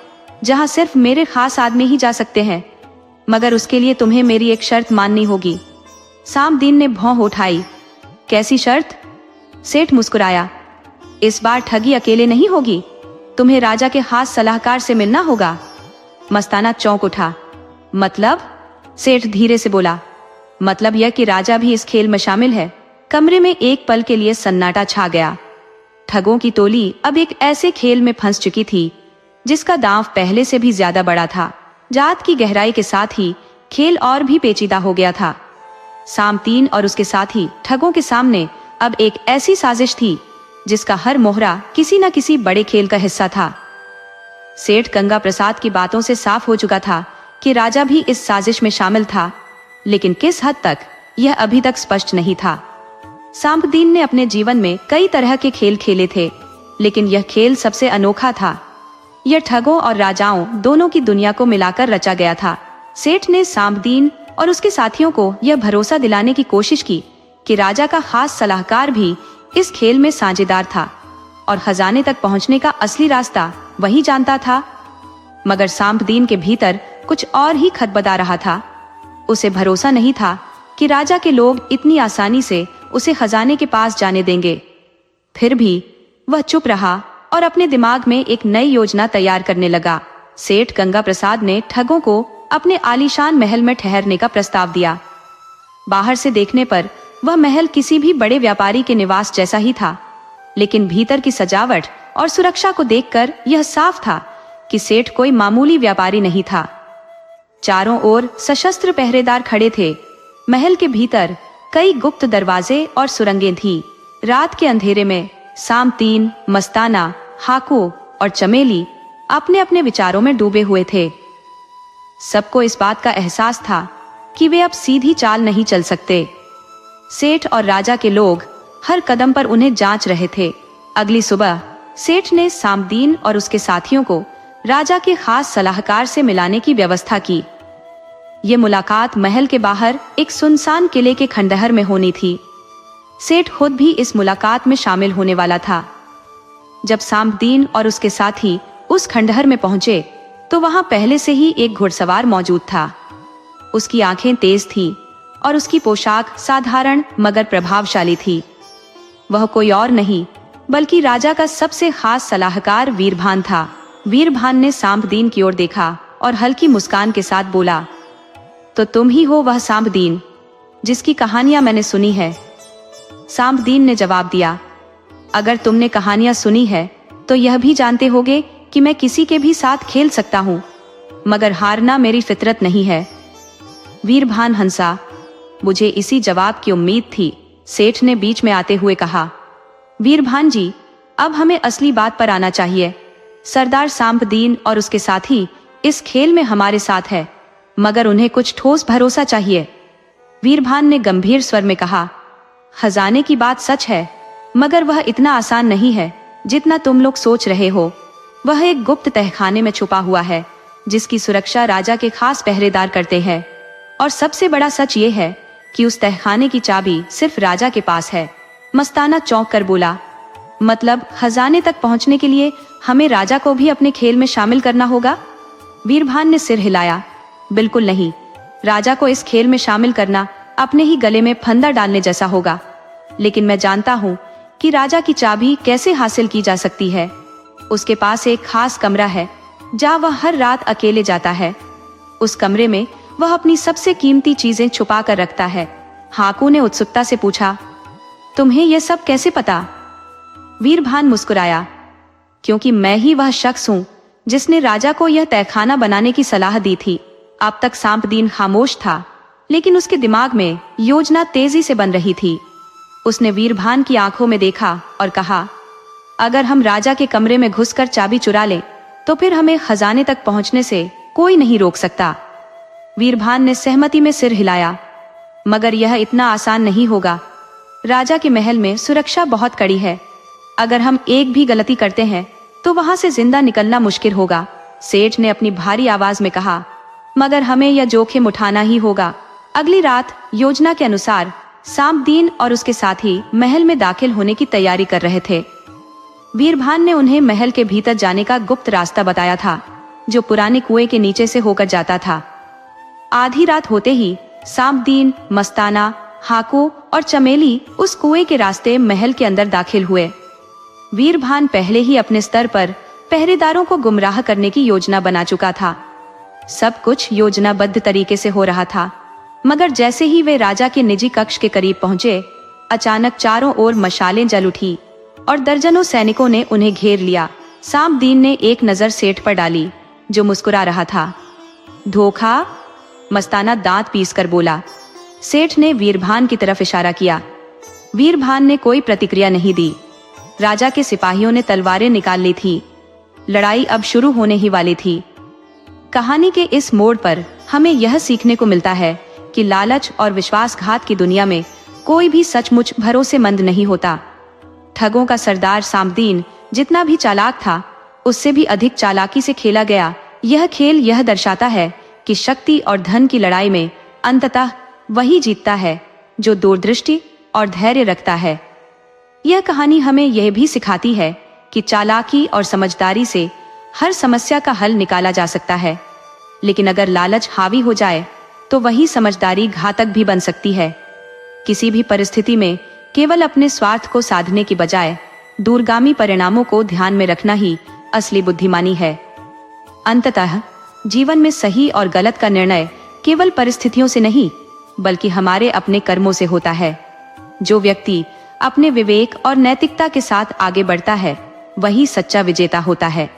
जहां सिर्फ मेरे खास आदमी ही जा सकते हैं। मगर उसके लिए तुम्हें मेरी एक शर्त माननी होगी। सांपदीन ने भौं उठाई। कैसी शर्त? सेठ मुस्कुराया, इस बार ठगी अकेले नहीं होगी, तुम्हें राजा के खास सलाहकार से मिलना होगा। मस्ताना चौंक उठा। मतलब? सेठ धीरे से बोला, मतलब यह कि राजा भी इस खेल में शामिल है। कमरे में एक पल के लिए सन्नाटा छा गया। ठगों की टोली अब एक ऐसे खेल में फंस चुकी थी जिसका दांव पहले से भी ज्यादा बड़ा था। जात की गहराई के साथ ही खेल और भी पेचीदा हो गया था। सांपदीन और उसके साथी ठगों के सामने अब एक ऐसी साजिश थी जिसका हर मोहरा किसी न किसी बड़े खेल का हिस्सा था। सेठ गंगा प्रसाद की बातों से साफ हो चुका था कि राजा भी इस साजिश में शामिल था, लेकिन किस हद तक यह अभी तक स्पष्ट नहीं था। सांपदीन ने अपने जीवन में कई तरह के खेल खेले थे, लेकिन यह खेल सबसे अनोखा था। यह ठगों और राजाओं दोनों की दुनिया को मिलाकर रचा गया था। सेठ ने सांपदीन और उसके साथियों को यह भरोसा दिलाने की कोशिश की कि राजा का खास सलाहकार भी इस खेल में साझेदार था और खजाने तक पहुंचने का असली रास्ता वही जानता था। मगर सांपदीन के भीतर कुछ और ही खदबदा रहा था। उसे भरोसा नहीं था कि राजा के लोग इतनी आसानी से उसे खजाने के पास जाने देंगे। फिर भी वह चुप रहा और अपने दिमाग में एक नई योजना तैयार करने लगा। सेठ गंगा प्रसाद ने ठगों को अपने आलीशान महल में ठहरने का प्रस्ताव दिया। बाहर से देखने पर वह महल किसी भी बड़े व्यापारी के निवास जैसा ही था, लेकिन भीतर की सजावट और सुरक्षा को देखकर यह साफ था कि सेठ कोई मामूली व्यापारी नहीं था। चारों ओर सशस्त्र पहरेदार खड़े थे। महल के भीतर कई गुप्त दरवाजे और सुरंगें थी। रात के अंधेरे में सांपदीन, मस्ताना, हाकू और चमेली अपने अपने विचारों में डूबे हुए थे। सबको इस बात का एहसास था कि वे अब सीधी चाल नहीं चल सकते। सेठ और राजा के लोग हर कदम पर उन्हें जांच रहे थे। अगली सुबह सेठ ने सांपदीन और उसके साथियों को राजा के खास सलाहकार से मिलाने की व्यवस्था की। ये मुलाकात महल के बाहर एक सुनसान किले के खंडहर में होनी थी। सेठ खुद भी इस मुलाकात में शामिल होने वाला था। जब सांपदीन और उसके साथी उस खंडहर में पहुंचे तो वहां पहले से ही एक घुड़सवार मौजूद था। उसकी आंखें तेज थी और उसकी पोशाक साधारण मगर प्रभावशाली थी। वह कोई और नहीं बल्कि राजा का सबसे खास सलाहकार वीरभान था। वीरभान ने सांपदीन की ओर देखा और हल्की मुस्कान के साथ बोला, तो तुम ही हो वह सांपदीन जिसकी कहानियां मैंने सुनी है। सांपदीन ने जवाब दिया, अगर तुमने कहानियां सुनी है तो यह भी जानते होगे कि मैं किसी के भी साथ खेल सकता हूँ, मगर हारना मेरी फितरत नहीं है। वीरभान हंसा। मुझे इसी जवाब की उम्मीद थी। सेठ ने बीच में आते हुए कहा, वीरभान जी, अब हमें असली बात पर आना चाहिए। सरदार सांपदीन और उसके साथी इस खेल में हमारे साथ है, मगर उन्हें कुछ ठोस भरोसा चाहिए। वीरभान ने गंभीर स्वर में कहा, खजाने की बात सच है, मगर वह इतना आसान नहीं है जितना तुम लोग सोच रहे हो। वह एक गुप्त तहखाने में छुपा हुआ है जिसकी सुरक्षा राजा के खास पहरेदार करते हैं। और सबसे बड़ा सच ये है कि उस तहखाने की चाबी सिर्फ राजा के पास है। मस्ताना चौंक कर बोला, मतलब खजाने तक पहुंचने के लिए हमें राजा को भी अपने खेल में शामिल करना होगा? वीरभान ने सिर हिलाया, बिल्कुल नहीं। राजा को इस खेल में शामिल करना अपने ही गले में फंदा डालने जैसा होगा। लेकिन मैं जानता हूँ कि राजा की चाबी कैसे हासिल की जा सकती है। उसके पास एक खास कमरा है जहाँ वह हर रात अकेले जाता है। उस कमरे में वह अपनी सबसे कीमती चीजें छुपा कर रखता है। हाकू ने उत्सुकता से पूछा, तुम्हें यह सब कैसे पता? वीरभान मुस्कुराया, क्योंकि मैं ही वह शख्स हूँ जिसने राजा को यह तहखाना बनाने की सलाह दी थी। अब तक सांपदीन खामोश था, लेकिन उसके दिमाग में योजना तेजी से बन रही थी। उसने वीरभान की आंखों में देखा और कहा, अगर हम राजा के कमरे में घुसकर चाबी चुरा लें तो फिर हमें खजाने तक पहुंचने से कोई नहीं रोक सकता। वीरभान ने सहमति में सिर हिलाया, मगर यह इतना आसान नहीं होगा। राजा के महल में सुरक्षा बहुत कड़ी है। अगर हम एक भी गलती करते हैं तो वहां से जिंदा निकलना मुश्किल होगा। सेठ ने अपनी भारी आवाज में कहा, मगर हमें यह जोखिम उठाना ही होगा। अगली रात योजना के अनुसार सांपदीन और उसके साथी महल में दाखिल होने की तैयारी कर रहे थे। वीरभान ने उन्हें महल के भीतर जाने का गुप्त रास्ता बताया था, जो पुराने कुएं के नीचे से होकर जाता था। आधी रात होते ही सांपदीन, मस्ताना, हाकू और चमेली उस कुएं के रास्ते महल के अंदर दाखिल हुए। वीरभान पहले ही अपने स्तर पर पहरेदारों को गुमराह करने की योजना बना चुका था। सब कुछ योजनाबद्ध तरीके से हो रहा था, मगर जैसे ही वे राजा के निजी कक्ष के करीब पहुंचे, अचानक चारों ओर मशालें जल उठी और दर्जनों सैनिकों ने उन्हें घेर लिया। सांपदीन ने एक नजर सेठ पर डाली, जो मुस्कुरा रहा था। धोखा? मस्ताना दांत पीसकर बोला। सेठ ने वीरभान की तरफ इशारा किया। वीरभान ने कोई प्रतिक्रिया नहीं दी। राजा के सिपाहियों ने तलवारें निकाल ली थी। लड़ाई अब शुरू होने ही वाली थी। कहानी के इस मोड़ पर हमें यह सीखने को मिलता है कि लालच और विश्वासघात की दुनिया में कोई भी सचमुच भरोसेमंद नहीं होता। ठगों का सरदार सांपदीन जितना भी चालाक था, उससे भी अधिक चालाकी से खेला गया यह खेल यह दर्शाता है कि शक्ति और धन की लड़ाई में अंततः वही जीतता है जो दूरदृष्टि और धैर्य रखता है। यह कहानी हमें यह भी सिखाती है कि चालाकी और समझदारी से हर समस्या का हल निकाला जा सकता है, लेकिन अगर लालच हावी हो जाए तो वही समझदारी घातक भी बन सकती है। किसी भी परिस्थिति में केवल अपने स्वार्थ को साधने की बजाय दूरगामी परिणामों को ध्यान में रखना ही असली बुद्धिमानी है। अंततः जीवन में सही और गलत का निर्णय केवल परिस्थितियों से नहीं, बल्कि हमारे अपने कर्मों से होता है। जो व्यक्ति अपने विवेक और नैतिकता के साथ आगे बढ़ता है, वही सच्चा विजेता होता है।